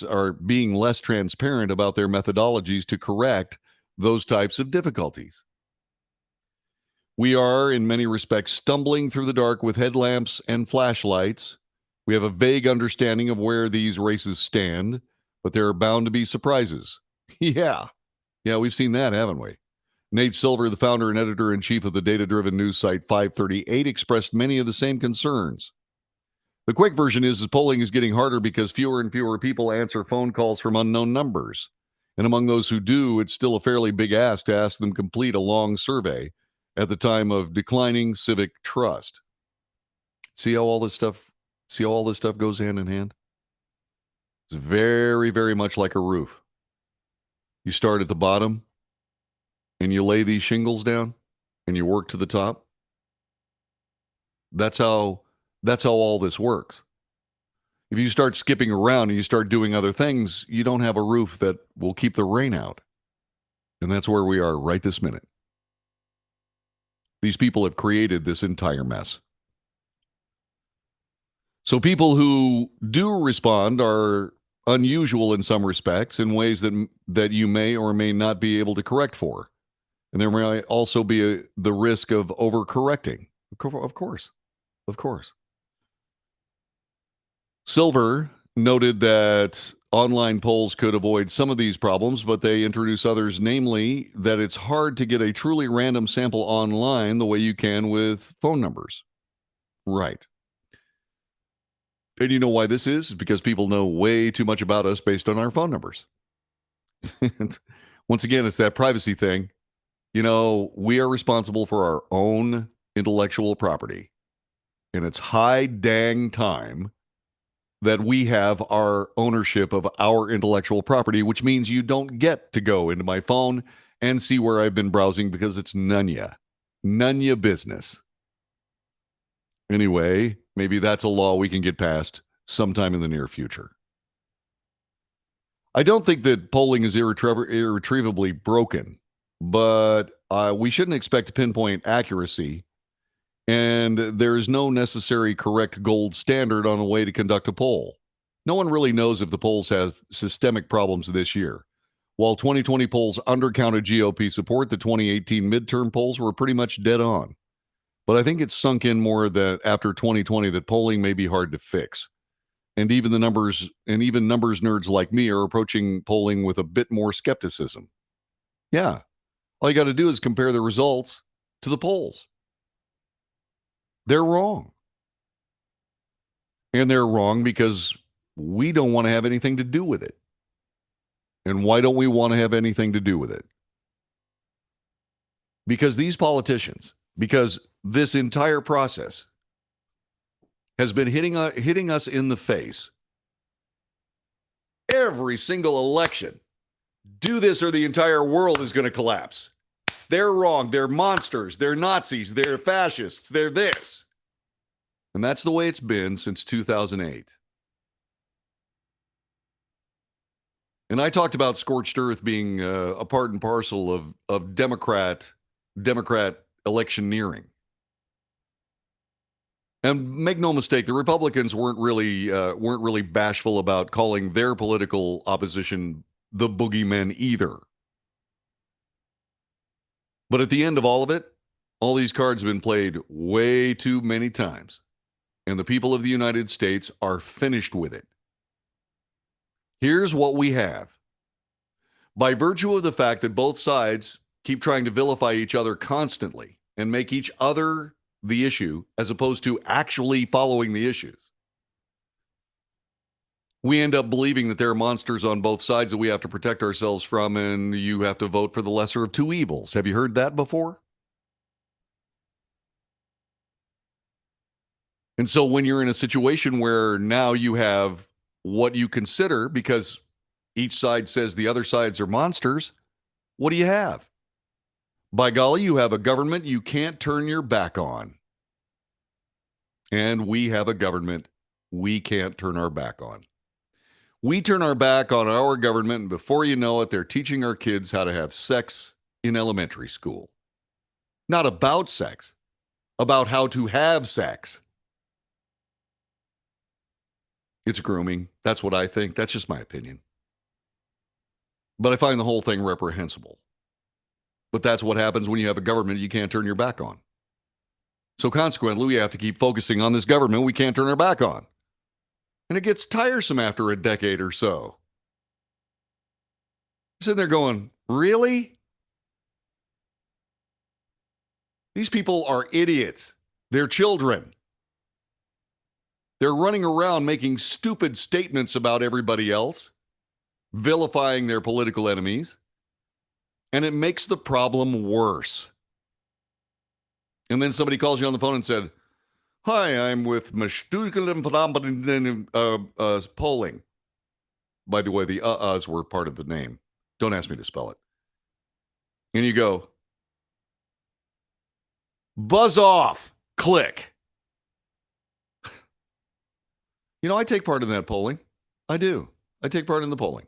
are being less transparent about their methodologies to correct those types of difficulties. We are, in many respects, stumbling through the dark with headlamps and flashlights. We have a vague understanding of where these races stand, but there are bound to be surprises. Yeah, Yeah, we've seen that, haven't we? Nate Silver, the founder and editor-in-chief of the data-driven news site 538, expressed many of the same concerns. The quick version is polling is getting harder because fewer and fewer people answer phone calls from unknown numbers. And among those who do, it's still a fairly big ask to ask them complete a long survey at the time of declining civic trust. See how all this stuff goes hand in hand? It's very, very much like a roof. You start at the bottom and you lay these shingles down and you work to the top. That's how all this works. If you start skipping around and you start doing other things, you don't have a roof that will keep the rain out. And that's where we are right this minute. These people have created this entire mess. So people who do respond are unusual in some respects in ways that you may or may not be able to correct for. And there may also be the risk of overcorrecting. Of course. Of course. Silver noted that online polls could avoid some of these problems, but they introduce others, namely that it's hard to get a truly random sample online the way you can with phone numbers. Right. And you know why this is? It's because people know way too much about us based on our phone numbers. Once again, it's that privacy thing. We are responsible for our own intellectual property. And it's high dang time that we have our ownership of our intellectual property, which means you don't get to go into my phone and see where I've been browsing because it's none ya business. Anyway, maybe that's a law we can get passed sometime in the near future. I don't think that polling is irretrievably broken, but we shouldn't expect to pinpoint accuracy. And there is no necessary correct gold standard on a way to conduct a poll. No one really knows if the polls have systemic problems this year. While 2020 polls undercounted GOP support, the 2018 midterm polls were pretty much dead on. But I think it's sunk in more that after 2020 that polling may be hard to fix. And even numbers nerds like me are approaching polling with a bit more skepticism. Yeah. All you got to do is compare the results to the polls. They're wrong. And they're wrong because we don't want to have anything to do with it. And why don't we want to have anything to do with it? Because these politicians, because this entire process has been hitting us in the face every single election. Do this or the entire world is going to collapse. They're wrong. They're monsters. They're Nazis. They're fascists. They're this. And that's the way it's been since 2008. And I talked about scorched earth being a part and parcel of Democrat electioneering. And make no mistake, the Republicans weren't really bashful about calling their political opposition the boogeymen either. But at the end of all of it, all these cards have been played way too many times. And the people of the United States are finished with it. Here's what we have. By virtue of the fact that both sides keep trying to vilify each other constantly and make each other the issue as opposed to actually following the issues, we end up believing that there are monsters on both sides that we have to protect ourselves from, and you have to vote for the lesser of two evils. Have you heard that before? And so when you're in a situation where now you have what you consider, because each side says the other sides are monsters, what do you have? By golly, you have a government you can't turn your back on. And we have a government we can't turn our back on. We turn our back on our government, and before you know it, they're teaching our kids how to have sex in elementary school. Not about sex, about how to have sex. It's grooming. That's what I think. That's just my opinion. But I find the whole thing reprehensible. But that's what happens when you have a government you can't turn your back on. So consequently, we have to keep focusing on this government we can't turn our back on. And it gets tiresome after a decade or so. You're sitting there going, Really? These people are idiots. They're children. They're running around making stupid statements about everybody else, vilifying their political enemies, and it makes the problem worse. And then somebody calls you on the phone and said, "Hi, I'm with polling." By the way, the uh-uhs were part of the name. Don't ask me to spell it. And you go, "Buzz off." Click. I take part in that polling. I do. I take part in the polling.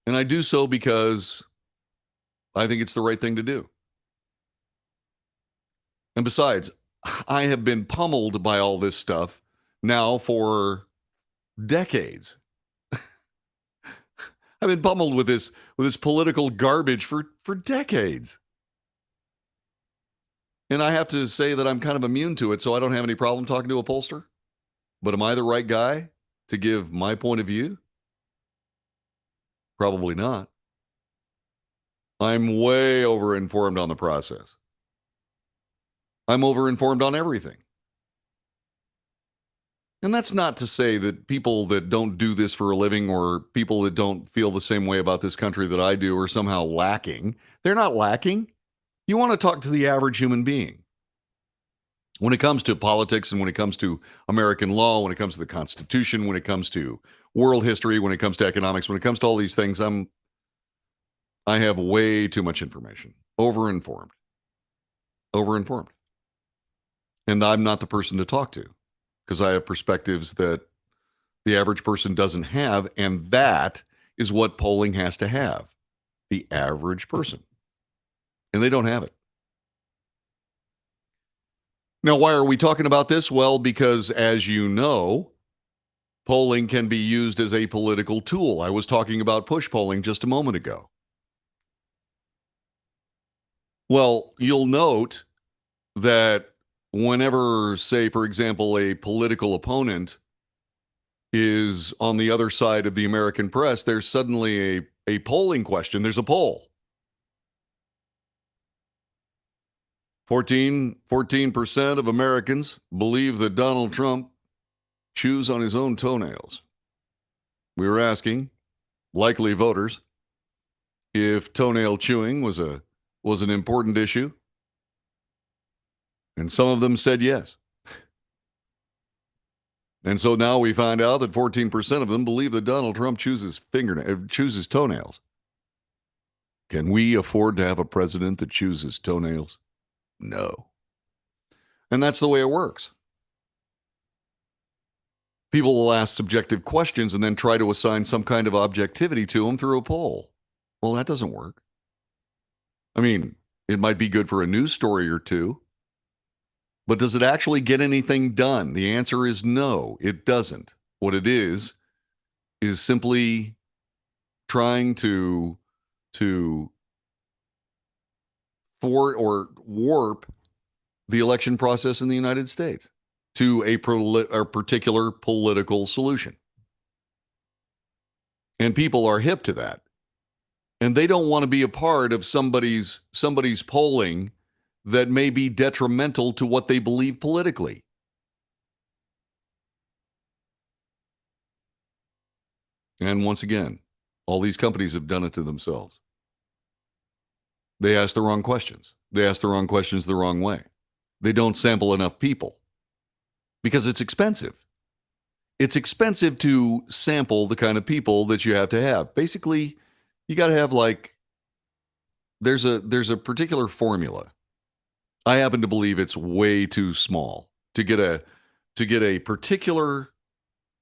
And I do so because I think it's the right thing to do. And besides, I have been pummeled by all this stuff now for decades. I've been pummeled with this political garbage for decades. And I have to say that I'm kind of immune to it, so I don't have any problem talking to a pollster. But am I the right guy to give my point of view? Probably not. I'm way over-informed on the process. I'm over-informed on everything. And that's not to say that people that don't do this for a living or people that don't feel the same way about this country that I do are somehow lacking. They're not lacking. You want to talk to the average human being. When it comes to politics and when it comes to American law, when it comes to the Constitution, when it comes to world history, when it comes to economics, when it comes to all these things, I have way too much information. Over-informed. And I'm not the person to talk to because I have perspectives that the average person doesn't have, and that is what polling has to have. The average person. And they don't have it. Now, why are we talking about this? Well, because as you know, polling can be used as a political tool. I was talking about push polling just a moment ago. Well, you'll note that whenever, say, for example, a political opponent is on the other side of the American press, there's suddenly a polling question. There's a poll. 14% of Americans believe that Donald Trump chews on his own toenails. We were asking likely voters if toenail chewing was an important issue, and some of them said yes. And so now we find out that 14% of them believe that Donald Trump chews his toenails. Can we afford to have a president that chews his toenails? No. And that's the way it works. People will ask subjective questions and then try to assign some kind of objectivity to them through a poll. Well, that doesn't work. I mean, it might be good for a news story or two, but does it actually get anything done? The answer is no, it doesn't. What it is simply trying to thwart or warp the election process in the United States to a particular political solution. And people are hip to that. And they don't want to be a part of somebody's polling that may be detrimental to what they believe politically. And once again, all these companies have done it to themselves. They ask the wrong questions. They ask the wrong questions the wrong way. They don't sample enough people because it's expensive. It's expensive to sample the kind of people that you have to have. Basically, you got to have there's a particular formula. I happen to believe it's way too small to get a particular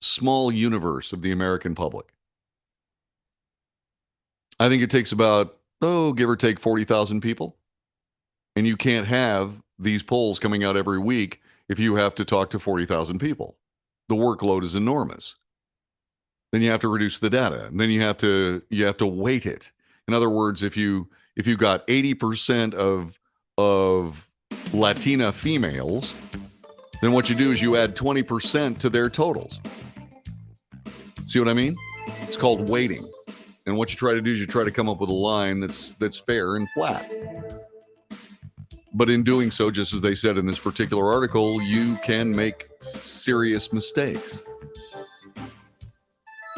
small universe of the American public. I think it takes about, give or take 40,000 people. And you can't have these polls coming out every week if you have to talk to 40,000 people. The workload is enormous. Then you have to reduce the data, and then you have to weight it. In other words, if you got 80% of Latina females, then what you do is you add 20% to their totals. See what I mean? It's called weighting. And what you try to do is you try to come up with a line that's fair and flat. But in doing so, just as they said in this particular article, you can make serious mistakes.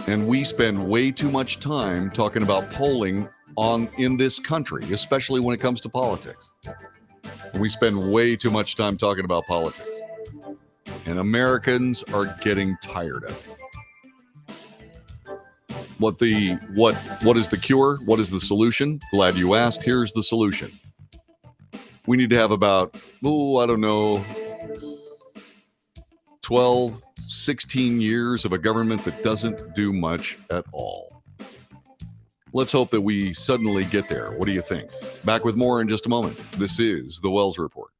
And we spend way too much time talking about polling in this country, especially when it comes to politics. We spend way too much time talking about politics. And Americans are getting tired of it. What is the cure? What is the solution? Glad you asked. Here's the solution. We need to have about, 12, 16 years of a government that doesn't do much at all. Let's hope that we suddenly get there. What do you think? Back with more in just a moment. This is The Wells Report.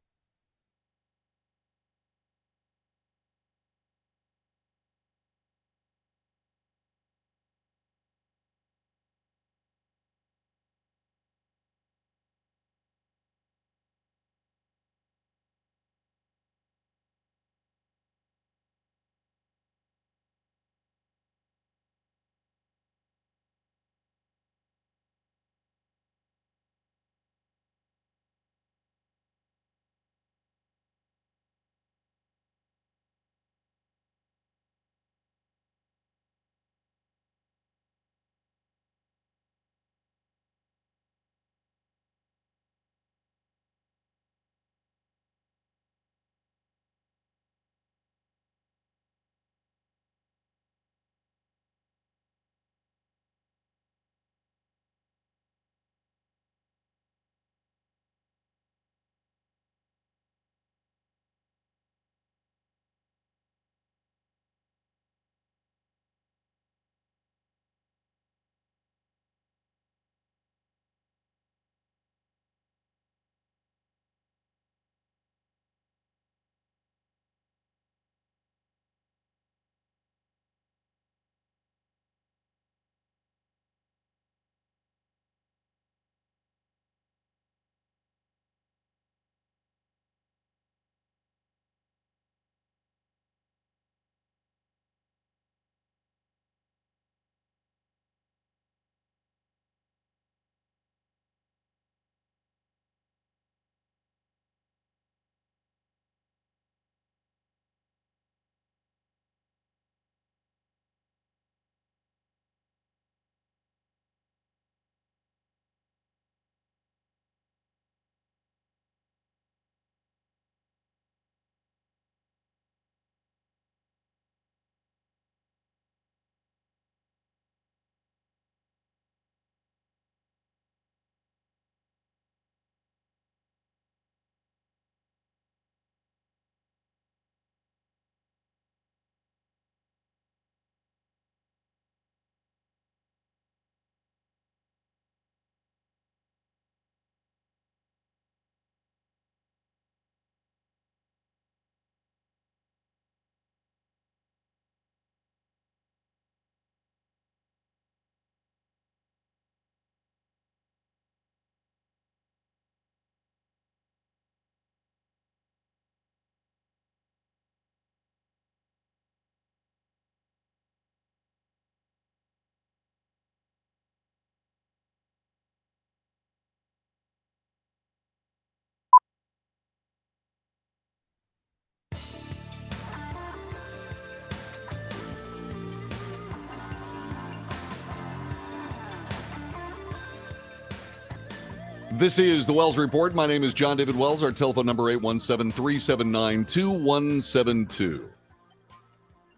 This is the Wells Report. My name is John David Wells. Our telephone number 817-379-2172.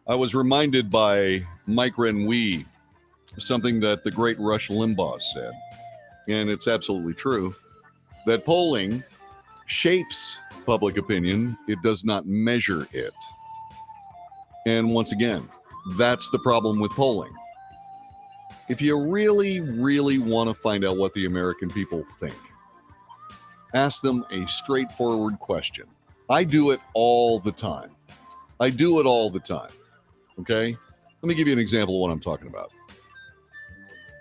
I was reminded by Mike Renwee something that the great Rush Limbaugh said, and it's absolutely true, that polling shapes public opinion. It does not measure it. And once again, that's the problem with polling. If you really, really want to find out what the American people think, ask them a straightforward question. I do it all the time. Okay? Let me give you an example of what I'm talking about.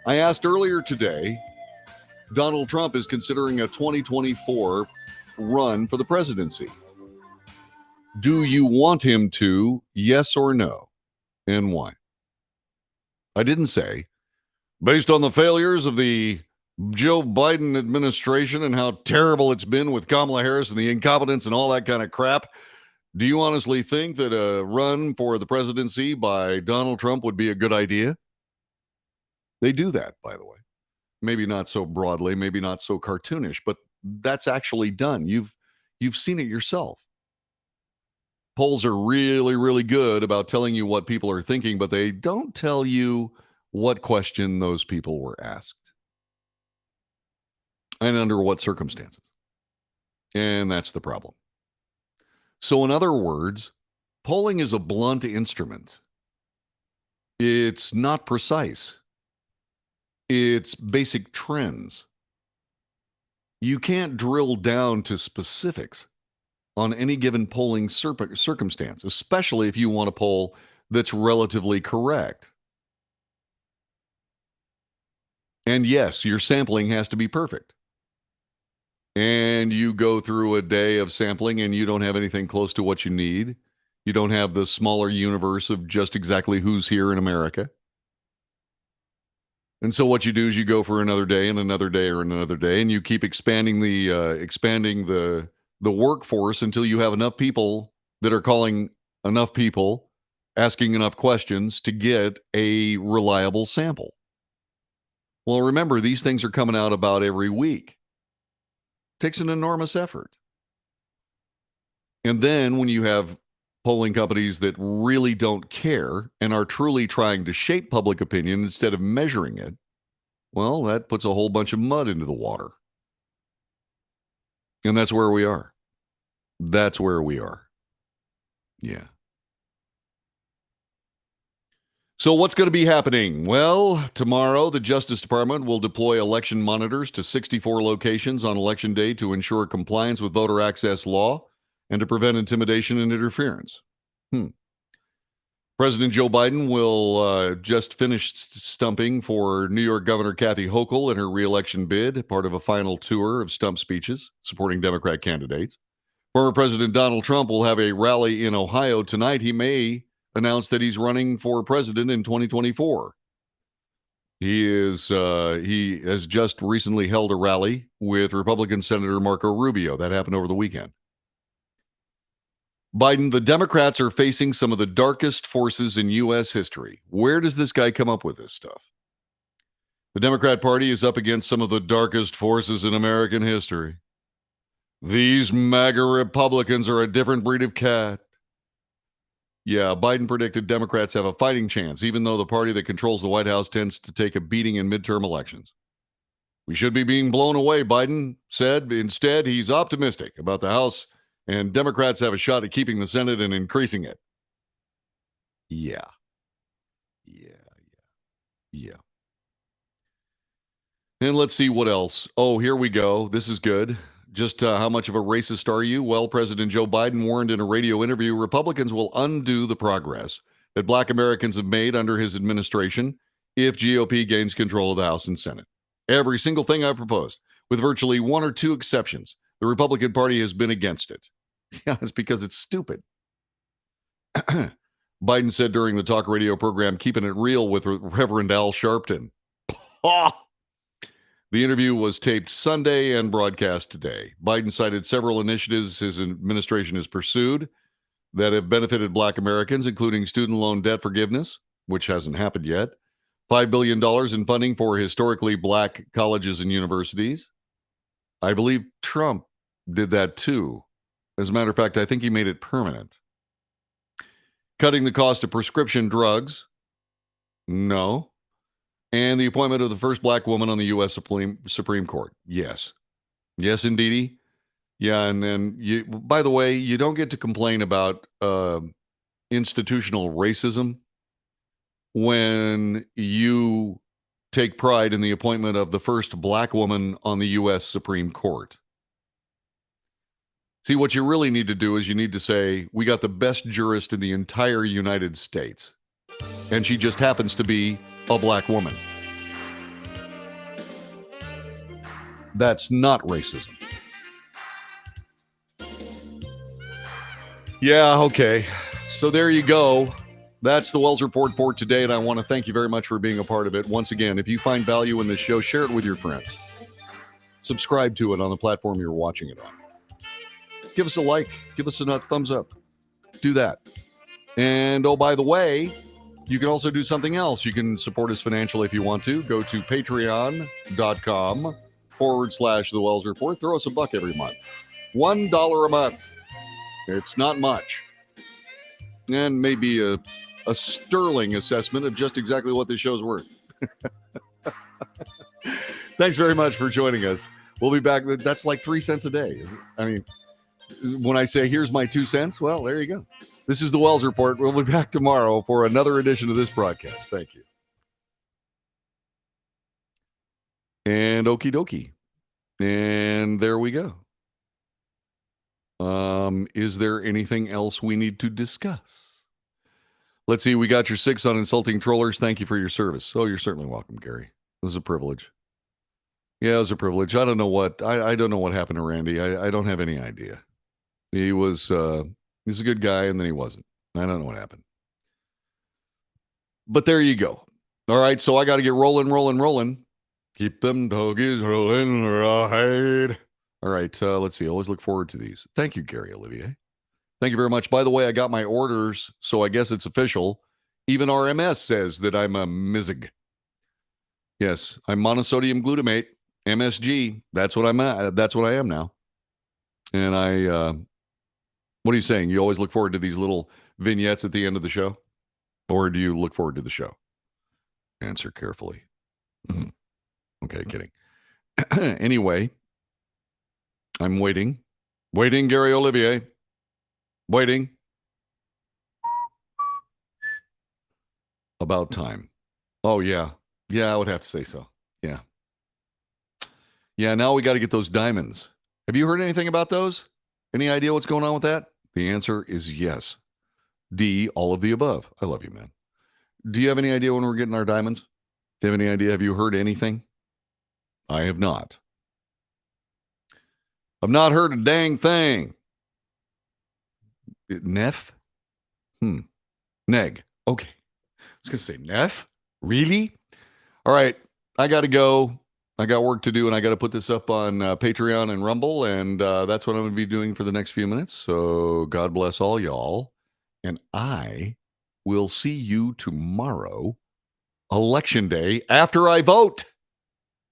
I asked earlier today, Donald Trump is considering a 2024 run for the presidency. Do you want him to? Yes or no? And why? I didn't say, Based on the failures of the Joe Biden administration and how terrible it's been with Kamala Harris and the incompetence and all that kind of crap, do you honestly think that a run for the presidency by Donald Trump would be a good idea? They do that, by the way. Maybe not so broadly, maybe not so cartoonish, but that's actually done. You've seen it yourself. Polls are really, really good about telling you what people are thinking, but they don't tell you what question those people were asked and under what circumstances. And that's the problem. So, in other words, polling is a blunt instrument. It's not precise. It's basic trends. You can't drill down to specifics on any given polling circumstance, especially if you want a poll that's relatively correct. And yes, your sampling has to be perfect. And you go through a day of sampling and you don't have anything close to what you need. You don't have the smaller universe of just exactly who's here in America. And so what you do is you go for another day and another day or another day, and you keep expanding the workforce until you have enough people that are calling enough people, asking enough questions to get a reliable sample. Well, remember, these things are coming out about every week. It takes an enormous effort. And then when you have polling companies that really don't care and are truly trying to shape public opinion instead of measuring it, well, that puts a whole bunch of mud into the water. And that's where we are. That's where we are. Yeah. So what's going to be happening? Well, tomorrow, the Justice Department will deploy election monitors to 64 locations on Election Day to ensure compliance with voter access law and to prevent intimidation and interference. President Joe Biden will just finish stumping for New York Governor Kathy Hochul in her reelection bid, part of a final tour of stump speeches supporting Democrat candidates. Former President Donald Trump will have a rally in Ohio tonight. He may announce that he's running for president in 2024. He has just recently held a rally with Republican Senator Marco Rubio. That happened over the weekend. Biden, the Democrats are facing some of the darkest forces in U.S. history. Where does this guy come up with this stuff? The Democrat Party is up against some of the darkest forces in American history. These MAGA Republicans are a different breed of cat. Yeah, Biden predicted Democrats have a fighting chance, even though the party that controls the White House tends to take a beating in midterm elections. We should be being blown away, Biden said. Instead, he's optimistic about the House, and Democrats have a shot at keeping the Senate and increasing it. Yeah. And let's see what else. Oh, here we go. This is good. Just how much of a racist are you? Well, President Joe Biden warned in a radio interview Republicans will undo the progress that Black Americans have made under his administration if GOP gains control of the House and Senate. Every single thing I proposed, with virtually one or two exceptions, the Republican Party has been against it. Yeah, it's because it's stupid. Biden said during the talk radio program, Keeping It Real with Reverend Al Sharpton. The interview was taped Sunday and broadcast today. Biden cited several initiatives his administration has pursued that have benefited Black Americans, including student loan debt forgiveness, which hasn't happened yet, $5 billion in funding for historically Black colleges and universities. I believe Trump did that too. As a matter of fact, I think he made it permanent. Cutting the cost of prescription drugs. No. And the appointment of the first Black woman on the U.S. Supreme Court. Yes. Yes, indeedy. Yeah, and then, by the way, you don't get to complain about institutional racism when you take pride in the appointment of the first Black woman on the U.S. Supreme Court. See, what you really need to do is you need to say, we got the best jurist in the entire United States, and she just happens to be a Black woman. That's not racism. Yeah, okay. So there you go. That's the Wells Report for today, and I want to thank you very much for being a part of it. Once again, if you find value in this show, share it with your friends. Subscribe to it on the platform you're watching it on. Give us a like. Give us a thumbs up. Do that. And, oh, by the way, you can also do something else. You can support us financially if you want to. Go to patreon.com/The Wells Report. Throw us $1 every month. $1 a month. It's not much. And maybe a sterling assessment of just exactly what this show's worth. Thanks very much for joining us. We'll be back. That's like 3 cents a day. I mean, when I say here's my 2 cents, well, there you go. This is the Wells Report. We'll be back tomorrow for another edition of this broadcast. Thank you. And okie dokie. And there we go. Is there anything else we need to discuss? Let's see. We got your 6 on insulting trollers. Thank you for your service. Oh, you're certainly welcome, Gary. It was a privilege. Yeah, it was a privilege. I don't know what happened to Randy. I don't have any idea. He's a good guy, and then he wasn't. I don't know what happened. But there you go. All right, so I got to get rolling. Keep them doggies rolling right. All right, let's see. I always look forward to these. Thank you, Gary Olivier. Thank you very much. By the way, I got my orders, so I guess it's official. Even RMS says that I'm a MISG. Yes, I'm monosodium glutamate, MSG. That's what I'm at. That's what I am now. And what are you saying? You always look forward to these little vignettes at the end of the show? Or do you look forward to the show? Answer carefully. Okay, kidding. Anyway, I'm waiting. Waiting, Gary Olivier. Waiting. About time. Oh, yeah. Yeah, I would have to say so. Yeah. Yeah, now we got to get those diamonds. Have you heard anything about those? Any idea what's going on with that? The answer is yes. D, all of the above. I love you, man. Do you have any idea when we're getting our diamonds? Do you have any idea? Have you heard anything? I have not. I've not heard a dang thing. Neff? Neg. Okay. I was going to say Neff? Really? All right. I got to go. I got work to do, and I got to put this up on Patreon and Rumble, and that's what I'm going to be doing for the next few minutes. So God bless all y'all, and I will see you tomorrow, Election Day, after I vote.